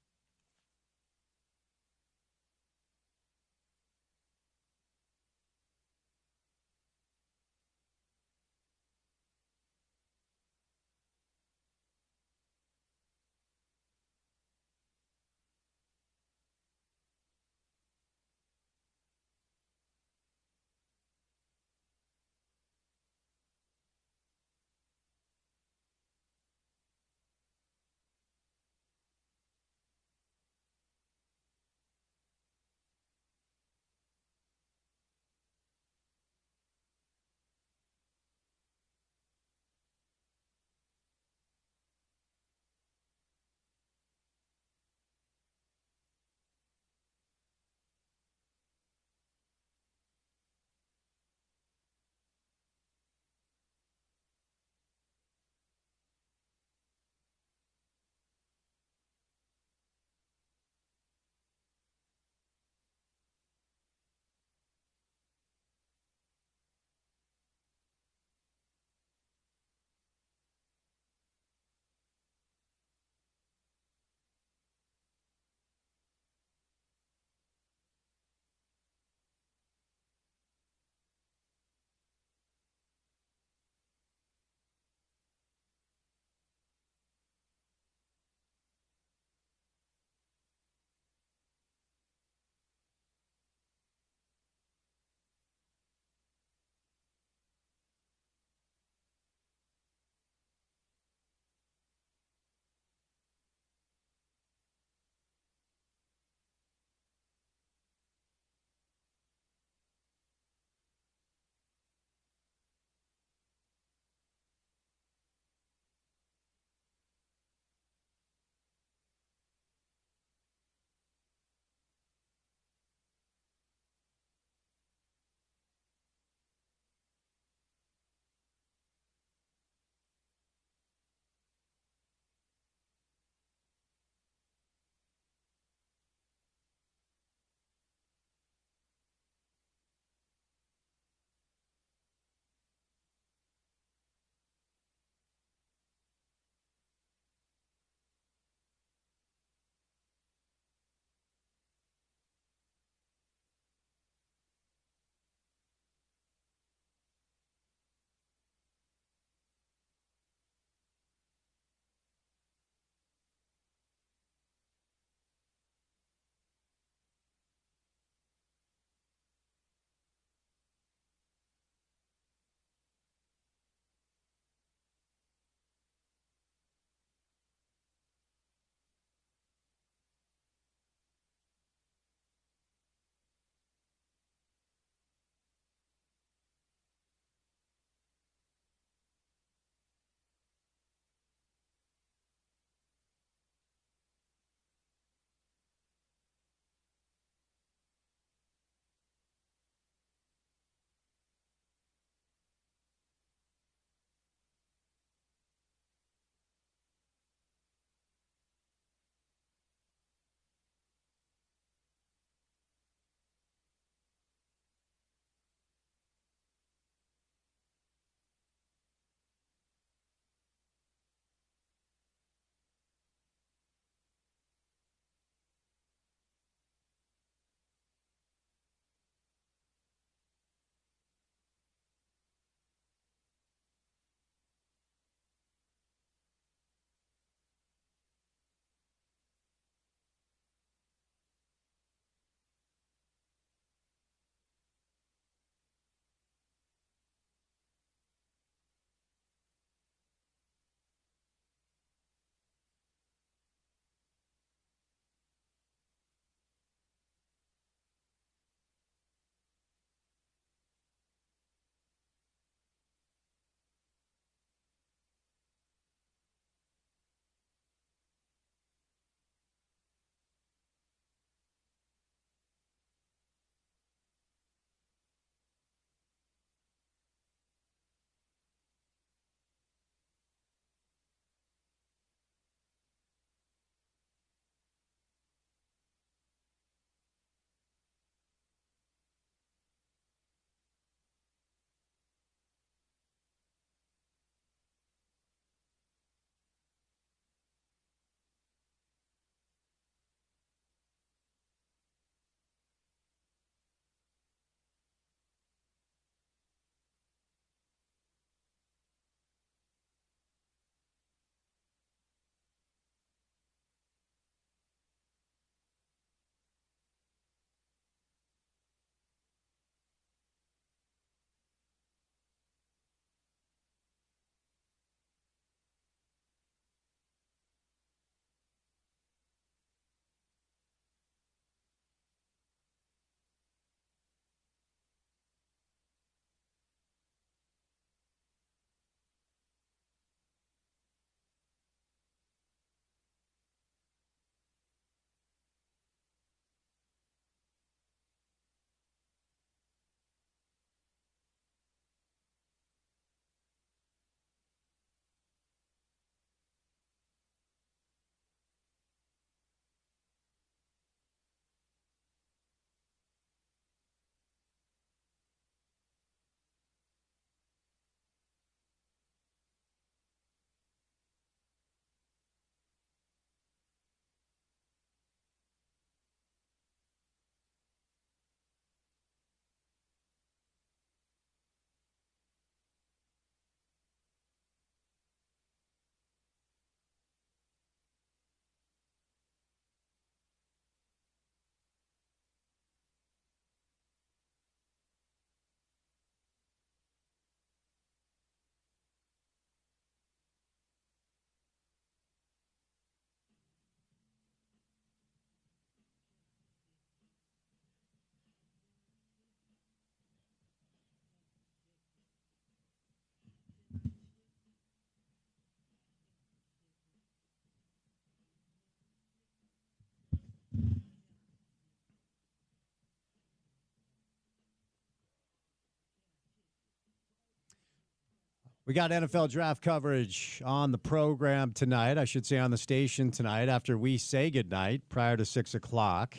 We got NFL draft coverage on the program tonight. I should say on the station tonight after we say goodnight prior to 6 o'clock.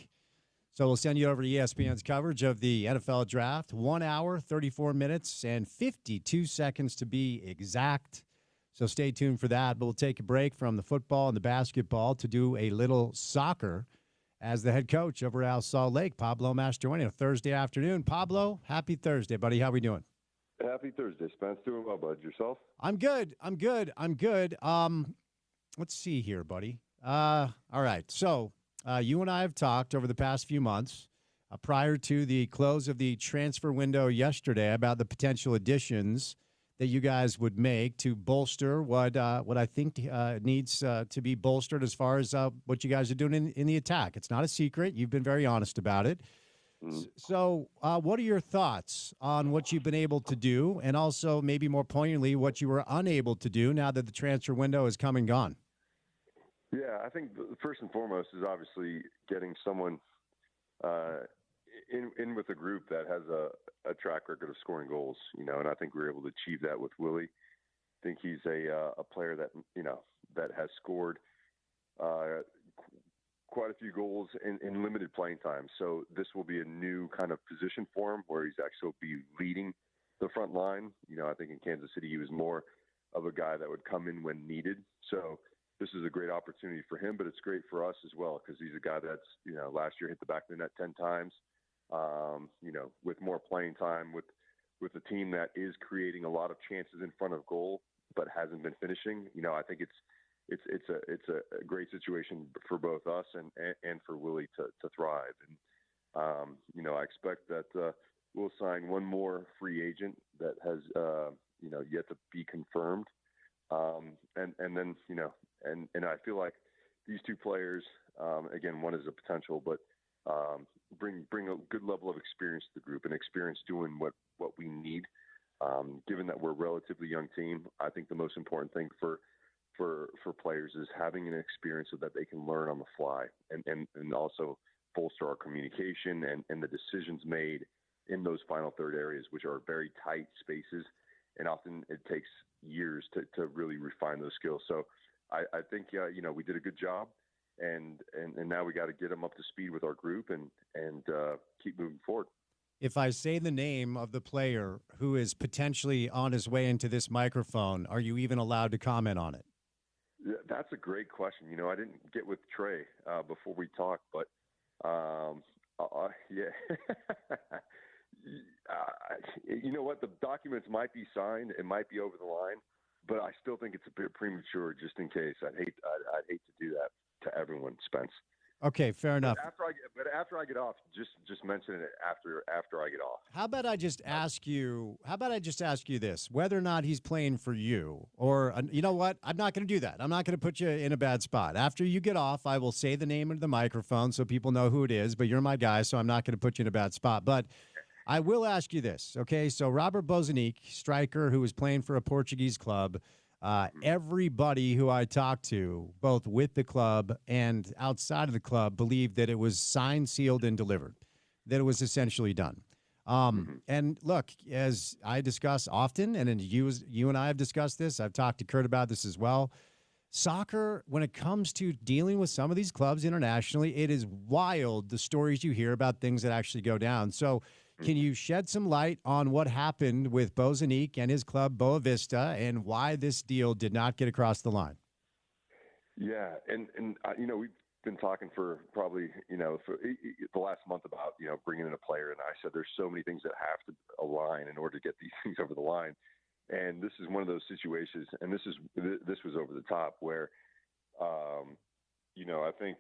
So we'll send you over to ESPN's coverage of the NFL draft. 1 hour, 34 minutes, and 52 seconds to be exact. So stay tuned for that. But we'll take a break from the football and the basketball to do a little soccer as the head coach over at Salt Lake, Pablo Mastroeni, a Thursday afternoon. Pablo, happy Thursday, buddy. How we doing? Happy Thursday, Spence. Doing well, bud. Yourself? I'm good. Let's see here, buddy. All right. So you and I have talked over the past few months prior to the close of the transfer window yesterday about the potential additions that you guys would make to bolster what I think needs to be bolstered as far as what you guys are doing in the attack. It's not a secret. You've been very honest about it. So what are your thoughts on what you've been able to do, and also maybe more poignantly what you were unable to do now that the transfer window is come and gone? Yeah, I think first and foremost is obviously getting someone in with a group that has a track record of scoring goals, and I think we were able to achieve that with Willie. I think he's a player that, that has scored quite a few goals in limited playing time. So this will be a new kind of position for him where he's actually be leading the front line. I think in Kansas City, he was more of a guy that would come in when needed. So this is a great opportunity for him, but it's great for us as well because he's a guy that's, last year hit the back of the net 10 times, with more playing time with a team that is creating a lot of chances in front of goal, but hasn't been finishing. I think it's a great situation for both us and for Willie to thrive. And, I expect that we'll sign one more free agent that has, yet to be confirmed. And then, and I feel like these two players, again, one is a potential, but bring a good level of experience to the group and experience doing what we need. Given that we're a relatively young team, I think the most important thing for players is having an experience so that they can learn on the fly and also bolster our communication and the decisions made in those final third areas, which are very tight spaces. And often it takes years to really refine those skills. So I think, we did a good job and now we got to get them up to speed with our group and keep moving forward. If I say the name of the player who is potentially on his way into this microphone, are you even allowed to comment on it? That's a great question. I didn't get with Trey before we talked, but yeah. You know what? The documents might be signed. It might be over the line, but I still think it's a bit premature just in case. I'd hate to do that to everyone, Spence. Okay, fair enough. But after I get off, just mention it after I get off. How about I just ask you this, whether or not he's playing for you, or you know what? I'm not going to do that. I'm not going to put you in a bad spot. After you get off, I will say the name into the microphone so people know who it is, but you're my guy, so I'm not going to put you in a bad spot. But I will ask you this, okay? So Robert Bozanic, striker who was playing for a Portuguese club, everybody who I talked to, both with the club and outside of the club, believed that it was signed, sealed, and delivered, that it was essentially done. And look, as I discuss often, and you and I have discussed this, I've talked to Kurt about this as well, soccer, when it comes to dealing with some of these clubs internationally, it is wild, the stories you hear about things that actually go down. So can you shed some light on what happened with Bozanic and his club, Boa Vista, and why this deal did not get across the line? Yeah, and we've been talking for probably, for the last month about, bringing in a player, and I said there's so many things that have to align in order to get these things over the line. And this is one of those situations, and this was over the top where, I think,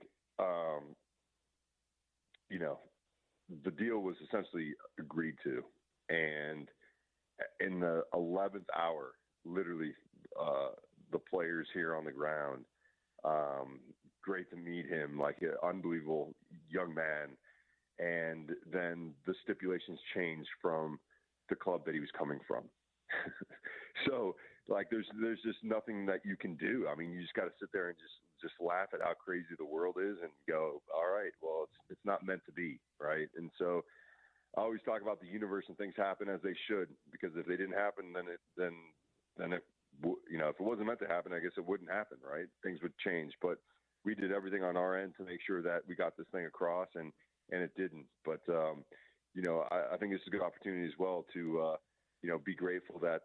the deal was essentially agreed to, and in the 11th hour, literally, the players here on the ground, great to meet him, like an unbelievable young man, and then the stipulations changed from the club that he was coming from. So, like, there's just nothing that you can do. I mean, you just got to sit there and just laugh at how crazy the world is and go, all right, well, it's not meant to be, right? And so I always talk about the universe and things happen as they should, because if they didn't happen, then then if it wasn't meant to happen, I guess it wouldn't happen, right? Things would change. But we did everything on our end to make sure that we got this thing across, and it didn't. But I think it's a good opportunity as well to be grateful that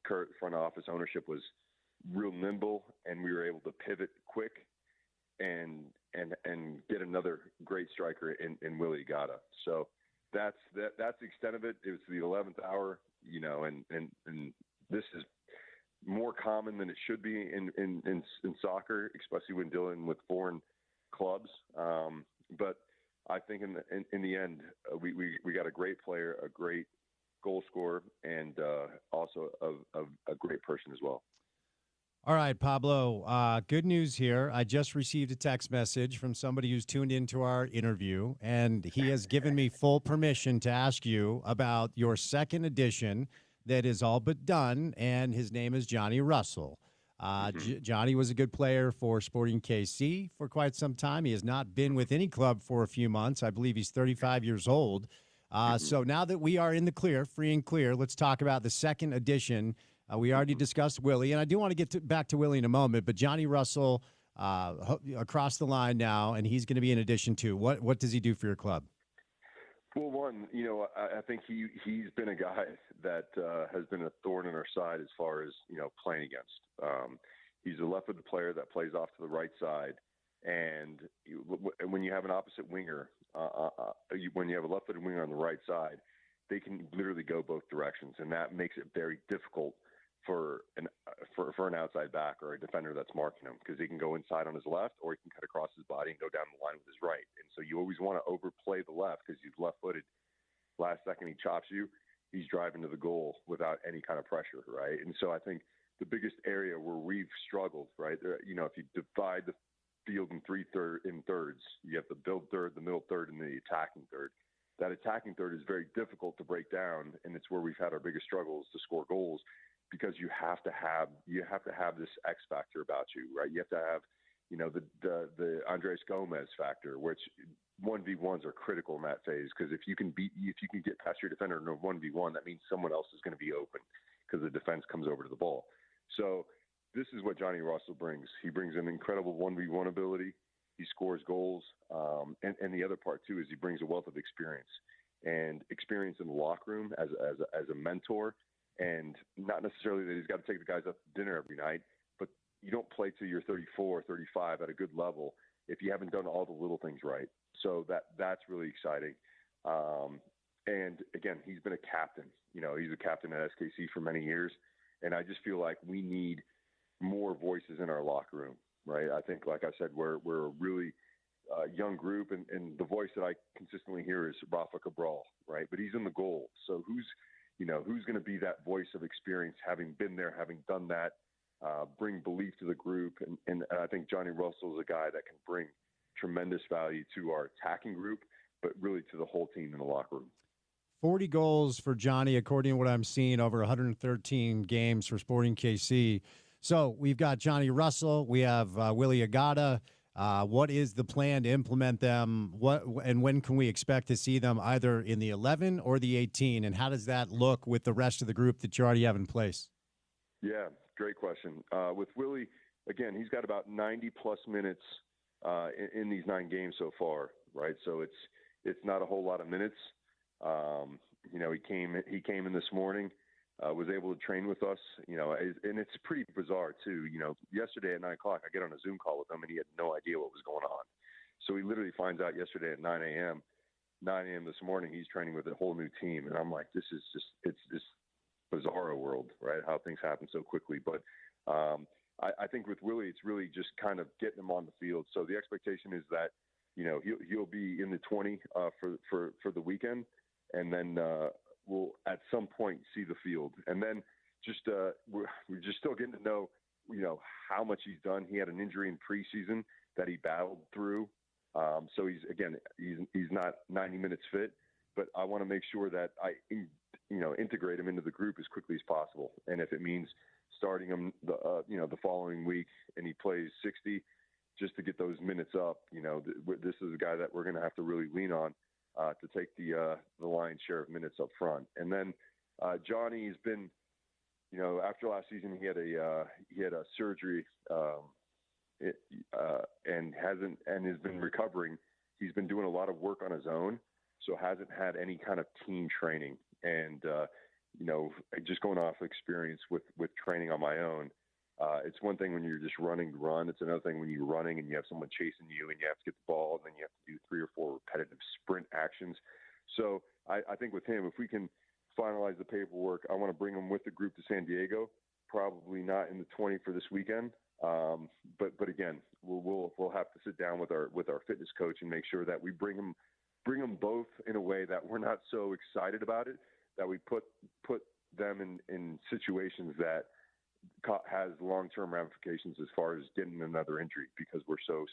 Kurt front office ownership was real nimble, and we were able to pivot quick and get another great striker in Willie Gatta. So that's the extent of it. It was the 11th hour, and this is more common than it should be in soccer, especially when dealing with foreign clubs. But I think in the end, we got a great player, a great goal scorer, and also a great person as well. All right, Pablo, good news here. I just received a text message from somebody who's tuned into our interview, and he has given me full permission to ask you about your second edition that is all but done, and his name is Johnny Russell. Johnny was a good player for Sporting KC for quite some time. He has not been with any club for a few months. I believe he's 35 years old. So now that we are in the clear, free and clear, let's talk about the second edition. We already discussed Willie, and I do want to get back to Willie in a moment, but Johnny Russell across the line now, and he's going to be in addition to. What does he do for your club? Well, one, I think he's been a guy that has been a thorn in our side as far as, playing against. He's a left-footed player that plays off to the right side. And when you have an opposite winger, when you have a left-footed winger on the right side, they can literally go both directions. And that makes it very difficult for an outside back or a defender that's marking him, because he can go inside on his left, or he can cut across his body and go down the line with his right. And so you always want to overplay the left, because he's left-footed. Last second he chops you, he's driving to the goal without any kind of pressure, right? And so I think the biggest area where we've struggled, right, if you divide the field in thirds, you have the build third, the middle third, and the attacking third. That attacking third is very difficult to break down, and it's where we've had our biggest struggles to score goals, because you have to have this X factor about you, right? You have to have, the Andres Gomez factor, which 1v1s are critical in that phase, because if you can get past your defender in a 1v1, that means someone else is going to be open because the defense comes over to the ball. So this is what Johnny Russell brings. He brings an incredible 1v1 ability. He scores goals, and the other part too is he brings a wealth of experience in the locker room as a mentor. And not necessarily that he's got to take the guys up to dinner every night, but you don't play till you're 34, 35 at a good level if you haven't done all the little things right. So that's really exciting. And again, he's been a captain. He's a captain at SKC for many years, and I just feel like we need more voices in our locker room, right? I think, like I said, we're a really young group, and the voice that I consistently hear is Rafa Cabral, right? But he's in the goal, so who's going to be that voice of experience, having been there, having done that, bring belief to the group. And I think Johnny Russell is a guy that can bring tremendous value to our attacking group, but really to the whole team in the locker room. 40 goals for Johnny, according to what I'm seeing, over 113 games for Sporting KC. So we've got Johnny Russell. We have Willie Agata. What is the plan to implement them? And when can we expect to see them, either in the 11 or the 18? And how does that look with the rest of the group that you already have in place? Yeah, great question. With Willie, again, he's got about 90-plus minutes in these 9 games so far, right? So it's not a whole lot of minutes. He came in this morning. Was able to train with us, and it's pretty bizarre too. Yesterday at 9 o'clock, I get on a Zoom call with him, and he had no idea what was going on. So he literally finds out yesterday at 9 a.m. 9 a.m. this morning, he's training with a whole new team, and I'm like, it's this bizarro world, right? How things happen so quickly. But I think with Willie, it's really just kind of getting him on the field. So the expectation is that he'll be in the 20 for the weekend, and then we'll at some point see the field. And then we're just still getting to know, how much he's done. He had an injury in preseason that he battled through. So he's not 90 minutes fit, but I want to make sure that I, integrate him into the group as quickly as possible. And if it means starting him the following week and he plays 60 just to get those minutes up, this is a guy that we're going to have to really lean on to take the lion's share of minutes up front. And then Johnny has been, after last season, he had a surgery, and has been recovering. He's been doing a lot of work on his own, so hasn't had any kind of team training. And just going off experience with training on my own, it's one thing when you're just running to run. It's another thing when you're running and you have someone chasing you and you have to get the ball, and then you have to do 3 or 4 repetitive sprint actions. So I think with him, if we can finalize the paperwork, I want to bring him with the group to San Diego. Probably not in the 20 for this weekend, but again, we'll have to sit down with our fitness coach and make sure that we bring them both in a way that we're not so excited about it, that we put them in situations that has long-term ramifications as far as getting another injury, because we're so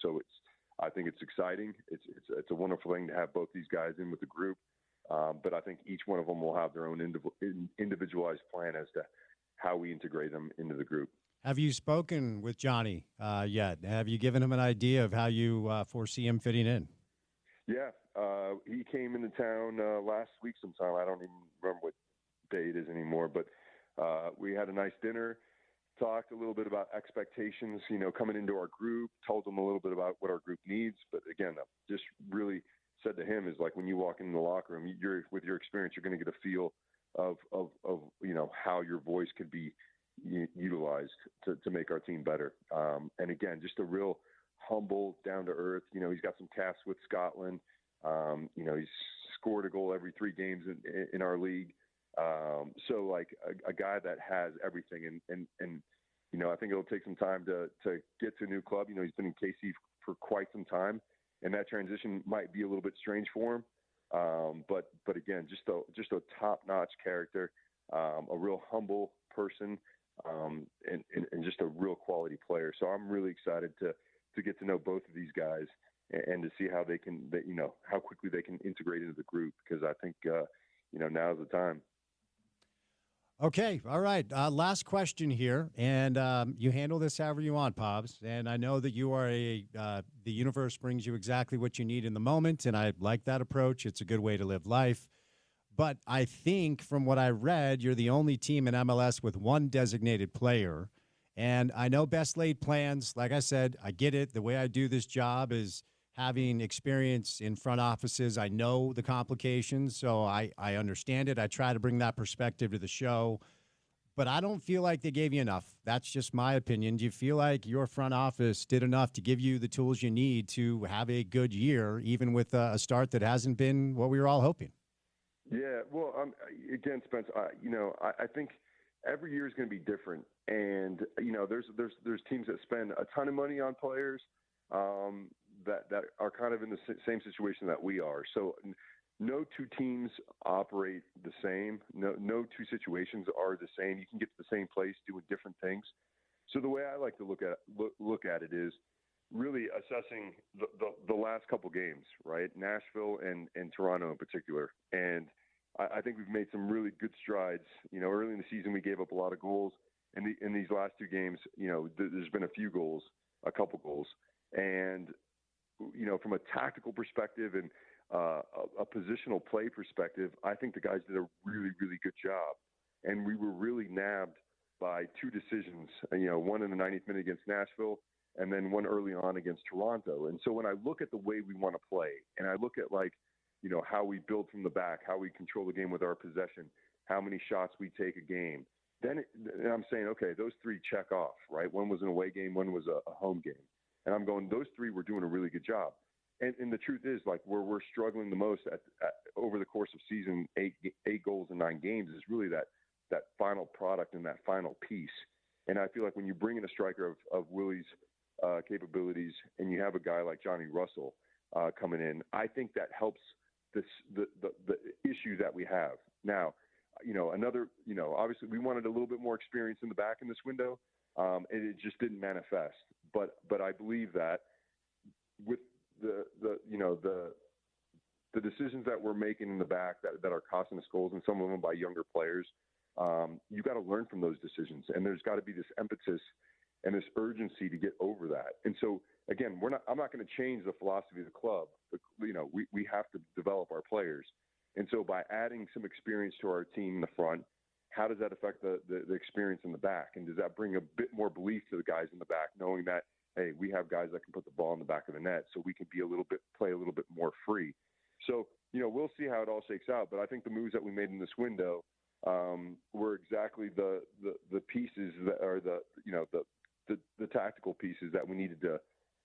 I think it's exciting. It's a wonderful thing to have both these guys in with the group. But I think each one of them will have their own individualized plan as to how we integrate them into the group. Have you spoken with Johnny yet? Have you given him an idea of how you foresee him fitting in? Yeah, he came into town last week sometime. I don't even remember what day it is anymore, but we had a nice dinner, talked a little bit about expectations, coming into our group, told him a little bit about what our group needs. But again, just really said to him is like, when you walk in the locker room, with your experience, you're going to get a feel of how your voice could be utilized to make our team better. And again, just a real humble, down to earth. He's got some caps with Scotland. He's scored a goal every 3 games in our league. So like a guy that has everything, and I think it'll take some time to get to a new club. He's been in KC for quite some time, and that transition might be a little bit strange for him. But again, just a top-notch character, a real humble person, and just a real quality player. So I'm really excited to get to know both of these guys and to see how how quickly they can integrate into the group, because I think now's the time. Okay, all right. Last question here, and you handle this however you want, Pobbs. And I know that you are the universe brings you exactly what you need in the moment, and I like that approach. It's a good way to live life. But I think from what I read, you're the only team in MLS with 1 designated player. And I know best laid plans. Like I said, I get it. The way I do this job is having experience in front offices. I know the complications, so I understand it. I try to bring that perspective to the show, but I don't feel like they gave you enough. That's just my opinion. Do you feel like your front office did enough to give you the tools you need to have a good year, even with a start that hasn't been what we were all hoping? Yeah, well, again, Spence, I think every year is going to be different, and there's teams that spend a ton of money on players that are kind of in the same situation that we are. So no 2 teams operate the same. No 2 situations are the same. You can get to the same place doing different things. So the way I like to look at it is really assessing the last couple games, right? Nashville and Toronto in particular. And I think we've made some really good strides. Early in the season, we gave up a lot of goals. In these last 2 games, there's been a couple goals. And, from a tactical perspective and a positional play perspective, I think the guys did a really, really good job. And we were really nabbed by 2 decisions, one in the 90th minute against Nashville and then one early on against Toronto. And so when I look at the way we want to play, and I look at how we build from the back, how we control the game with our possession, how many shots we take a game, then I'm saying, okay, those 3 check off, right? One was an away game, one was a home game. And I'm going, those 3 were doing a really good job. And the truth is, where we're struggling the most at over the course of season, 8 goals in 9 games is really that final product and that final piece. And I feel like when you bring in a striker of Willie's capabilities, and you have a guy like Johnny Russell coming in, I think that helps the issue that we have now. Obviously we wanted a little bit more experience in the back in this window, and it just didn't manifest. But I believe that with the decisions that we're making in the back that are costing us goals, and some of them by younger players, you got to learn from those decisions, and there's got to be this emphasis and this urgency to get over that. And so again, I'm not going to change the philosophy of the club. We have to develop our players. And so by adding some experience to our team in the front, how does that affect the experience in the back? And does that bring a bit more belief to the guys in the back, knowing that, hey, we have guys that can put the ball in the back of the net, so we can play a little bit more free. So, we'll see how it all shakes out. But I think the moves that we made in this window were exactly the pieces that are the tactical pieces that we needed to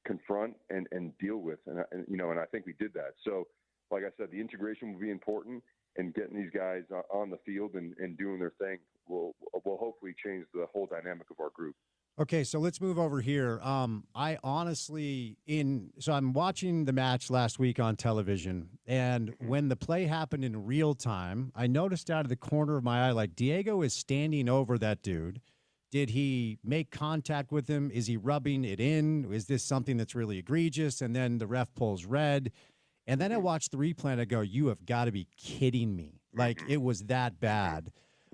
confront and deal with. And I think we did that. So, like I said, the integration will be important, and getting these guys on the field and doing their thing will hopefully change the whole dynamic of our group. Okay, so let's move over here. I honestly, so I'm watching the match last week on television, and when the play happened in real time, I noticed out of the corner of my eye, like Diego is standing over that dude. Did he make contact with him? Is he rubbing it in? Is this something that's really egregious? And then the ref pulls red. And then I watched the replay and I go, you have got to be kidding me. Like, it was that bad.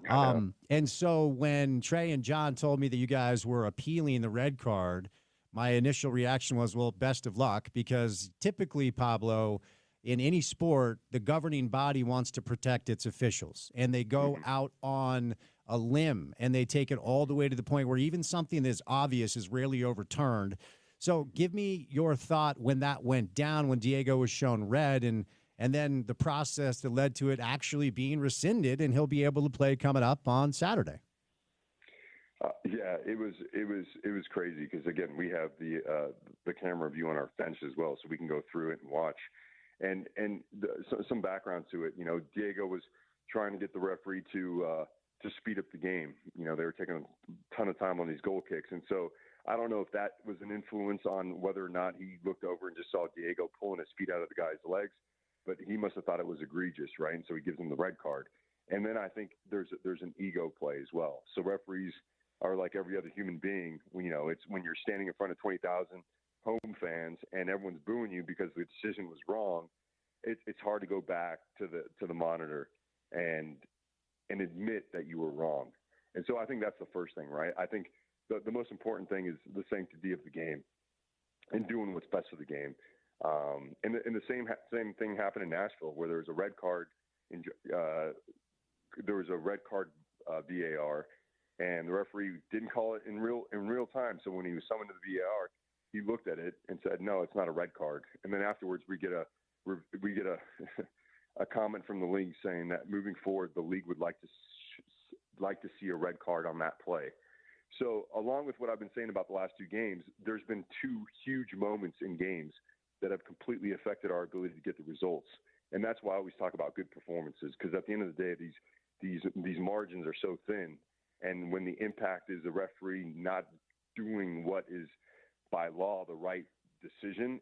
And so when Trey and John told me that you guys were appealing the red card, my initial reaction was, well, best of luck, because typically, Pablo, in any sport, the governing body wants to protect its officials, and they go out on a limb and they take it all the way to the point where even something that's obvious is rarely overturned. So give me your thought when that went down, when Diego was shown red, and then the process that led to it actually being rescinded, and he'll be able to play coming up on Saturday. Yeah, it was crazy because, again, we have the camera view on our bench as well, so we can go through it and watch. And some background to it, Diego was trying to get the referee to speed up the game. They were taking a ton of time on these goal kicks, and so I don't know if that was an influence on whether or not he looked over and just saw Diego pulling his feet out of the guy's legs, but he must have thought it was egregious, right? And so he gives him the red card. And then I think there's an ego play as well. So referees are like every other human being. It's when you're standing in front of 20,000 home fans and everyone's booing you because the decision was wrong. It's hard to go back to the monitor and admit that you were wrong. And so I think that's the first thing, right? I think the most important thing is the sanctity of the game and doing what's best for the game. And the same thing happened in Nashville, where there was a red card. There was a red card VAR, and the referee didn't call it in real time. So when he was summoned to the VAR, he looked at it and said, "No, it's not a red card." And then afterwards, we get a a comment from the league saying that moving forward, the league would like to see a red card on that play. So along with what I've been saying about the last two games, there's been two huge moments in games that have completely affected our ability to get the results. And that's why I always talk about good performances, because at the end of the day, these margins are so thin. And when the impact is the referee not doing what is by law the right decision,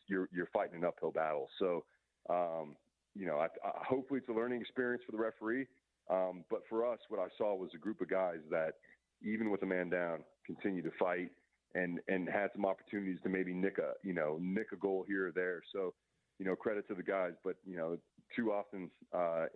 you're fighting an uphill battle. So, hopefully it's a learning experience for the referee. But for us, what I saw was a group of guys that, even with a man down, continue to fight and had some opportunities to maybe nick a goal here or there. So, credit to the guys, but too often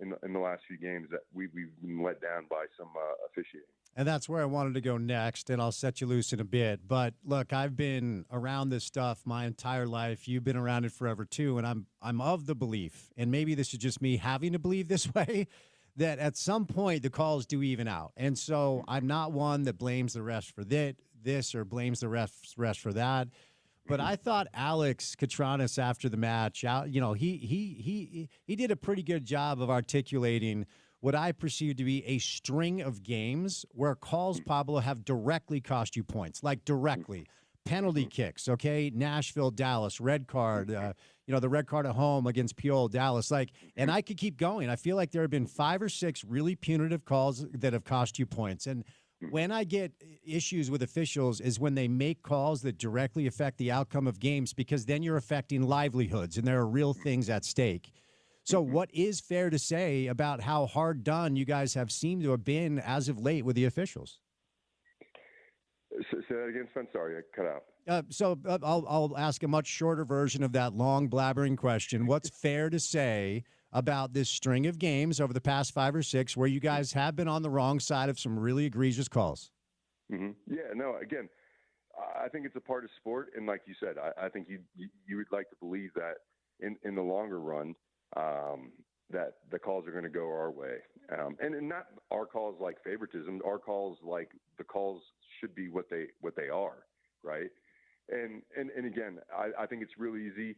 in the last few games that we've been let down by some officiating. And that's where I wanted to go next, and I'll set you loose in a bit. But look, I've been around this stuff my entire life. You've been around it forever too, and I'm of the belief, and maybe this is just me having to believe this way, that at some point the calls do even out. And so I'm not one that blames the refs for this or blames the refs for that. But I thought Alex Katranis after the match, he did a pretty good job of articulating what I perceive to be a string of games where calls, Pablo, have directly cost you points, like directly. Penalty kicks, okay? Nashville, Dallas, red card, the red card at home against Puyol, Dallas. And I could keep going. I feel like there have been 5 or 6 really punitive calls that have cost you points. And when I get issues with officials is when they make calls that directly affect the outcome of games, because then you're affecting livelihoods and there are real things at stake. So what is fair to say about how hard done you guys have seemed to have been as of late with the officials? Say that again, Spence. Sorry, I cut out. I'll ask a much shorter version of that long blabbering question. What's fair to say about this string of games over the past 5 or 6 where you guys have been on the wrong side of some really egregious calls? Mm-hmm. Yeah, no, again, I think it's a part of sport. And like you said, I think you would like to believe that in the longer run, that the calls are going to go our way. And not our calls like favoritism, our calls like the calls should be what they are, right? And again, I think it's really easy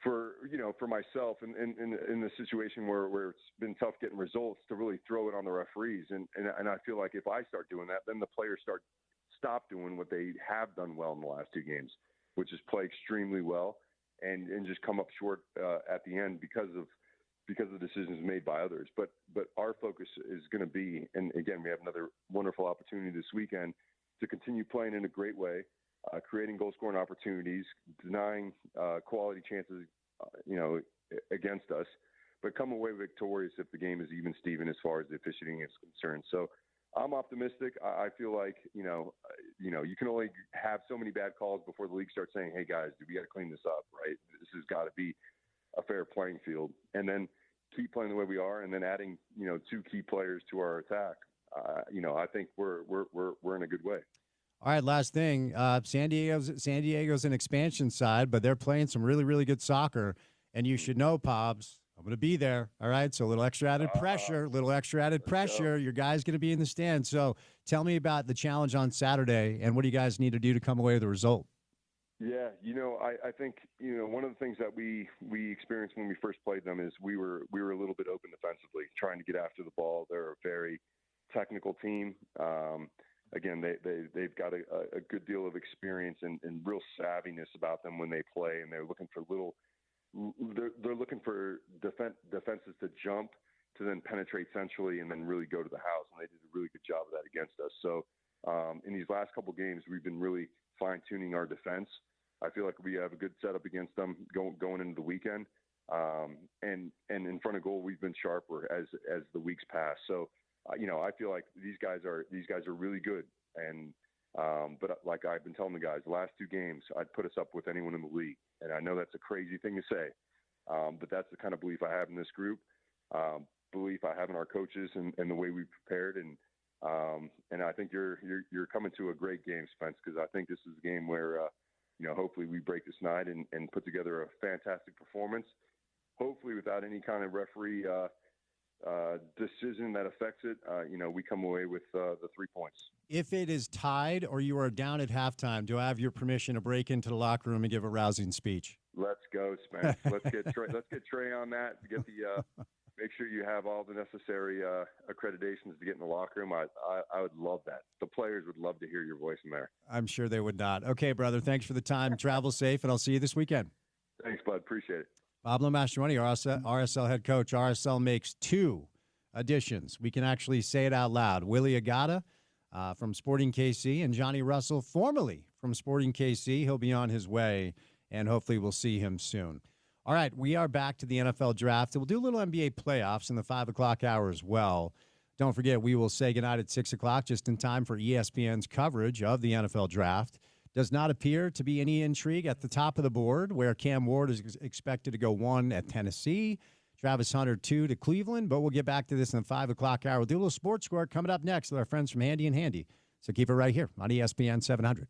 for myself in the situation where it's been tough getting results to really throw it on the referees. And I feel like if I start doing that, then the players stop doing what they have done well in the last 2 games, which is play extremely well and just come up short at the end because of decisions made by others. But our focus is going to be, and again, we have another wonderful opportunity this weekend to continue playing in a great way, creating goal scoring opportunities, denying quality chances, against us, but come away victorious if the game is even Steven as far as the officiating is concerned. So I'm optimistic. I feel like, you can only have so many bad calls before the league starts saying, hey guys, we got to clean this up, right? This has got to be a fair playing field, and then keep playing the way we are, and then adding, 2 key players to our attack. I think we're in a good way. All right, last thing. San Diego's an expansion side, but they're playing some really, really good soccer, and you should know, Pobs, I'm going to be there. All right, so a little extra added pressure. Your guy's going to be in the stand. So tell me about the challenge on Saturday, and what do you guys need to do to come away with a result? Yeah, I think one of the things that we experienced when we first played them is we were a little bit open defensively, trying to get after the ball. They're a very technical team. Again, they've got a good deal of experience and real savviness about them when they play, and they're looking for they're looking for defenses to jump to then penetrate centrally and then really go to the house, and they did a really good job of that against us. So in these last couple games, we've been really fine-tuning our defense. I feel like we have a good setup against them going into the weekend, and in front of goal, we've been sharper as the weeks pass. So. I feel like these guys are really good, and but like I've been telling the guys, the last 2 games I'd put us up with anyone in the league, and I know that's a crazy thing to say, but that's the kind of belief I have in this group, belief I have in our coaches and the way we've prepared, and I think you're coming to a great game, Spence, because I think this is a game where hopefully we break this night and put together a fantastic performance, hopefully without any kind of referee. Decision that affects it, we come away with the 3 points. If it is tied or you are down at halftime, do I have your permission to break into the locker room and give a rousing speech? Let's go, Spence. Let's get Trey on that. Get the make sure you have all the necessary accreditations to get in the locker room. I would love that. The players would love to hear your voice in there. I'm sure they would not. Okay, brother. Thanks for the time. Travel safe, and I'll see you this weekend. Thanks, bud. Appreciate it. Pablo Mastroeni, RSL head coach. RSL makes 2 additions. We can actually say it out loud. Willie Agata from Sporting KC and Johnny Russell, formerly from Sporting KC. He'll be on his way, and hopefully we'll see him soon. All right, we are back to the NFL draft. We'll do a little NBA playoffs in the 5 o'clock hour as well. Don't forget, we will say goodnight at 6 o'clock, just in time for ESPN's coverage of the NFL draft. Does not appear to be any intrigue at the top of the board, where Cam Ward is expected to go 1 at Tennessee, Travis Hunter 2 to Cleveland, but we'll get back to this in the 5 o'clock hour. We'll do a little sports score coming up next with our friends from Handy and Handy. So keep it right here on ESPN 700.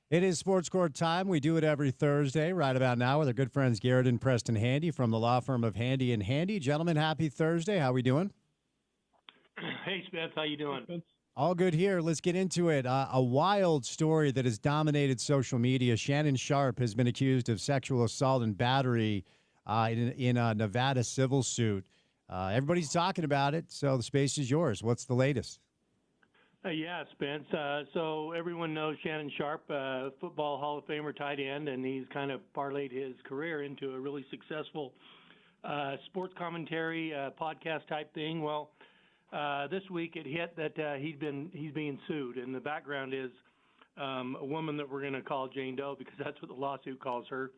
It is Sports Court time. We do it every Thursday, right about now, with our good friends Garrett and Preston Handy from the law firm of Handy and Handy. Gentlemen, happy Thursday. How we doing? Hey, Spence. How you doing? All good here. Let's get into it. A wild story that has dominated social media. Shannon Sharpe has been accused of sexual assault and battery in a Nevada civil suit. Everybody's talking about it, so the space is yours. What's the latest? Yeah, Spence. So everyone knows Shannon Sharpe, football Hall of Famer tight end, and he's kind of parlayed his career into a really successful sports commentary podcast type thing. Well, this week it hit that he's being sued, and the background is a woman that we're going to call Jane Doe because that's what the lawsuit calls her,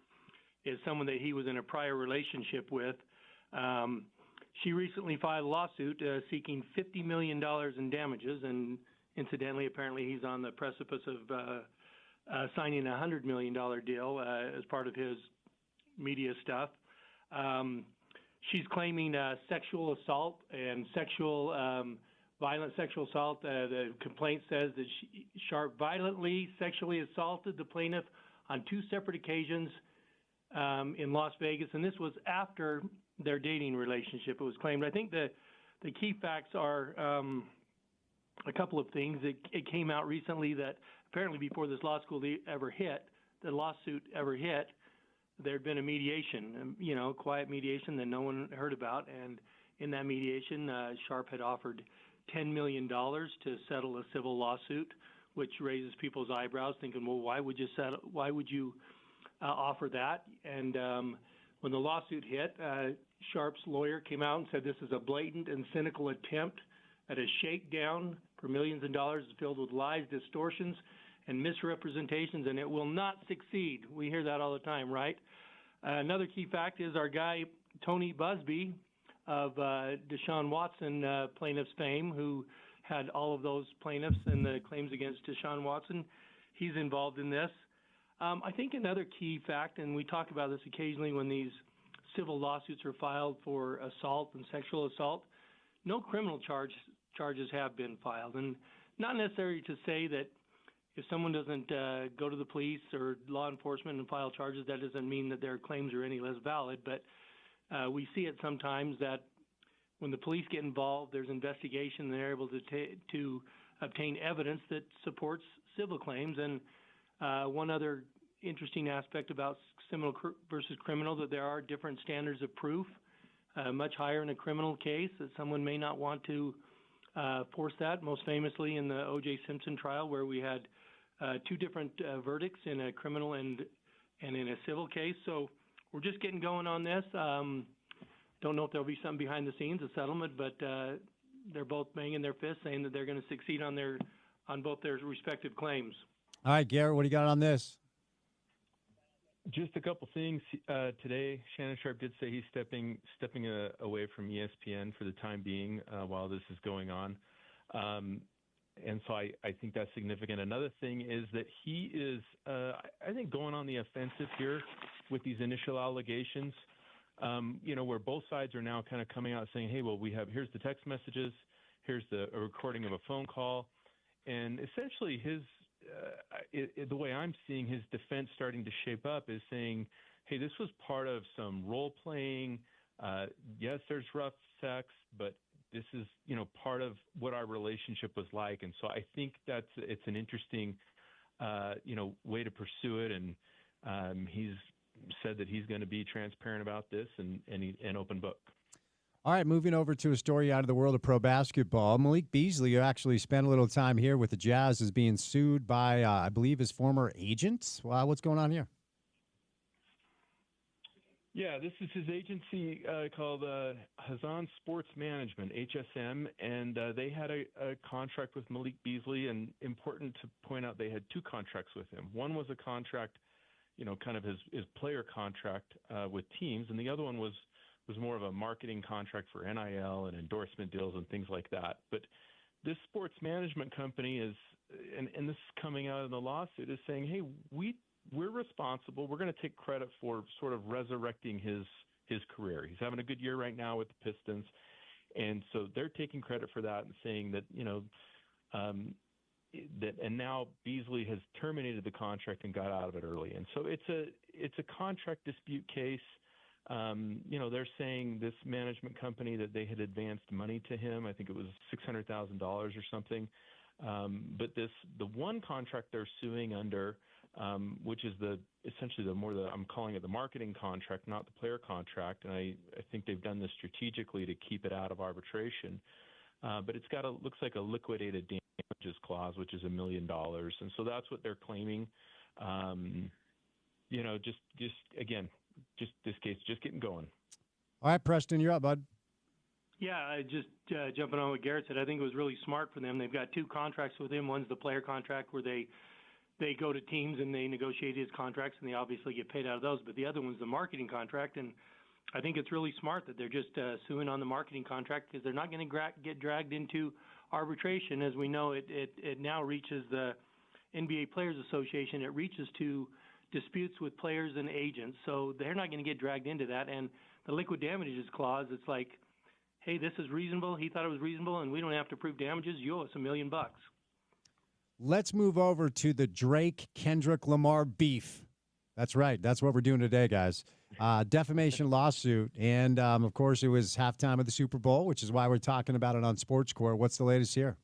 is someone that he was in a prior relationship with. She recently filed a lawsuit seeking $50 million in damages, and incidentally, apparently he's on the precipice of signing a $100 million deal as part of his media stuff. She's claiming sexual assault and violent sexual assault. The complaint says that Sharpe violently sexually assaulted the plaintiff on 2 separate occasions in Las Vegas, and this was after their dating relationship, it was claimed. I think the key facts are a couple of things. It came out recently that apparently before this lawsuit ever hit, there had been a mediation, quiet mediation that no one heard about. And in that mediation, Sharpe had offered $10 million to settle a civil lawsuit, which raises people's eyebrows, thinking, well, why would you offer that? And when the lawsuit hit, Sharpe's lawyer came out and said this is a blatant and cynical attempt at a shakedown for millions of dollars filled with lies, distortions, and misrepresentations, and it will not succeed. We hear that all the time, right? Another key fact is our guy, Tony Busby of Deshaun Watson plaintiff's fame, who had all of those plaintiffs and the claims against Deshaun Watson. He's involved in this. I think another key fact, and we talk about this occasionally when these civil lawsuits are filed for assault and sexual assault, no criminal charges have been filed. And not necessarily to say that if someone doesn't go to the police or law enforcement and file charges, that doesn't mean that their claims are any less valid. But we see it sometimes that when the police get involved, there's investigation, and they're able to obtain evidence that supports civil claims. And one other interesting aspect about civil versus criminal, that there are different standards of proof, much higher in a criminal case, that someone may not want to force that. Most famously in the O.J. Simpson trial, where we had 2 different verdicts in a criminal and in a civil case. So we're just getting going on this. Don't know if there'll be something behind the scenes, a settlement, but they're both banging their fists saying that they're going to succeed on both their respective claims. All right, Garrett, what do you got on this? Just a couple things. Today, Shannon Sharpe did say he's stepping away from ESPN for the time being while this is going on. And so I think that's significant. Another thing is that he is, I think, going on the offensive here with these initial allegations, where both sides are now kind of coming out saying, hey, well, here's the text messages, here's a recording of a phone call. And essentially the way I'm seeing his defense starting to shape up is saying, hey, this was part of some role playing. Yes, there's rough sex, but this is, part of what our relationship was like. And so I think it's an interesting, way to pursue it. And he's said that he's going to be transparent about this and an open book. All right, moving over to a story out of the world of pro basketball. Malik Beasley, who actually spent a little time here with the Jazz, is being sued by, I believe, his former agent. Wow, what's going on here? Yeah, this is his agency called Hazan Sports Management, HSM, and they had a contract with Malik Beasley, and important to point out they had 2 contracts with him. One was a contract, kind of his player contract with teams, and the other one was more of a marketing contract for NIL and endorsement deals and things like that. But this sports management company is, and this is coming out in the lawsuit, is saying, hey, we're responsible. We're going to take credit for sort of resurrecting his career. He's having a good year right now with the Pistons. And so they're taking credit for that and saying that, and now Beasley has terminated the contract and got out of it early. And so it's a contract dispute case. They're saying this management company that they had advanced money to him. I think it was $600,000 or something. But the one contract they're suing under, which is essentially I'm calling it the marketing contract, not the player contract. And I think they've done this strategically to keep it out of arbitration. But it's looks like a liquidated damages clause, which is $1 million. And so that's what they're claiming. Just this case, just getting going. All right, Preston, you're up, bud. Yeah, I just jumping on what Garrett said. I think it was really smart for them. They've got two contracts with him. One's the player contract where they go to teams and they negotiate his contracts, and they obviously get paid out of those. But the other one's the marketing contract, and I think it's really smart that they're just suing on the marketing contract because they're not going to get dragged into arbitration. As we know, it now reaches the NBA Players Association. It reaches to disputes with players and agents, so they're not going to get dragged into that. And the liquid damages clause, it's like, hey, this is reasonable. He thought it was reasonable, and we don't have to prove damages. You owe us $1 million. Let's move over to the Drake-Kendrick Lamar beef. That's right. That's what we're doing today, guys. Defamation lawsuit. And, of course, it was halftime of the Super Bowl, which is why we're talking about it on Sports Court. What's the latest here?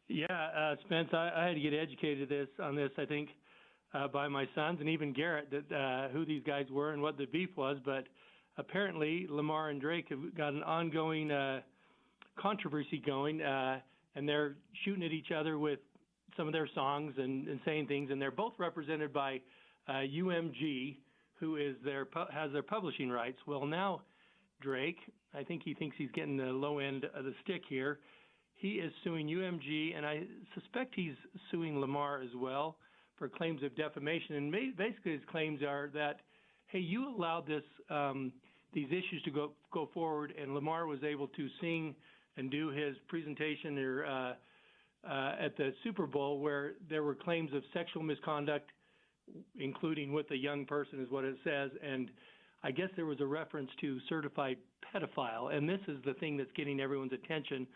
Yeah, Spence, I had to get educated on this, I think, by my sons and even Garrett, that who these guys were and what the beef was. But apparently Lamar and Drake have got an ongoing controversy going, and they're shooting at each other with some of their songs and saying things. And they're both represented by UMG, who has their publishing rights. Well, now Drake, I think he thinks he's getting the low end of the stick here. He is suing UMG, and I suspect he's suing Lamar as well for claims of defamation. And basically his claims are that, hey, you allowed these issues to go forward, and Lamar was able to sing and do his presentation at the Super Bowl where there were claims of sexual misconduct, including with a young person is what it says. And I guess there was a reference to certified pedophile. And this is the thing that's getting everyone's attention.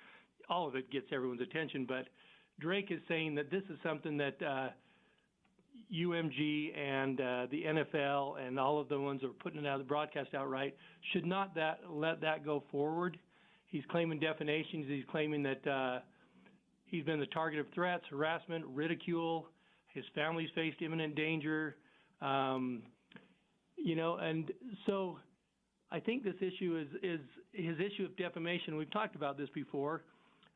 All of it gets everyone's attention. But Drake is saying that this is something that UMG and the NFL and all of the ones that are putting it out, the broadcast outright, should not let that go forward. He's claiming defamation. He's claiming that he's been the target of threats, harassment, ridicule. His family's faced imminent danger. And so I think this issue is his issue of defamation. We've talked about this before.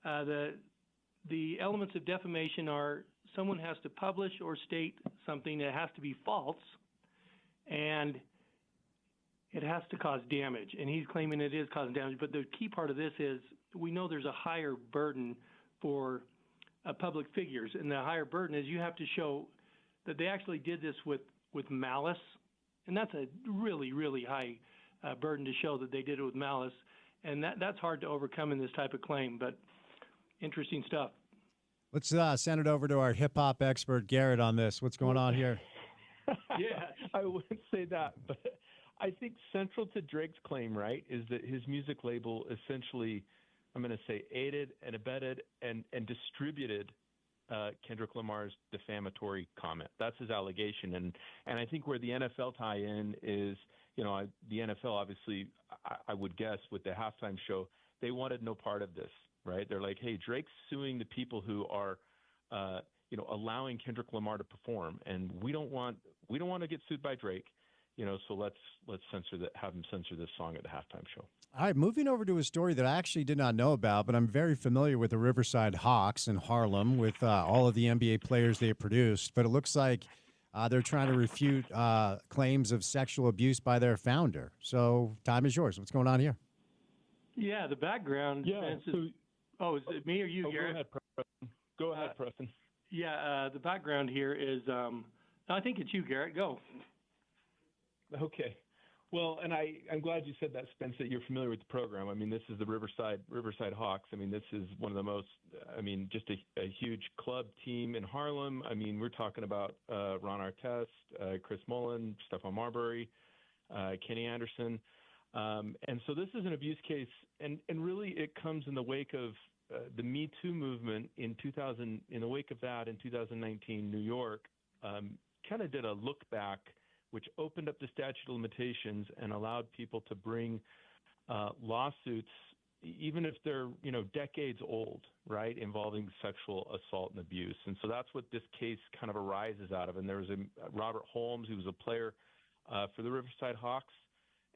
The elements of defamation are someone has to publish or state something that has to be false, and it has to cause damage. And he's claiming it is causing damage. But the key part of this is we know there's a higher burden for public figures, and the higher burden is you have to show that they actually did this with malice, and that's a really, really high burden to show that they did it with malice, and that's hard to overcome in this type of claim. But interesting stuff. Let's send it over to our hip-hop expert, Garrett, on this. What's going on here? Yeah, I wouldn't say that, but I think central to Drake's claim, right, is that his music label essentially, I'm going to say, aided and abetted and distributed Kendrick Lamar's defamatory comment. That's his allegation. And I think where the NFL tie-in is, the NFL, obviously, I would guess with the halftime show, they wanted no part of this. Right? They're like, hey, Drake's suing the people who are, allowing Kendrick Lamar to perform, and we don't want to get sued by Drake, so let's have him censor this song at the halftime show. All right, moving over to a story that I actually did not know about, but I'm very familiar with the Riverside Hawks in Harlem with all of the NBA players they produced. But it looks like they're trying to refute claims of sexual abuse by their founder. So time is yours. What's going on here? Yeah, the background. Yeah. Is it me or you, Garrett? Go ahead, Preston. Yeah, the background here is, I think it's you, Garrett. Go. Okay. Well, and I'm glad you said that, Spence, that you're familiar with the program. I mean, this is the Riverside Hawks. I mean, this is one of the most, just a huge club team in Harlem. I mean, we're talking about Ron Artest, Chris Mullin, Stephon Marbury, Kenny Anderson. And so this is an abuse case, and really it comes in the wake of the Me Too movement in the wake of that in 2019, New York kind of did a look back, which opened up the statute of limitations and allowed people to bring lawsuits, even if they're decades old, right, involving sexual assault and abuse. And so that's what this case kind of arises out of. And there was Robert Holmes, who was a player for the Riverside Hawks.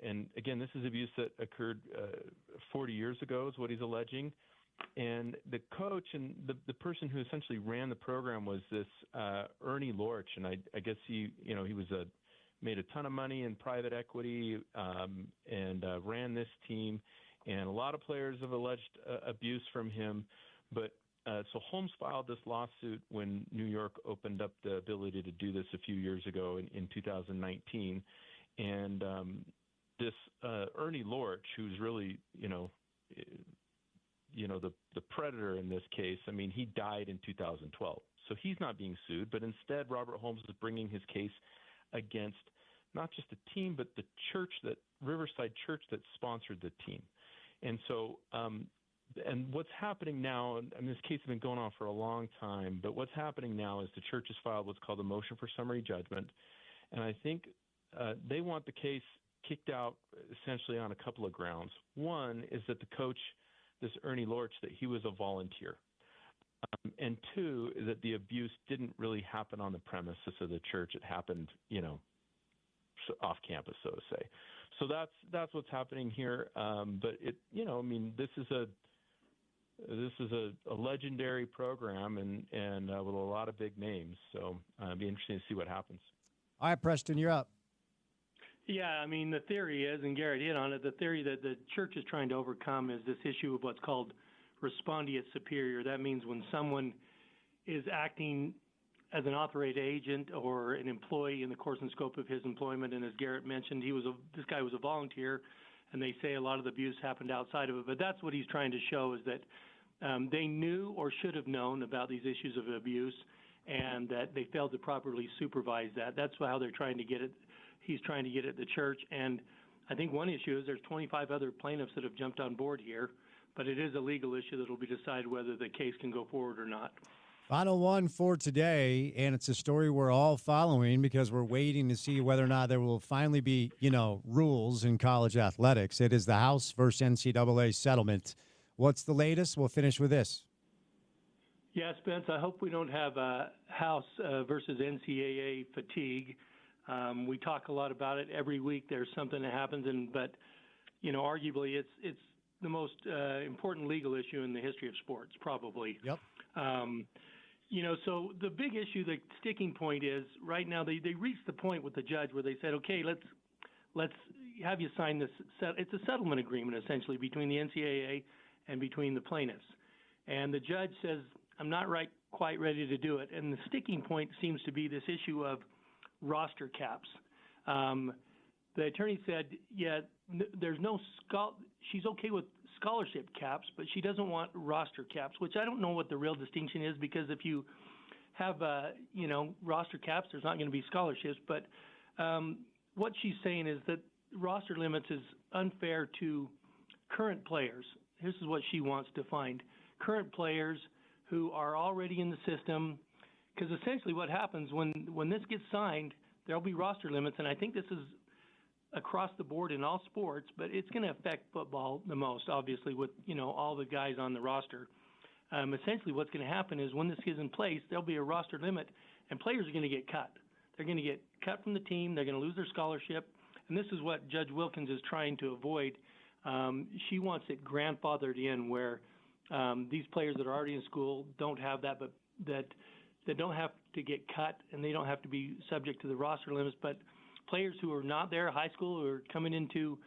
And again, this is abuse that occurred 40 years ago, is what he's alleging. And the coach and the person who essentially ran the program was this Ernie Lorch, and I guess he was made a ton of money in private equity and ran this team. And a lot of players have alleged abuse from him. But so Holmes filed this lawsuit when New York opened up the ability to do this a few years ago in 2019. And this Ernie Lorch, who's really, the predator in this case, I mean, he died in 2012. So he's not being sued, but instead Robert Holmes is bringing his case against not just the team, but the church, that Riverside Church that sponsored the team. And so, and what's happening now, and this case has been going on for a long time, but what's happening now is the church has filed what's called a motion for summary judgment. And I think they want the case kicked out essentially on a couple of grounds. One is that the coach, this Ernie Lorch, that he was a volunteer. And two is that the abuse didn't really happen on the premises of the church. It happened, off campus, so to say. So that's what's happening here. But this is a legendary program and with a lot of big names. So it'd be interesting to see what happens. All right, Preston, you're up. Yeah, I mean, the theory is, and Garrett hit on it, the theory that the church is trying to overcome is this issue of what's called respondeat superior. That means when someone is acting as an authorized agent or an employee in the course and scope of his employment, and as Garrett mentioned, this guy was a volunteer, and they say a lot of the abuse happened outside of it. But that's what he's trying to show, is that they knew or should have known about these issues of abuse, and that they failed to properly supervise that. That's how they're trying to get it. He's trying to get at the church. And I think one issue is there's 25 other plaintiffs that have jumped on board here, but it is a legal issue that will be decided whether the case can go forward or not. Final one for today, and it's a story we're all following because we're waiting to see whether or not there will finally be, rules in college athletics. It is the House versus NCAA settlement. What's the latest? We'll finish with this. Yeah, Spence, I hope we don't have House versus NCAA fatigue. We talk a lot about it every week. There's something that happens, but arguably it's the most important legal issue in the history of sports, probably. Yep. So the big issue, the sticking point is right now they reached the point with the judge where they said, okay, let's have you sign this. It's a settlement agreement essentially between the NCAA and between the plaintiffs. And the judge says, I'm not quite ready to do it. And the sticking point seems to be this issue of roster caps. The attorney said, there's no she's okay with scholarship caps, but she doesn't want roster caps, which I don't know what the real distinction is, because if you have roster caps, there's not going to be scholarships. But what she's saying is that roster limits is unfair to current players. This is what she wants to find: current players who are already in the system. Because essentially what happens when this gets signed, there'll be roster limits, and I think this is across the board in all sports, but it's going to affect football the most, obviously, with all the guys on the roster. Essentially what's going to happen is when this is in place, there'll be a roster limit, and players are going to get cut. They're going to get cut from the team. They're going to lose their scholarship, and this is what Judge Wilkins is trying to avoid. She wants it grandfathered in where these players that are already in school don't have that, but that don't have to get cut, and they don't have to be subject to the roster limits. But players who are not there, high school, who are coming into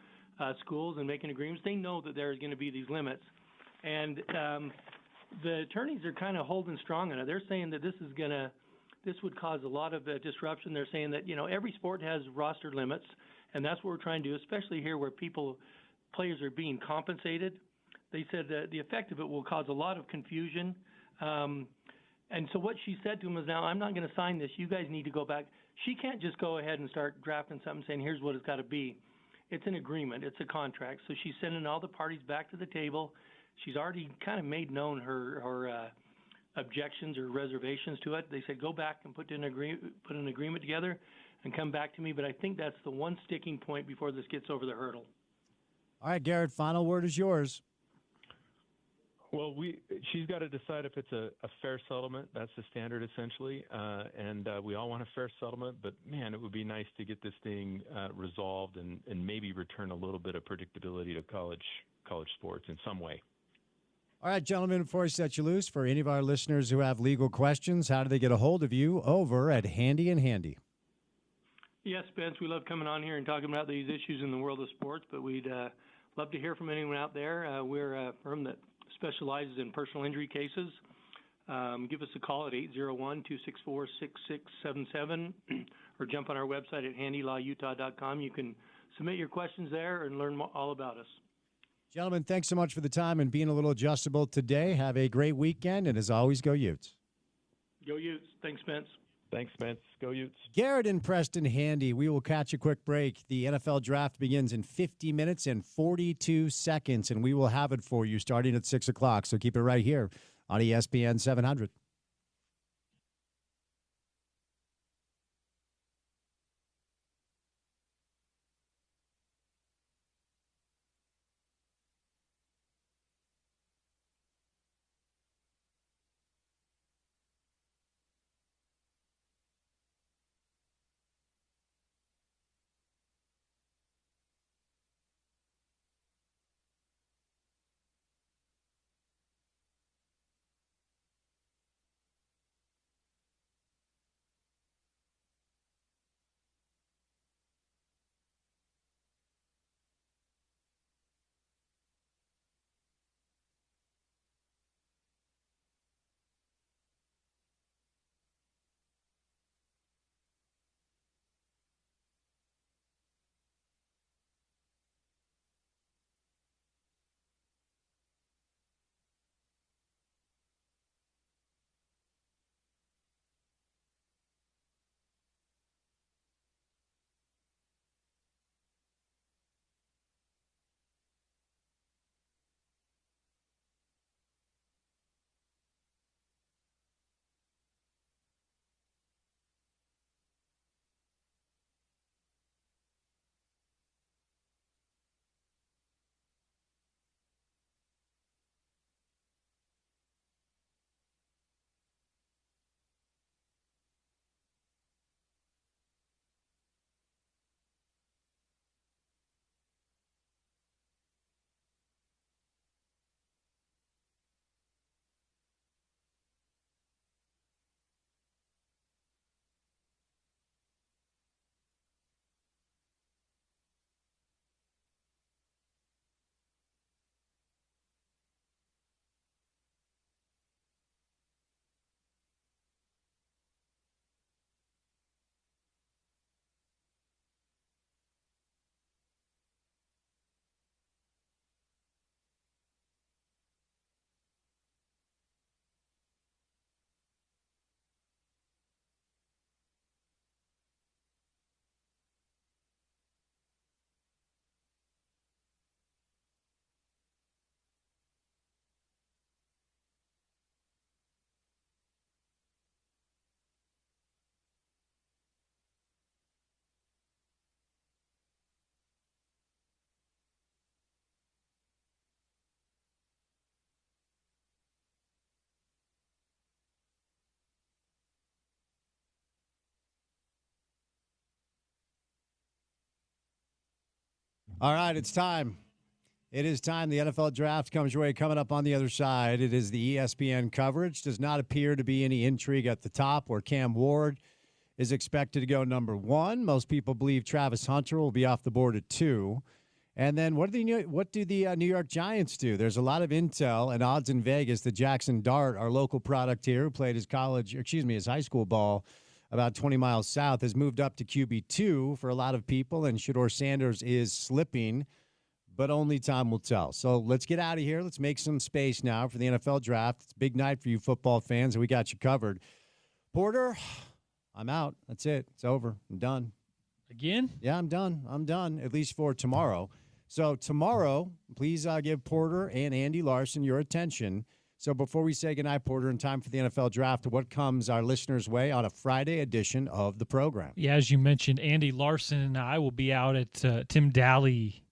schools and making agreements, they know that there's going to be these limits. And the attorneys are kind of holding strong on it. They're saying that this would cause a lot of disruption. They're saying that, every sport has roster limits, and that's what we're trying to do, especially here where players are being compensated. They said that the effect of it will cause a lot of confusion. And so what she said to him is, now, I'm not going to sign this. You guys need to go back. She can't just go ahead and start drafting something saying, here's what it's got to be. It's an agreement. It's a contract. So she's sending all the parties back to the table. she's already kind of made known her objections or reservations to it. They said go back and put an agreement together and come back to me. But I think that's the one sticking point before this gets over the hurdle. All right, Garrett, final word is yours. Well, she's got to decide if it's a fair settlement. That's the standard, essentially, and we all want a fair settlement. But, man, it would be nice to get this thing resolved and maybe return a little bit of predictability to college sports in some way. All right, gentlemen, before I set you loose, for any of our listeners who have legal questions, how do they get a hold of you over at Handy and Handy? Yes, Spence, we love coming on here and talking about these issues in the world of sports, but we'd love to hear from anyone out there. We're a firm that specializes in personal injury cases. Give us a call at 801-264-6677 or jump on our website at handylawutah.com. You can submit your questions there and learn all about us. Gentlemen, thanks so much for the time and being a little adjustable today. Have a great weekend, and as always, go Utes. Go Utes. Thanks, Spence. Thanks, Spence. Go Utes. Garrett and Preston Handy. We will catch a quick break. The NFL draft begins in 50 minutes and 42 seconds, and we will have it for you starting at 6 o'clock. So keep it right here on ESPN 700. All right, it's time. It is time. The NFL draft comes your way. Coming up on the other side, it is the ESPN coverage. Does not appear to be any intrigue at the top where Cam Ward is expected to go number 1. Most people believe Travis Hunter will be off the board at 2. And then what do the New York Giants do? There's a lot of intel and odds in Vegas that Jackson Dart, our local product here, who played his high school ball about 20 miles south, has moved up to QB2 for a lot of people, and Shedeur Sanders is slipping, but only time will tell. So let's get out of here. Let's make some space now for the NFL draft. It's a big night for you football fans, and we got you covered. Porter, I'm out. That's it. It's over. I'm done. Again? Yeah, I'm done. At least for tomorrow. So tomorrow, please give Porter and Andy Larson your attention. So before we say goodnight, Porter, in time for the NFL draft, what comes our listeners' way on a Friday edition of the program? Yeah, as you mentioned, Andy Larson and I will be out at Tim Daly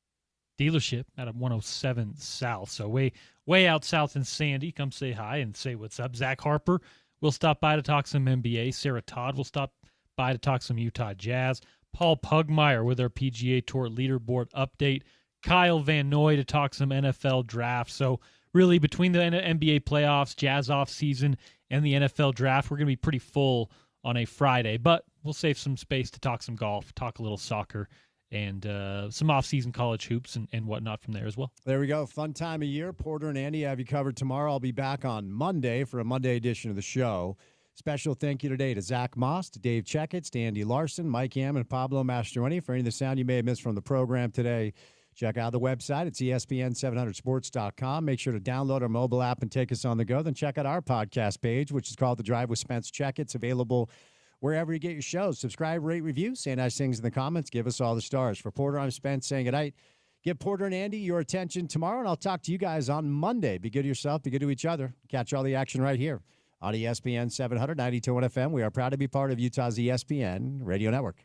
dealership out of 107 South. So way out south in Sandy. Come say hi and say what's up. Zach Harper will stop by to talk some NBA. Sarah Todd will stop by to talk some Utah Jazz. Paul Pugmire with our PGA Tour leaderboard update. Kyle Van Noy to talk some NFL draft. So really, between the NBA playoffs, Jazz off season, and the NFL draft, we're going to be pretty full on a Friday. But we'll save some space to talk some golf, talk a little soccer, and some off-season college hoops and whatnot from there as well. There we go. Fun time of year. Porter and Andy have you covered tomorrow. I'll be back on Monday for a Monday edition of the show. Special thank you today to Zach Moss, to Dave Checketts, to Andy Larson, Mike Yam, and Pablo Mastroeni for any of the sound you may have missed from the program today. Check out the website. It's ESPN700sports.com. Make sure to download our mobile app and take us on the go. Then check out our podcast page, which is called The Drive with Spence Checketts, available wherever you get your shows. Subscribe, rate, review, say nice things in the comments. Give us all the stars. For Porter, I'm Spence saying goodnight. Give Porter and Andy your attention tomorrow, and I'll talk to you guys on Monday. Be good to yourself. Be good to each other. Catch all the action right here on ESPN 700, 92.1 FM. We are proud to be part of Utah's ESPN Radio Network.